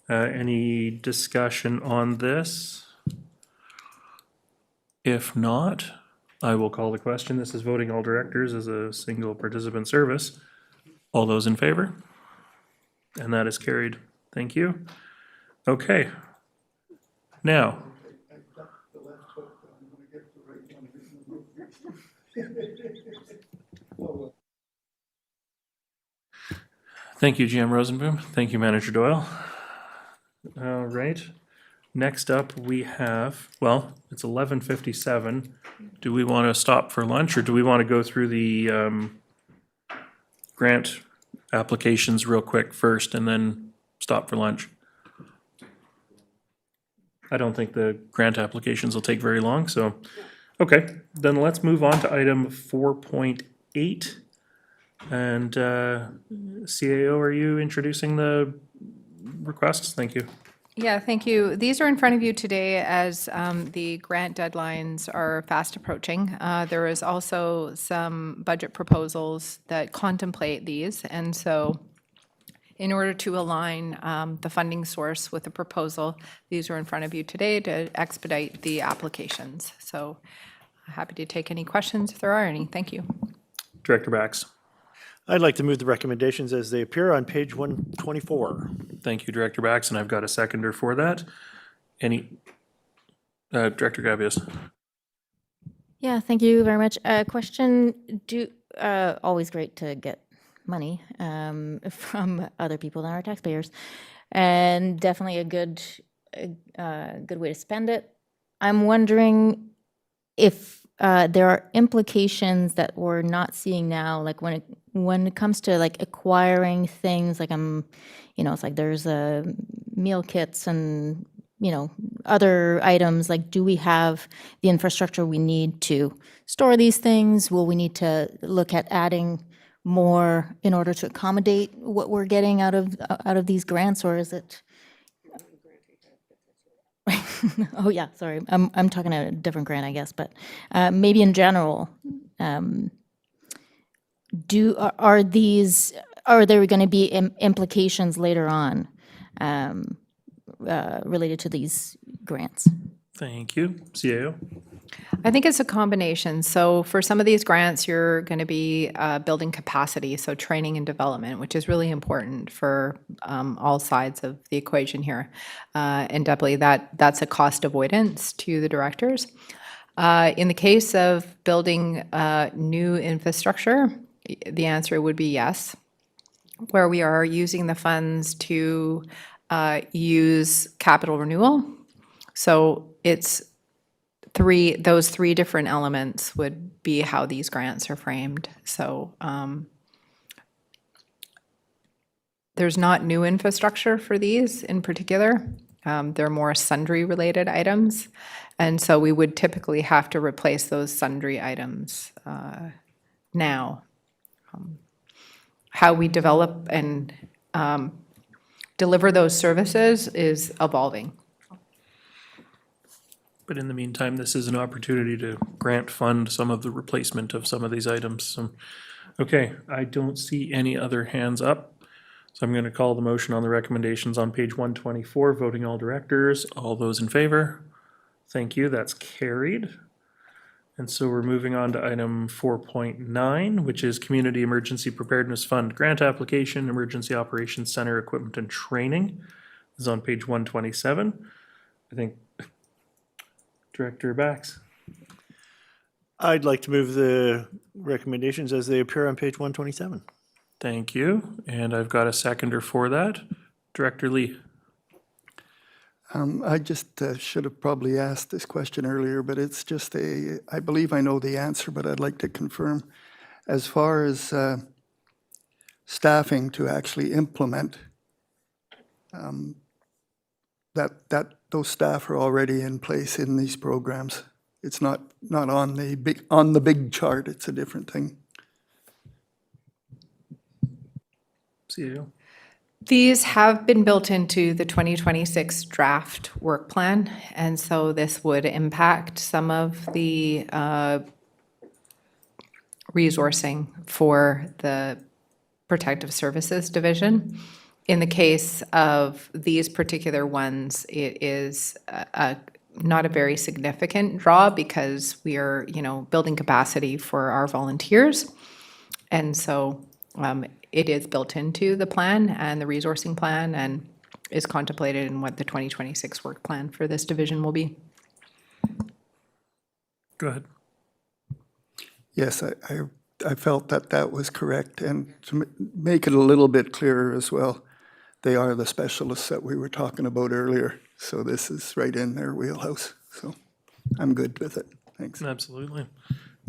Speaker 1: Any discussion on this? If not, I will call the question. This is voting all directors as a single participant service. All those in favor? And that is carried. Thank you. Okay. Now. Thank you, GM Rosenboom. Thank you, Manager Doyle. All right. Next up, we have, well, it's 11:57. Do we want to stop for lunch, or do we want to go through the grant applications real quick first and then stop for lunch? I don't think the grant applications will take very long, so, okay. Then let's move on to item 4.8. And CAO, are you introducing the requests? Thank you.
Speaker 2: Yeah, thank you. These are in front of you today as the grant deadlines are fast approaching. There is also some budget proposals that contemplate these, and so in order to align the funding source with the proposal, these are in front of you today to expedite the applications. So happy to take any questions if there are any. Thank you.
Speaker 1: Director Bax.
Speaker 6: I'd like to move the recommendations as they appear on page 124.
Speaker 1: Thank you, Director Bax, and I've got a seconder for that. Any, Director Gabius.
Speaker 8: Yeah, thank you very much. Question, always great to get money from other people than our taxpayers, and definitely a good way to spend it. I'm wondering if there are implications that we're not seeing now, like when it comes to like acquiring things, like it's like there's meal kits and other items. Like, do we have the infrastructure we need to store these things? Will we need to look at adding more in order to accommodate what we're getting out of these grants, or is it? Oh yeah, sorry. I'm talking about a different grant, I guess, but maybe in general, are there going to be implications later on related to these grants?
Speaker 1: Thank you. CAO.
Speaker 2: I think it's a combination. So for some of these grants, you're going to be building capacity, so training and development, which is really important for all sides of the equation here. And doubly, that's a cost avoidance to the directors. In the case of building new infrastructure, the answer would be yes, where we are using the funds to use capital renewal. So it's those three different elements would be how these grants are framed. So there's not new infrastructure for these in particular. They're more sundry related items. And so we would typically have to replace those sundry items now. How we develop and deliver those services is evolving.
Speaker 1: But in the meantime, this is an opportunity to grant fund some of the replacement of some of these items. So, okay, I don't see any other hands up. So I'm going to call the motion on the recommendations on page 124, voting all directors. All those in favor? Thank you, that's carried. And so we're moving on to item 4.9, which is Community Emergency Preparedness Fund Grant Application, Emergency Operations Center Equipment and Training. This is on page 127. I think Director Bax.
Speaker 6: I'd like to move the recommendations as they appear on page 127.
Speaker 1: Thank you. And I've got a seconder for that. Director Lee.
Speaker 7: I just should have probably asked this question earlier, but it's just I believe I know the answer, but I'd like to confirm. As far as staffing to actually implement, those staff are already in place in these programs. It's not on the big chart, it's a different thing.
Speaker 1: CEO.
Speaker 2: These have been built into the 2026 draft work plan, and so this would impact some of the resourcing for the Protective Services Division. In the case of these particular ones, it is not a very significant draw because we are, building capacity for our volunteers. And so it is built into the plan and the resourcing plan and is contemplated in what the 2026 work plan for this division will be.
Speaker 1: Go ahead.
Speaker 7: Yes, I felt that was correct. And to make it a little bit clearer as well, they are the specialists that we were talking about earlier. So this is right in their wheelhouse. So I'm good with it. Thanks.
Speaker 1: Absolutely.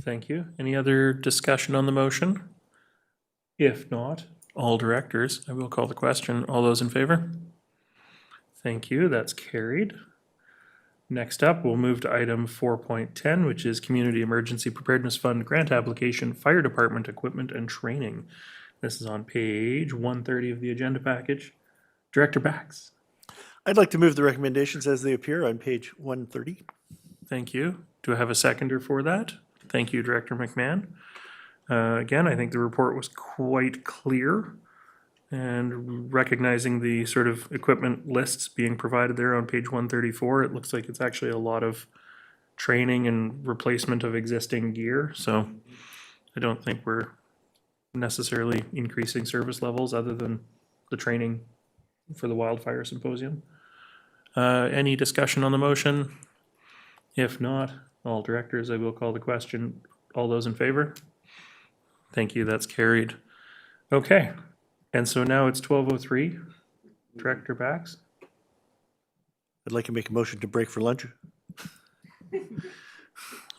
Speaker 1: Thank you. Any other discussion on the motion? If not, all directors, I will call the question. All those in favor? Thank you. That's carried. Next up, we'll move to item 4.10, which is Community Emergency Preparedness Fund Grant Application, Fire Department Equipment and Training. This is on page 130 of the agenda package. Director Bax.
Speaker 6: I'd like to move the recommendations as they appear on page 130.
Speaker 1: Thank you. Do I have a seconder for that? Thank you, Director McMahon. Again, I think the report was quite clear, and recognizing the sort of equipment lists being provided there on page 134, it looks like it's actually a lot of training and replacement of existing gear. So I don't think we're necessarily increasing service levels other than the training for the wildfire symposium. Any discussion on the motion? If not, all directors, I will call the question. All those in favor? Thank you, that's carried. Okay, and so now it's 12:03. Director Bax?
Speaker 6: I'd like to make a motion to break for lunch.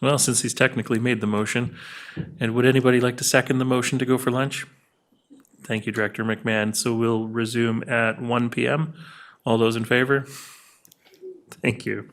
Speaker 1: Well, since he's technically made the motion, and would anybody like to second the motion to go for lunch? Thank you, Director McMahon. So we'll resume at 1 p.m. All those in favor? Thank you.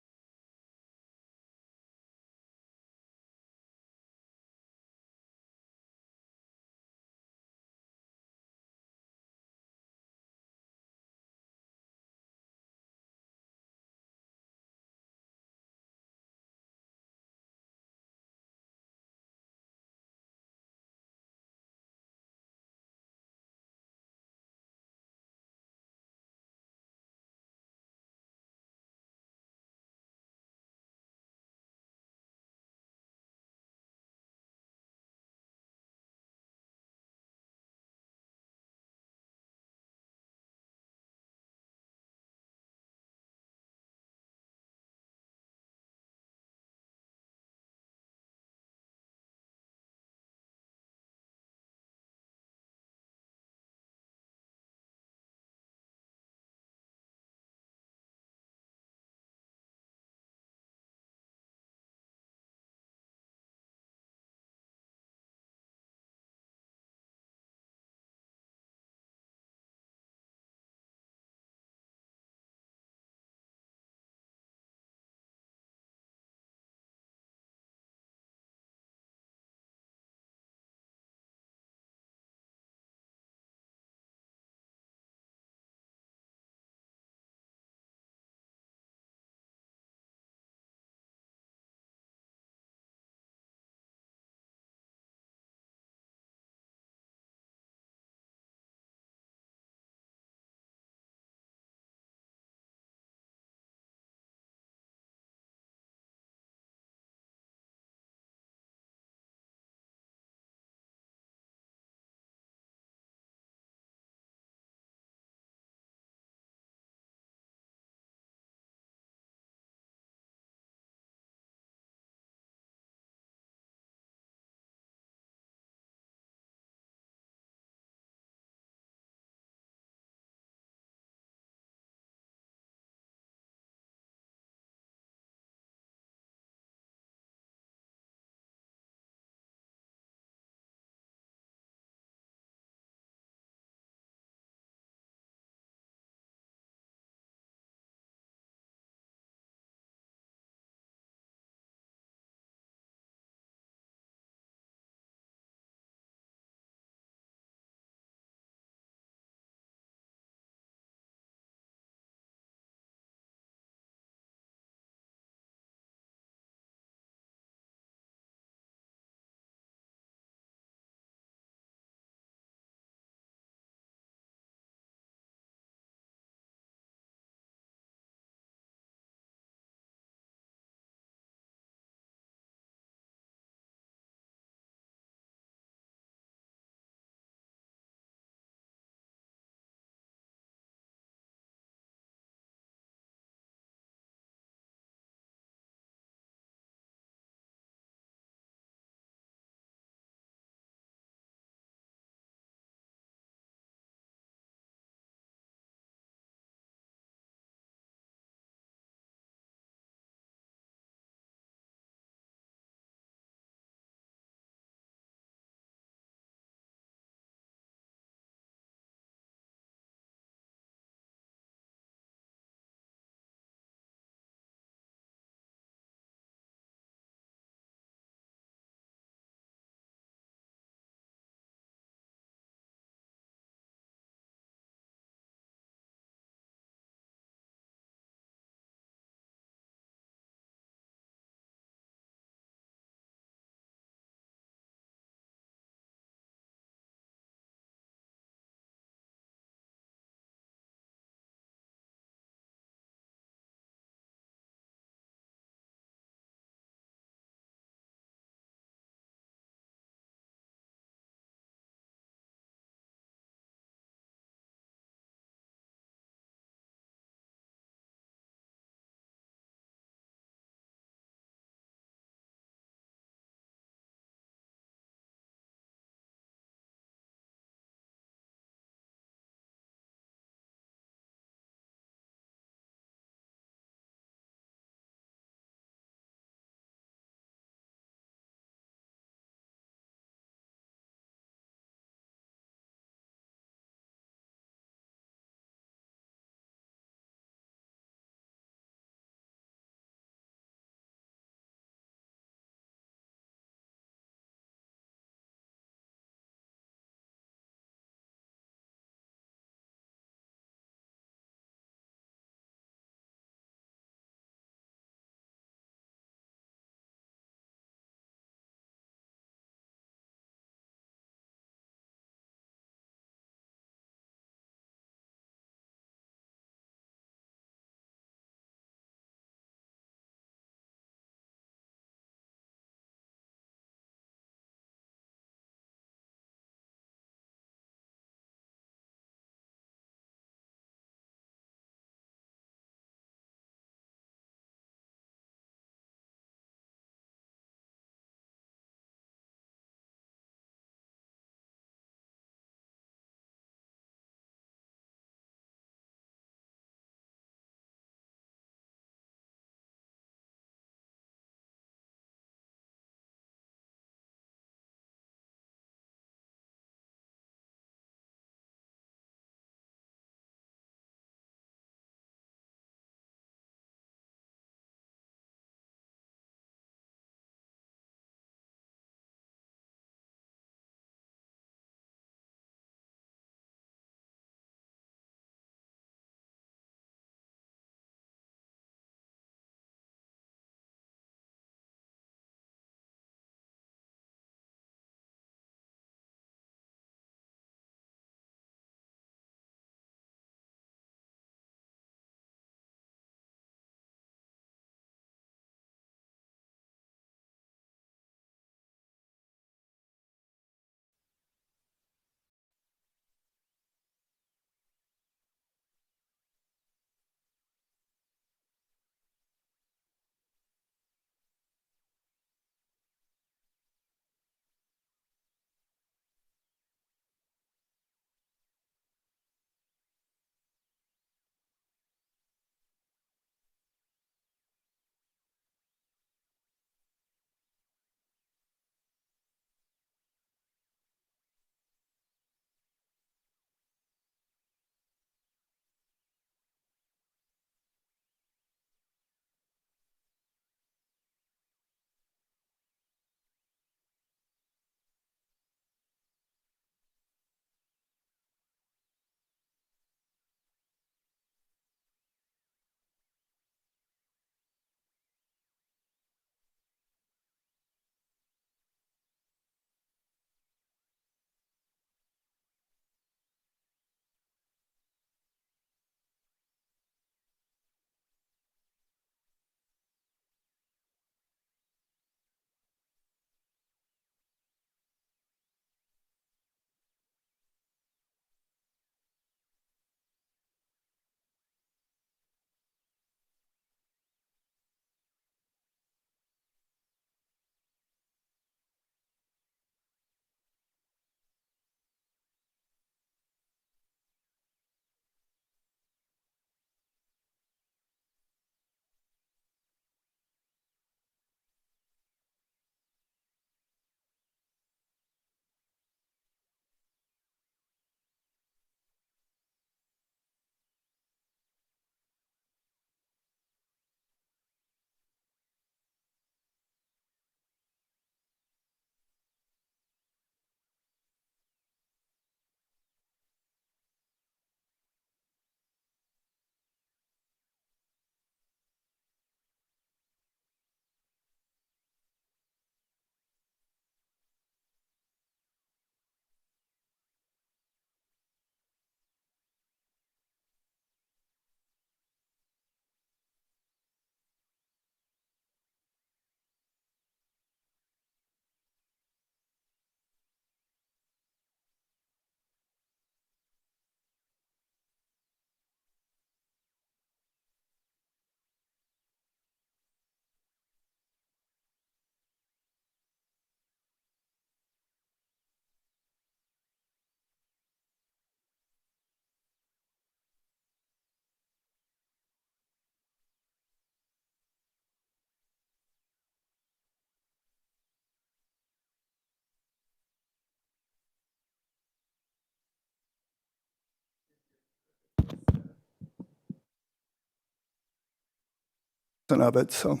Speaker 7: of it, so.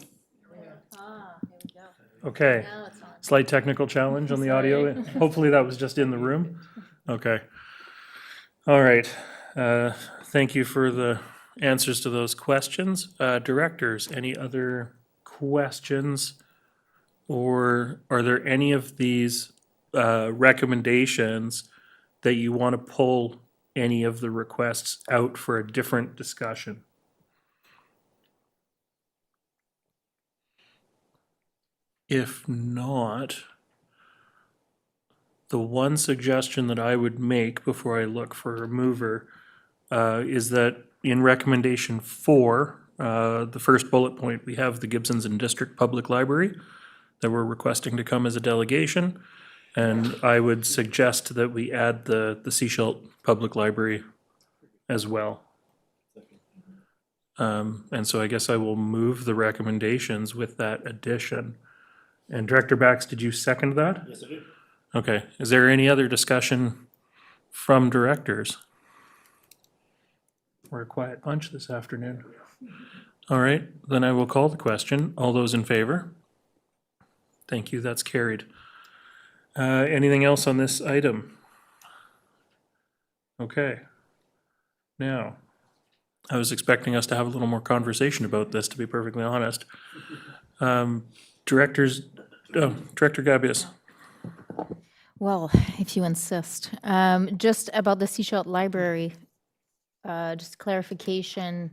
Speaker 1: Okay. Slight technical challenge on the audio. Hopefully that was just in the room. Okay. All right. Thank you for the answers to those questions. Directors, any other questions? Or are there any of these recommendations that you want to pull any of the requests out for a different discussion? If not, the one suggestion that I would make before I look for a mover is that in recommendation 4, the first bullet point, we have the Gibsons and District Public Library that we're requesting to come as a delegation. And I would suggest that we add the Seashell Public Library as well. And so I guess I will move the recommendations with that addition. And Director Bax, did you second that?
Speaker 6: Yes, I did.
Speaker 1: Okay. Is there any other discussion from directors? We're a quiet bunch this afternoon. All right, then I will call the question. All those in favor? Thank you, that's carried. Anything else on this item? Okay. Now, I was expecting us to have a little more conversation about this, to be perfectly honest. Director Gabius.
Speaker 8: Well, if you insist. Just about the Seashell Library, just clarification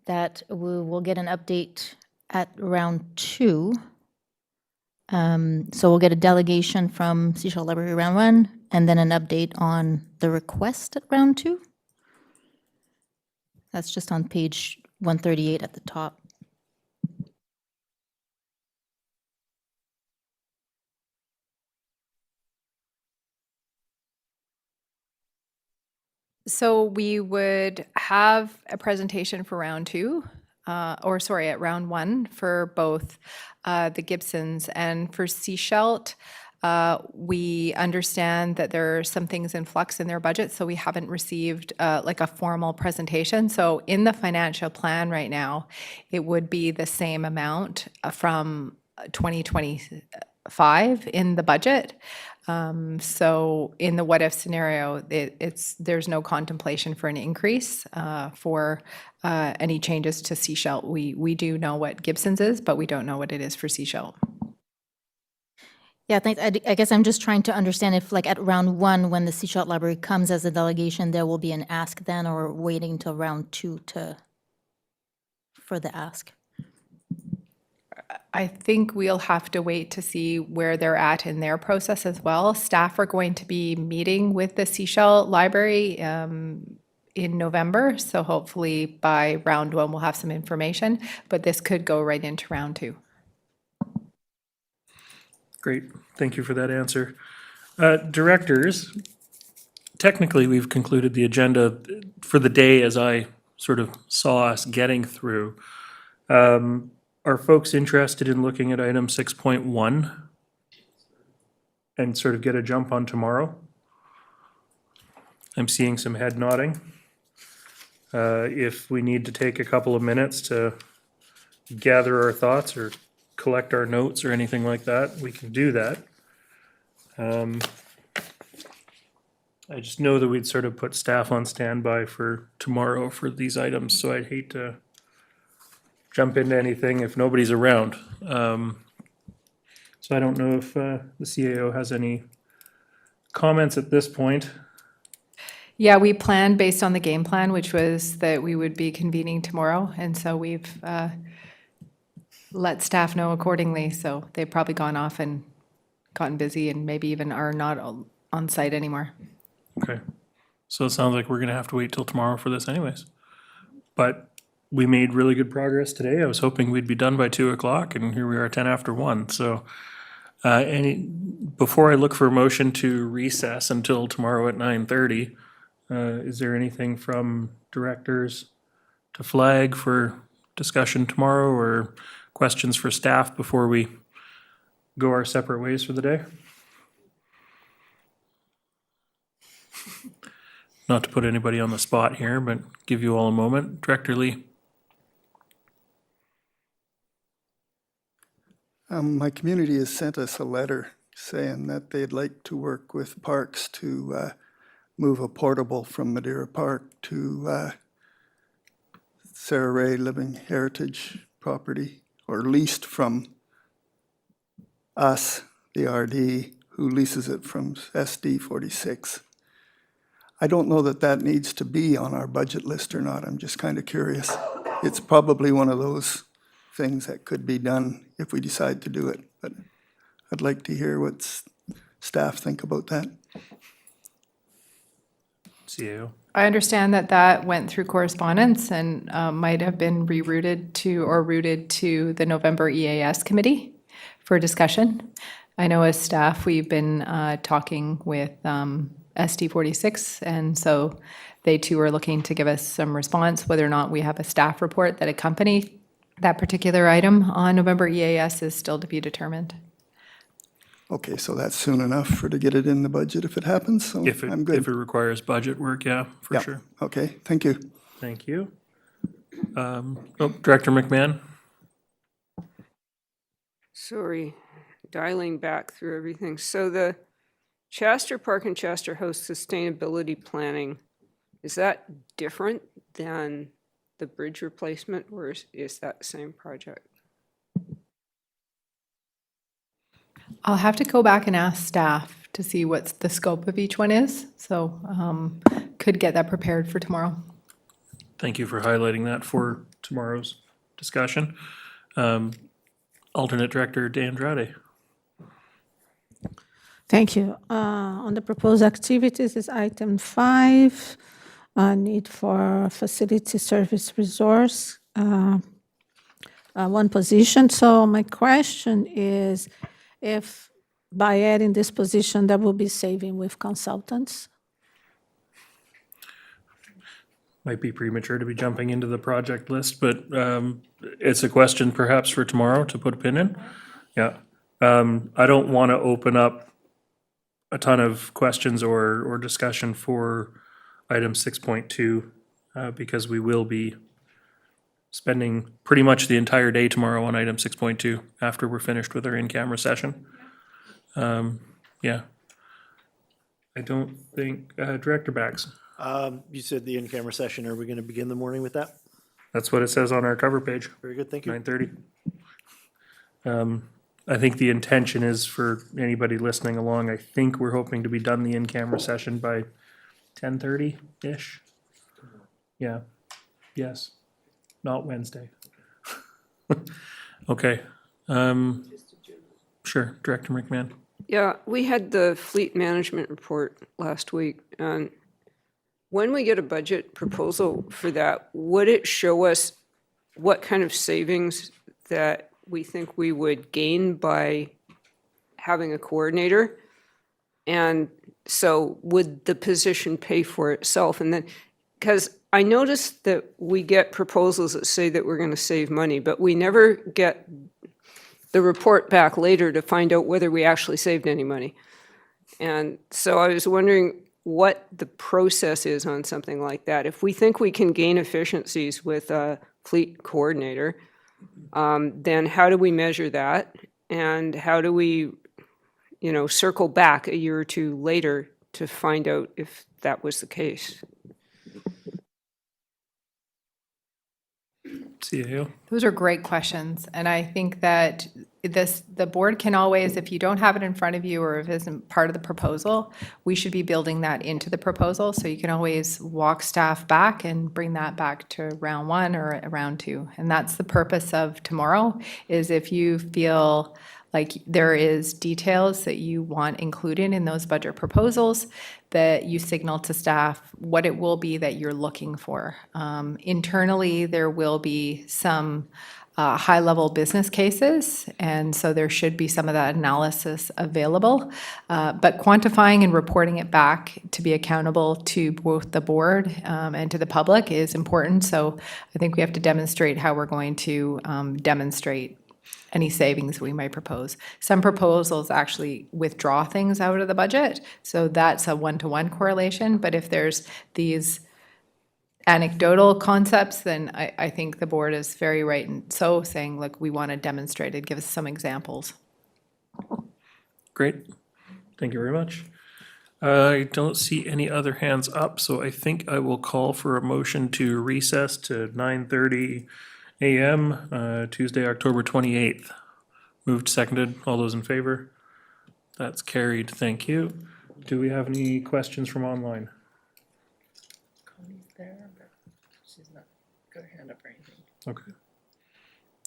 Speaker 8: that we will get an update at round 2. So we'll get a delegation from Seashell Library round 1, and then an update on the request at round 2. That's just on page 138 at the top.
Speaker 2: So we would have a presentation for round 2, at round 1 for both the Gibsons and for Seashell. We understand that there are some things in flux in their budget, so we haven't received like a formal presentation. So in the financial plan right now, it would be the same amount from 2025 in the budget. So in the what-if scenario, there's no contemplation for an increase for any changes to Seashell. We do know what Gibson's is, but we don't know what it is for Seashell.
Speaker 8: Yeah, thanks. I guess I'm just trying to understand if, like, at round 1, when the Seashell Library comes as a delegation, there will be an ask then, or waiting until round 2 for the ask?
Speaker 2: I think we'll have to wait to see where they're at in their process as well. Staff are going to be meeting with the Seashell Library in November, so hopefully by round 1 we'll have some information, but this could go right into round 2.
Speaker 1: Great, thank you for that answer. Directors, technically, we've concluded the agenda for the day as I sort of saw us getting through. Are folks interested in looking at item 6.1 and sort of get a jump on tomorrow? I'm seeing some head nodding. If we need to take a couple of minutes to gather our thoughts or collect our notes or anything like that, we can do that. I just know that we'd sort of put staff on standby for tomorrow for these items, so I'd hate to jump into anything if nobody's around. So I don't know if the CAO has any comments at this point.
Speaker 2: Yeah, we planned based on the game plan, which was that we would be convening tomorrow, and so we've let staff know accordingly, so they've probably gone off and gotten busy and maybe even are not on site anymore.
Speaker 1: Okay, so it sounds like we're gonna have to wait till tomorrow for this anyways. But we made really good progress today. I was hoping we'd be done by 2 o'clock, and here we are 10 after 1. So before I look for a motion to recess until tomorrow at 9:30, is there anything from directors to flag for discussion tomorrow or questions for staff before we go our separate ways for the day? Not to put anybody on the spot here, but give you all a moment. Director Lee.
Speaker 7: My community has sent us a letter saying that they'd like to work with Parks to move a portable from Madeira Park to Sarah Ray Living Heritage property, or leased from us, the RD, who leases it from SD 46. I don't know that that needs to be on our budget list or not. I'm just kind of curious. It's probably one of those things that could be done if we decide to do it, but I'd like to hear what staff think about that.
Speaker 1: CAO.
Speaker 2: I understand that that went through correspondence and might have been rerouted to or routed to the November EAS committee for discussion. I know as staff, we've been talking with SD 46, and so they too are looking to give us some response. Whether or not we have a staff report that accompany that particular item on November EAS is still to be determined.
Speaker 7: Okay, so that's soon enough to get it in the budget if it happens, so
Speaker 1: If
Speaker 7: I'm
Speaker 1: it
Speaker 7: good.
Speaker 1: requires budget work, yeah, for
Speaker 7: Yeah,
Speaker 1: sure.
Speaker 7: okay, thank you.
Speaker 1: Thank you. Director McMahon?
Speaker 5: Sorry, dialing back through everything. So the Chester Park and Chester House sustainability planning, is that different than the bridge replacement, or is that the same project?
Speaker 2: I'll have to go back and ask staff to see what the scope of each one is, so could get that prepared for tomorrow.
Speaker 1: Thank you for highlighting that for tomorrow's discussion. Alternate Director D'Andrade.
Speaker 4: Thank you. On the proposed activities is item 5, need for facility service resource, one position. So my question is, if by adding this position, there will be saving with consultants?
Speaker 1: Might be premature to be jumping into the project list, but it's a question perhaps for tomorrow to put a pin in. Yeah. I don't want to open up a ton of questions or discussion for item 6.2 because we will be spending pretty much the entire day tomorrow on item 6.2 after we're finished with our in-camera session. Yeah. I don't think, Director Bax,
Speaker 6: You said the in-camera session. Are we going to begin the morning with that?
Speaker 1: that's what it says on our cover page,
Speaker 6: Very good, thank you.
Speaker 1: 9:30. I think the intention is for anybody listening along, I think we're hoping to be done the in-camera session by 10:30-ish. Yeah, yes, not Wednesday. Okay, sure, Director McMahon.
Speaker 5: Yeah, we had the fleet management report last week, and when we get a budget proposal for that, would it show us what kind of savings that we think we would gain by having a coordinator? And so would the position pay for itself? And then, because I noticed that we get proposals that say that we're going to save money, but we never get the report back later to find out whether we actually saved any money. And so I was wondering what the process is on something like that. If we think we can gain efficiencies with a fleet coordinator, then how do we measure that? And how do we, circle back a year or two later to find out if that was the case?
Speaker 1: CAO.
Speaker 2: Those are great questions, and I think that the board can always, if you don't have it in front of you or if it isn't part of the proposal, we should be building that into the proposal, so you can always walk staff back and bring that back to round 1 or round 2. And that's the purpose of tomorrow, is if you feel like there is details that you want included in those budget proposals, that you signal to staff what it will be that you're looking for. Internally, there will be some high-level business cases, and so there should be some of that analysis available. But quantifying and reporting it back to be accountable to both the board and to the public is important. So I think we have to demonstrate how we're going to demonstrate any savings we might propose. Some proposals actually withdraw things out of the budget, so that's a one-to-one correlation. But if there's these anecdotal concepts, then I think the board is very right in so saying, look, we want to demonstrate it, give us some examples.
Speaker 1: Great. Thank you very much. I don't see any other hands up, so I think I will call for a motion to recess to 9:30 a.m. Tuesday, October 28th. Moved, seconded. All those in favor? That's carried. Thank you. Do we have any questions from online? Okay.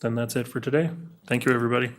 Speaker 1: Then that's it for today. Thank you, everybody.